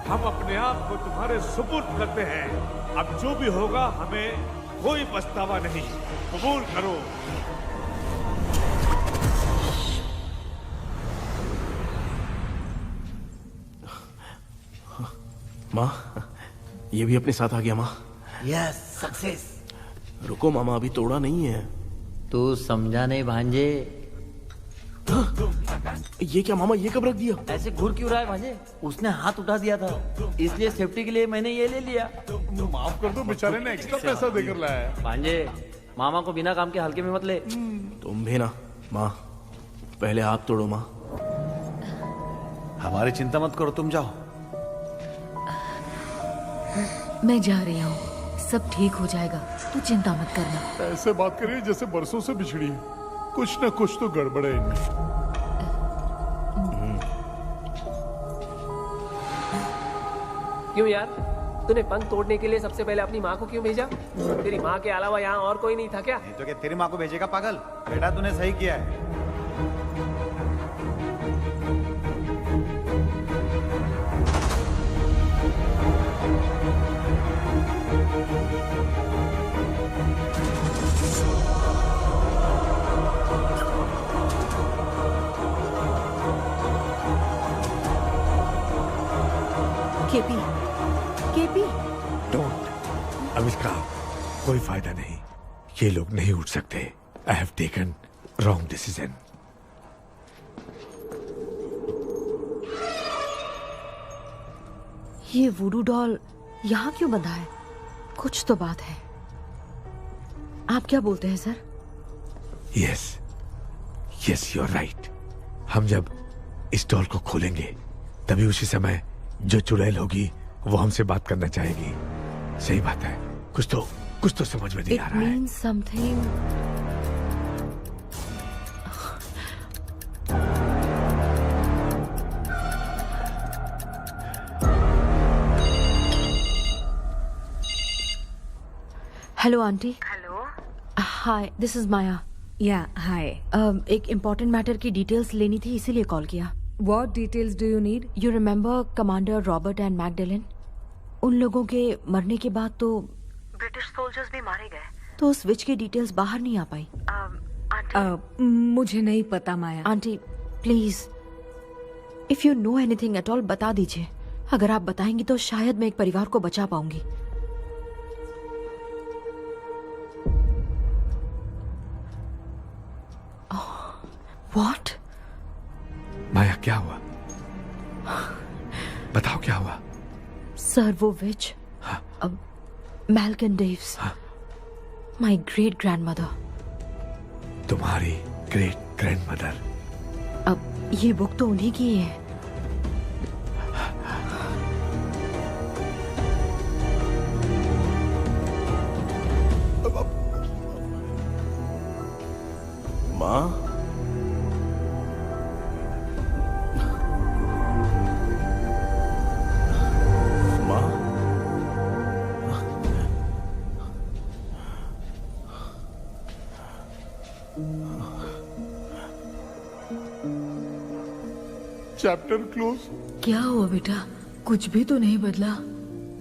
Speaker 8: हम अपने आप को तुम्हारे सुपुर्द करते हैं। अब जो भी होगा हमें कोई पछतावा नहीं। कबूल करो।
Speaker 3: माँ, ये भी अपने साथ आ गया। माँ,
Speaker 16: यस, सक्सेस।
Speaker 3: रुको मामा, अभी तोड़ा नहीं है।
Speaker 16: तू समझा नहीं भांजे।
Speaker 3: ये क्या मामा, ये कब रख दिया?
Speaker 16: ऐसे घूर क्यों रहा है भांजे? उसने हाथ उठा दिया था, इसलिए सेफ्टी के लिए मैंने ये ले लिया।
Speaker 7: माफ कर दो, बेचारे ने एक्स्ट्रा पैसा देकर लाया है।
Speaker 16: भांजे, मामा को बिना काम के हल्के में मत ले।
Speaker 3: तुम भी ना। माँ, पहले आप तोड़ो। माँ,
Speaker 9: हमारी चिंता मत करो, तुम जाओ।
Speaker 5: मैं जा रही हूँ, सब ठीक हो जाएगा, तू चिंता मत करना।
Speaker 7: ऐसे बात करिए जैसे बरसों से बिछड़ी है। कुछ न कुछ तो गड़बड़ है इनमें।
Speaker 11: क्यों यार, तूने पंख तोड़ने के लिए सबसे पहले अपनी माँ को क्यों भेजा? तेरी माँ के अलावा यहाँ और कोई नहीं था क्या?
Speaker 9: नहीं तो क्या तेरी माँ को भेजेगा पागल? बेटा तूने सही किया है।
Speaker 5: KP, KP,
Speaker 10: don't. अब इसका कोई फायदा नहीं, ये लोग नहीं उठ सकते। I have taken wrong decision.
Speaker 5: ये वुडू डॉल यहाँ क्यों बंधा है? कुछ तो बात है। आप क्या बोलते हैं sir?
Speaker 10: Yes, yes, you are right. हम जब इस डॉल को खोलेंगे तभी उसी समय जो चुड़ैल होगी वो हमसे बात करना चाहेगी। सही बात है, कुछ तो समझ में नहीं आ रहा है।
Speaker 5: It means something. Hello aunty.
Speaker 2: Hello.
Speaker 5: Hi, this is Maya.
Speaker 2: या हाय।
Speaker 5: एक इम्पोर्टेंट मैटर की डिटेल्स लेनी थी, इसीलिए कॉल किया।
Speaker 2: What details do you need?
Speaker 5: You remember commander Robert and Magdalene? उन लोगों के मरने के बाद तो ब्रिटिश सोल्जर्स भी मारे गए, तो उस विच की डिटेल्स बाहर नहीं आ पाई।
Speaker 2: मुझे नहीं पता Maya.
Speaker 5: Aunty please, if you know anything at all बता दीजिए। अगर आप बताएंगी तो शायद मैं एक परिवार को बचा पाऊंगी। What?
Speaker 10: माया क्या हुआ? बताओ क्या हुआ?
Speaker 5: सर वो विच, मैल्कन डेव्स, माई ग्रेट ग्रैंडमदर।
Speaker 10: तुम्हारी ग्रेट ग्रैंडमदर?
Speaker 5: अब ये बुक तो उन्हीं की ही है।
Speaker 3: माँ,
Speaker 7: चैप्टर क्लोज।
Speaker 2: क्या हुआ बेटा? कुछ भी तो नहीं बदला।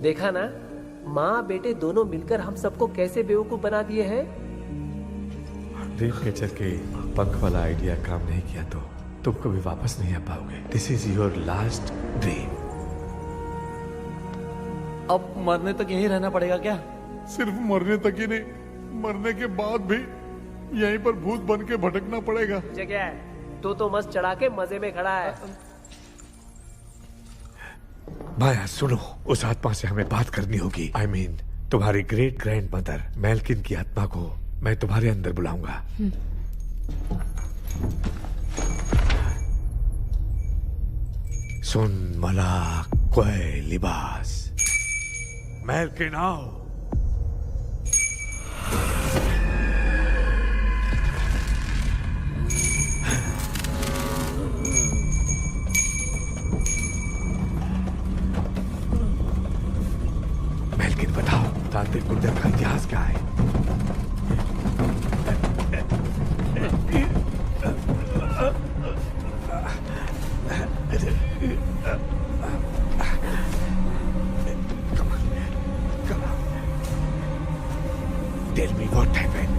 Speaker 11: देखा ना, माँ बेटे दोनों मिलकर हम सबको कैसे बेवकूफ बना दिए हैं।
Speaker 10: ड्रीम कैचर के पंख वाला आइडिया काम नहीं किया तो तुम कभी वापस नहीं आ पाओगे। This is your last dream.
Speaker 4: अब मरने तक यहीं रहना पड़ेगा क्या?
Speaker 7: सिर्फ मरने तक ही नहीं, मरने के बाद भी यहीं पर भूत बन के भटकना पड़ेगा।
Speaker 11: जगह है तो मस्त चढ़ा के मजे में खड़ा है।
Speaker 10: माया सुनो, उस आत्मा से हमें बात करनी होगी। I mean, तुम्हारी ग्रेट ग्रैंड मदर मेल्किन की आत्मा को मैं तुम्हारे अंदर बुलाऊंगा। सुन मला कोई लिबास, मेल्किन आओ। मेल्किन बताओ, तांत्रिक गुंडर का इतिहास क्या है? Tell me what happened.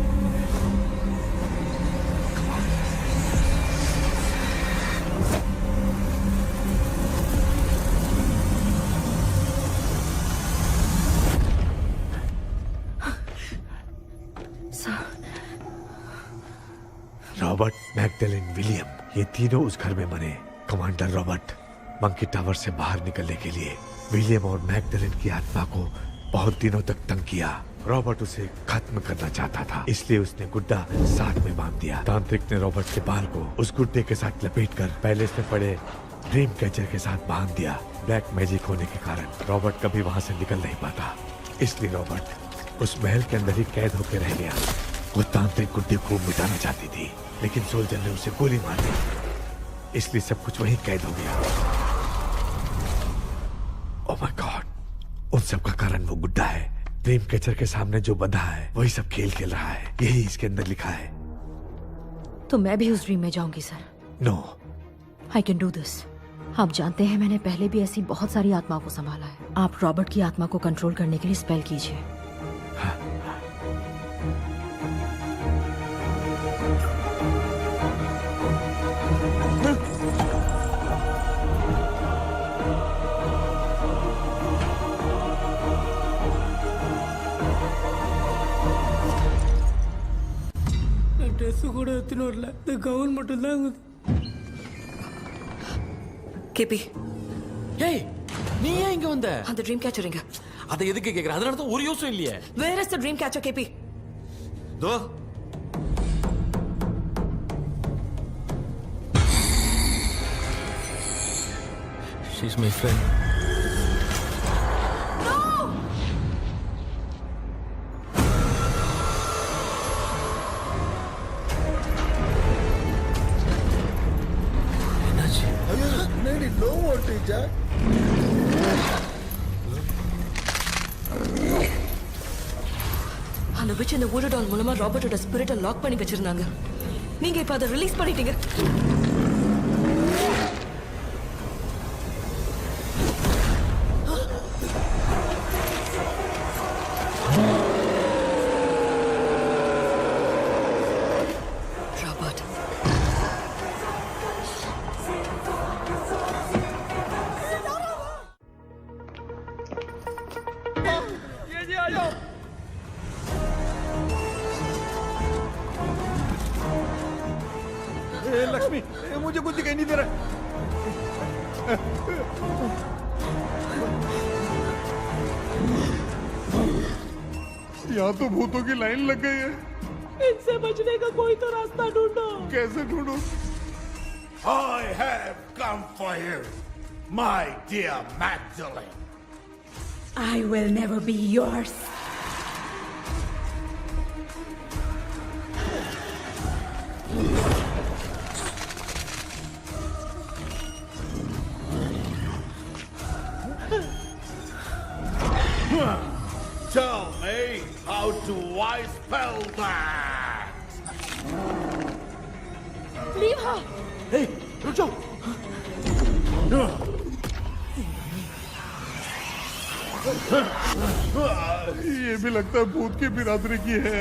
Speaker 10: Robert, Magdalene, William, ये तीनों उस घर में मरे। कमांडर रॉबर्ट मंकी टावर से बाहर निकलने के लिए विलियम और मैगडेलिन की आत्मा को बहुत दिनों तक तंग किया। रॉबर्ट उसे खत्म करना चाहता था, इसलिए उसने गुड्डा साथ में बांध दिया। तांत्रिक ने रॉबर्ट के बाल को उस गुड्डे के साथ लपेटकर पैलेस में पड़े ड्रीम कैचर के साथ बांध दिया। ब्लैक मैजिक होने के कारण रॉबर्ट कभी वहां से निकल नहीं पाता, इसलिए रॉबर्ट उस महल के अंदर ही कैद होकर रह गया। वो तांत्रिक गुड्डे को मिटाना चाहती थी, लेकिन सोल्जर ने उसे गोली मार दी, इसलिए सब कुछ वहीं कैद हो गया। ओह माय गॉड, उन सब का कारण वो गुड्डा है। ड्रीम कैचर के सामने जो बंधा है वही सब खेल खेल रहा है, यही इसके अंदर लिखा है।
Speaker 5: तो मैं भी उस ड्रीम में जाऊंगी sir?
Speaker 10: No,
Speaker 5: I can do this. आप जानते हैं मैंने पहले भी ऐसी बहुत सारी आत्माओं को संभाला है। आप रॉबर्ट की आत्मा को कंट्रोल करने के लिए स्पेल कीजिए।
Speaker 16: ட்ரெஸ் கூட எடுத்துன்னு வரல, இந்த கவுன் மட்டும் தான்.
Speaker 20: கேபி,
Speaker 12: ஏய் நீ ஏன் இங்க வந்த?
Speaker 20: அந்த ட்ரீம் கேச்சர் எங்க?
Speaker 12: அதை எதுக்கு கேக்குற? அதனால தான் ஒரு யோசனை இல்லையே.
Speaker 20: Where is the dream catcher KP?
Speaker 12: Though she is my friend.
Speaker 14: No more teacher.
Speaker 20: அந்த witch இந்த voodoo doll மூலமா ராபர்ட்டோட ஸ்பிரிட்டை லாக் பண்ணி வச்சிருந்தாங்க. நீங்க இப்ப அதை ரிலீஸ் பண்ணிட்டீங்க. ராபர்ட்
Speaker 4: ये जी आ जाओ. लक्ष्मी मुझे कुछ दिखाई नहीं दे रहा.
Speaker 7: यहाँ तो भूतों की लाइन लग गई है.
Speaker 11: इनसे बचने का कोई तो रास्ता ढूंढो.
Speaker 7: कैसे ढूंढूं?
Speaker 18: I have come for you, my dear Magdalene.
Speaker 15: I will never be yours.
Speaker 18: Tell me, how do I spell that?
Speaker 2: Leave her.
Speaker 3: Hey, रुक जाओ.
Speaker 7: ये भी लगता है भूत की बिरादरी की है.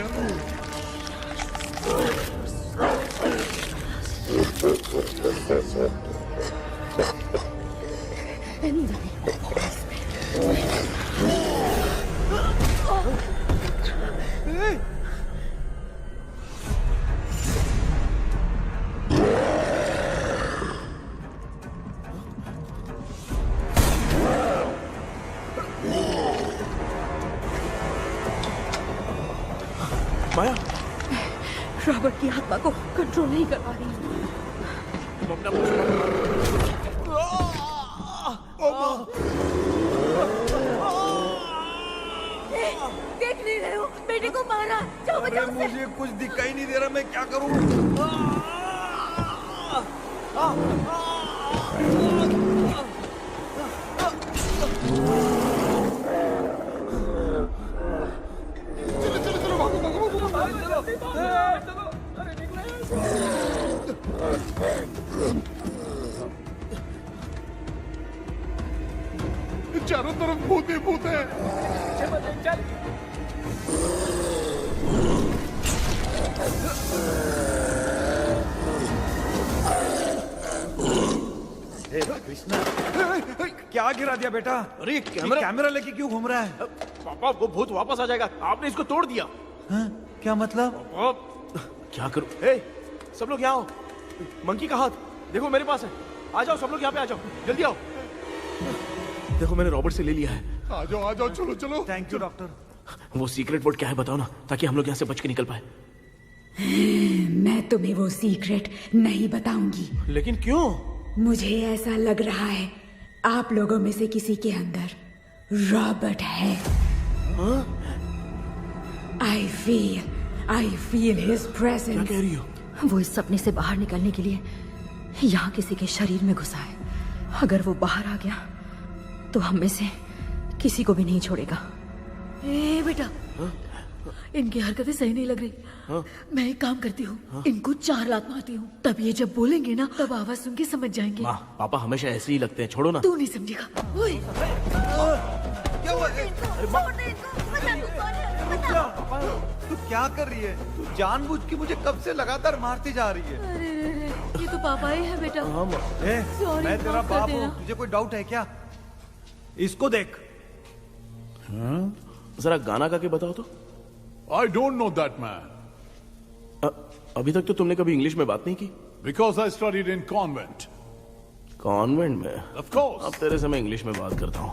Speaker 3: माया,
Speaker 2: रॉबर्ट की आत्मा को कंट्रोल नहीं कर पा रही. देख नहीं रहे हो, बेटे को मारा. जाओ बचाओ उसे.
Speaker 4: मुझे कुछ दिखाई नहीं दे रहा, मैं क्या करूं?
Speaker 7: चारों तरफ भूत ही भूत है.
Speaker 9: कृष्णा क्या गिरा दिया बेटा?
Speaker 3: अरे
Speaker 9: कैमरा लेके क्यों घूम रहा है?
Speaker 3: पापा वो भूत वापस आ जाएगा. आपने इसको तोड़ दिया.
Speaker 9: क्या मतलब?
Speaker 3: क्या करूं? हे, सब लोग यहाँ आओ. मंकी का हाथ देखो मेरे पास है. आ जाओ सब लोग यहाँ पे आ जाओ. जल्दी आओ. देखो मैंने रॉबर्ट से ले लिया है.
Speaker 7: आ जाओ चलो चलो.
Speaker 9: Thank you doctor.
Speaker 3: वो सीक्रेट वर्ड क्या है बताओ ना, ताकि हम लोग यहाँ से बच के निकल पाए.
Speaker 15: मैं तुम्हें वो सीक्रेट नहीं बताऊंगी.
Speaker 3: लेकिन क्यों?
Speaker 15: मुझे ऐसा लग रहा है आप लोगों में से किसी के अंदर रॉबर्ट है. I feel his presence.
Speaker 3: क्या कह रही हो?
Speaker 5: वो इस सपने से बाहर निकलने के लिए यहाँ किसी के शरीर में घुसा है. अगर वो बाहर आ गया तो हम में से किसी को भी नहीं छोड़ेगा.
Speaker 2: ए बेटा, इनकी हरकतें सही नहीं लग रही. मैं एक काम करती हूँ, इनको 4 लात मारती हूँ. तब ये जब बोलेंगे ना, तब आवाज सुन के समझ जाएंगे.
Speaker 3: माँ, पापा हमेशा ऐसे ही लगते हैं. छोड़ो ना.
Speaker 2: तू नहीं समझेगा. ओए,
Speaker 9: क्या हुआ? तू क्या कर रही है? तू जानबूझ के मुझे कब से लगातार मारती जा रही है.
Speaker 2: अरे रे रे, ये तो पापा ही है बेटा. Sorry,
Speaker 9: मैं तेरा
Speaker 2: माफ कर
Speaker 9: बाप
Speaker 2: देना.
Speaker 9: हूँ. तुझे कोई डाउट है क्या? इसको देख.
Speaker 3: जरा गाना गा के बताओ तो.
Speaker 7: I don't know that man.
Speaker 3: अभी तक तो तुमने कभी इंग्लिश में बात नहीं की.
Speaker 7: Because I studied in convent.
Speaker 3: Convent में?
Speaker 7: Of course.
Speaker 3: अब तेरे से मैं इंग्लिश में बात करता हूँ.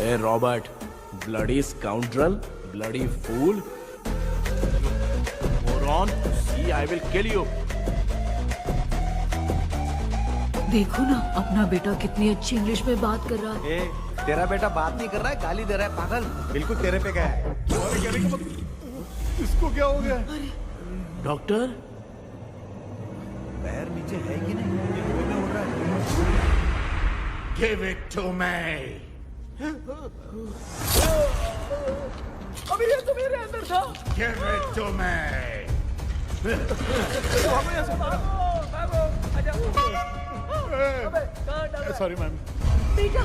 Speaker 3: ए Robert, bloody scoundrel, bloody fool, moron, see I will kill you.
Speaker 2: देखो ना, अपना बेटा कितनी अच्छी इंग्लिश में बात कर रहा है.
Speaker 9: तेरा बेटा बात नहीं कर रहा है, गाली दे रहा है. पागल, बिल्कुल तेरे पे गया है.
Speaker 7: इसको क्या हो गया?
Speaker 3: डॉक्टर,
Speaker 9: पैर नीचे है कि नहीं? ये मुंह में हो रहा है.
Speaker 18: Give it to me.
Speaker 4: अभी ये तो मेरे अंदर था।
Speaker 18: Give it to me.
Speaker 7: Sorry ma'am.
Speaker 2: बेटा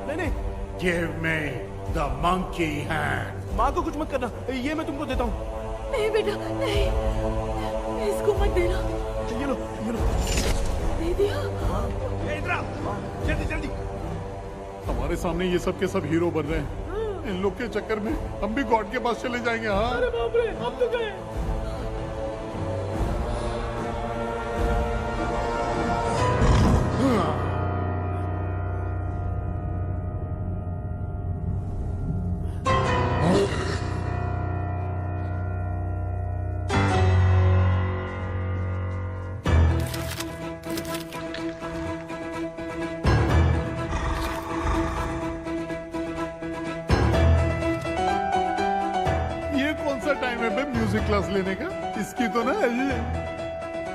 Speaker 4: नहीं।
Speaker 18: Give me the monkey hand.
Speaker 4: माँ को कुछ मत करना, ये मैं तुमको देता हूँ।
Speaker 2: नहीं बेटा नहीं, इसको मत देना।
Speaker 4: ये लो।
Speaker 2: दे दिया।
Speaker 4: इधर आओ, जल्दी।
Speaker 7: हमारे सामने ये सब के सब हीरो बन रहे हैं। इन लोग के चक्कर में हम भी गॉड के पास चले जाएंगे। हाँ
Speaker 4: अरे बाप रे, हम तो गए।
Speaker 7: टाइम है बे म्यूजिक क्लास लेने का? इसकी तो ना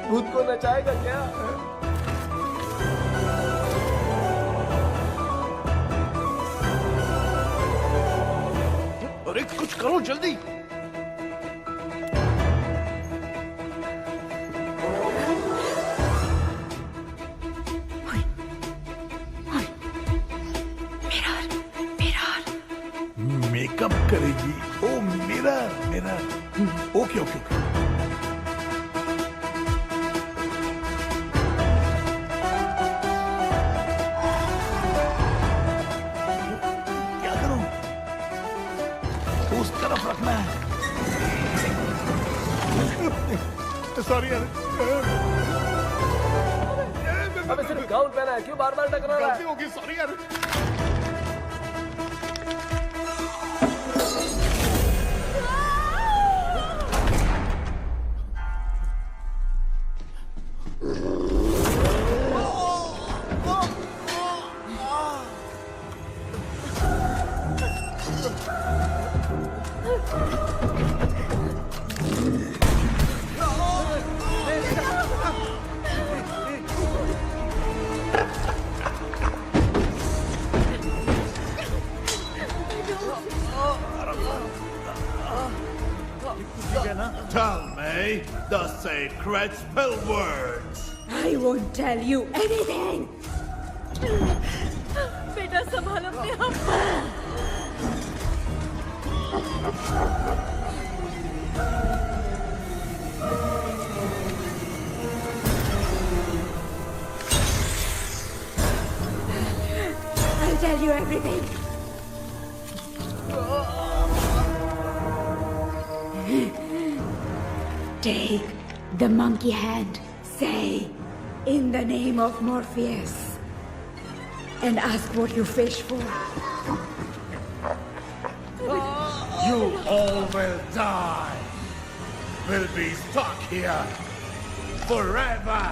Speaker 4: भूत को नचाएगा क्या?
Speaker 3: अरे कुछ करो जल्दी।
Speaker 7: मेकअप करेगी। ओ मिरर। ओके। क्या करूं? उस तरफ रखना है। सॉरी यार।
Speaker 4: अबे सिर्फ गाउन पहना है, क्यों बार-बार टकरा रहा है?
Speaker 7: गलती होगी, सॉरी यार।
Speaker 18: Tell me the sacred spell words.
Speaker 2: I won't tell you anything. बेटा संभाल अपने आप। I'll tell you everything. Take the monkey hand, say, in the name of Morpheus, and ask what you fish for.
Speaker 18: You all will die. Will be stuck here forever.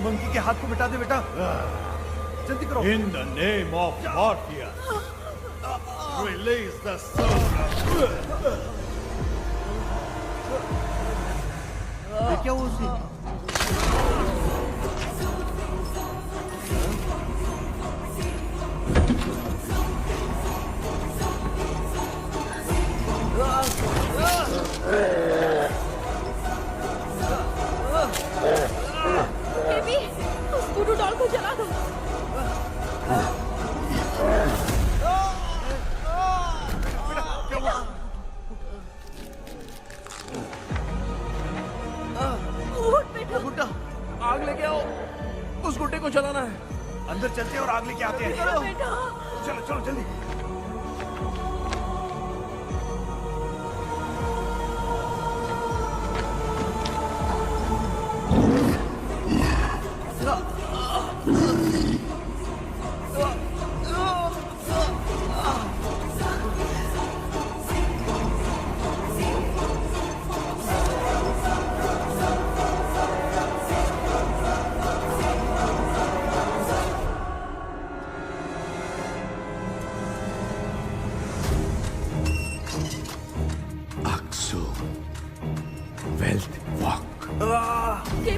Speaker 9: Monkey के हाथ को मिटा दे बेटा, जल्दी करो।
Speaker 18: In the name of Morpheus, release the soul of...
Speaker 9: क्या वो उसी?
Speaker 2: बेबी, उस गुरु डॉल को जला दो।
Speaker 3: गुड्डा, आग लेके आओ। उस गुड्डे को जलाना है।
Speaker 9: अंदर चलते हैं और आग लेके आते हैं। चलो चलो जल्दी।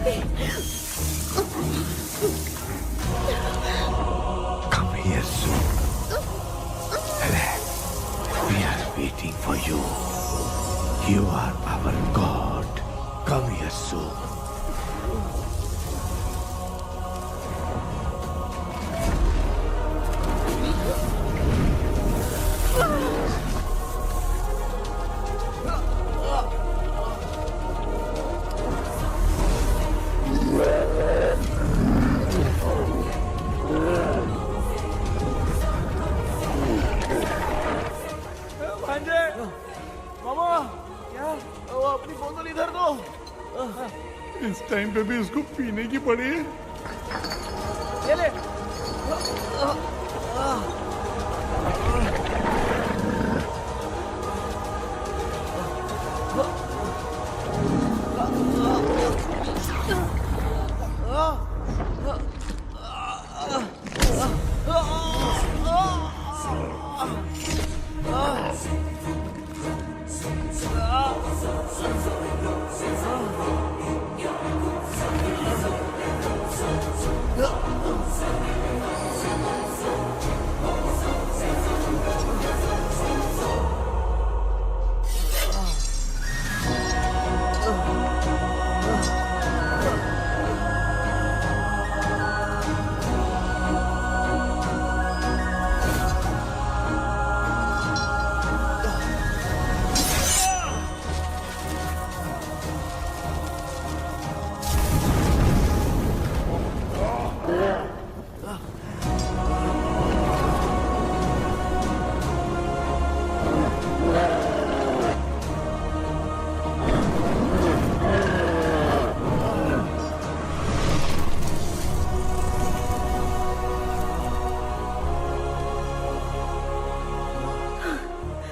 Speaker 21: Come here soon. Relax. We are waiting for you. You are our God. Come here soon.
Speaker 4: भांजे, मामा, क्या? वो अपनी बोतल इधर दो।
Speaker 7: इस टाइम पे भी इसको पीने की पड़ी है।
Speaker 4: ये ले।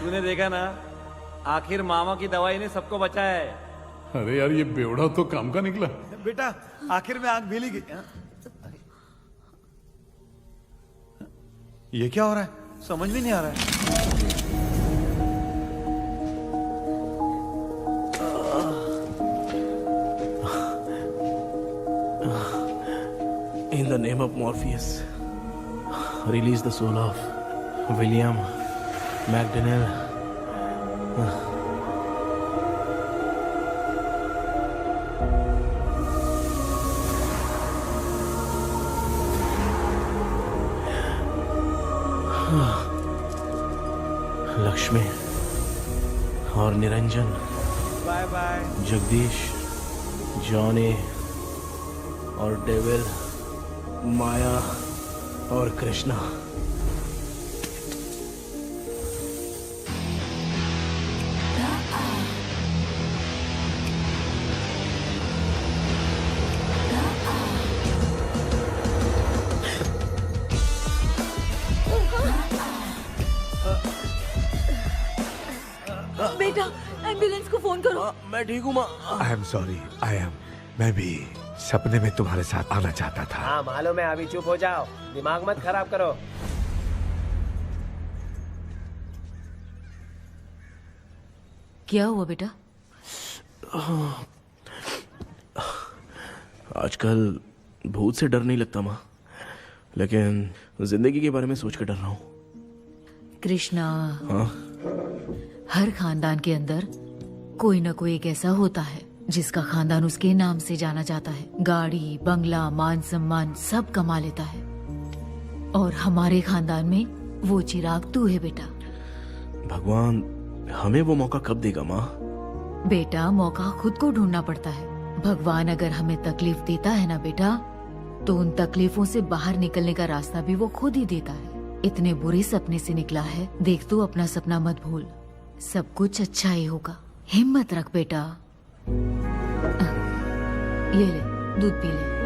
Speaker 4: तूने देखा ना, आखिर मामा की दवाई ने सबको बचाया है।
Speaker 7: अरे यार, ये बेवड़ा तो काम का निकला।
Speaker 9: बेटा, आखिर में आग भीली गई। ये क्या हो रहा है? समझ में नहीं आ रहा है।
Speaker 3: In the name of Morpheus, release the soul of William McDonnell. Lakshmi और Niranjan,
Speaker 9: bye bye.
Speaker 3: Jagdish, Johnny और डेविल, माया और कृष्णा।
Speaker 2: बेटा, एम्बुलेंस को फोन करो।
Speaker 3: मैं ठीक हूँ माँ।
Speaker 10: आई एम सॉरी, मैं भी सपने में तुम्हारे साथ आना चाहता था।
Speaker 11: हाँ मालूम है, अभी चुप हो जाओ, दिमाग मत खराब करो।
Speaker 5: क्या हुआ बेटा?
Speaker 3: आजकल भूत से डर नहीं लगता माँ, लेकिन जिंदगी के बारे में सोच कर डर रहा हूँ।
Speaker 5: कृष्णा,
Speaker 3: हाँ?
Speaker 5: हर खानदान के अंदर कोई ना कोई एक ऐसा होता है जिसका खानदान उसके नाम से जाना जाता है। गाड़ी, बंगला, मान सम्मान सब कमा लेता है, और हमारे खानदान में वो चिराग तू है बेटा।
Speaker 3: भगवान हमें वो मौका कब देगा माँ?
Speaker 5: बेटा, मौका खुद को ढूंढना पड़ता है। भगवान अगर हमें तकलीफ देता है ना बेटा, तो उन तकलीफों से बाहर निकलने का रास्ता भी वो खुद ही देता है। इतने बुरे सपने से निकला है, देख तू अपना सपना मत भूल, सब कुछ अच्छा ही होगा। हिम्मत रख बेटा। ये ले, दूध पी ले।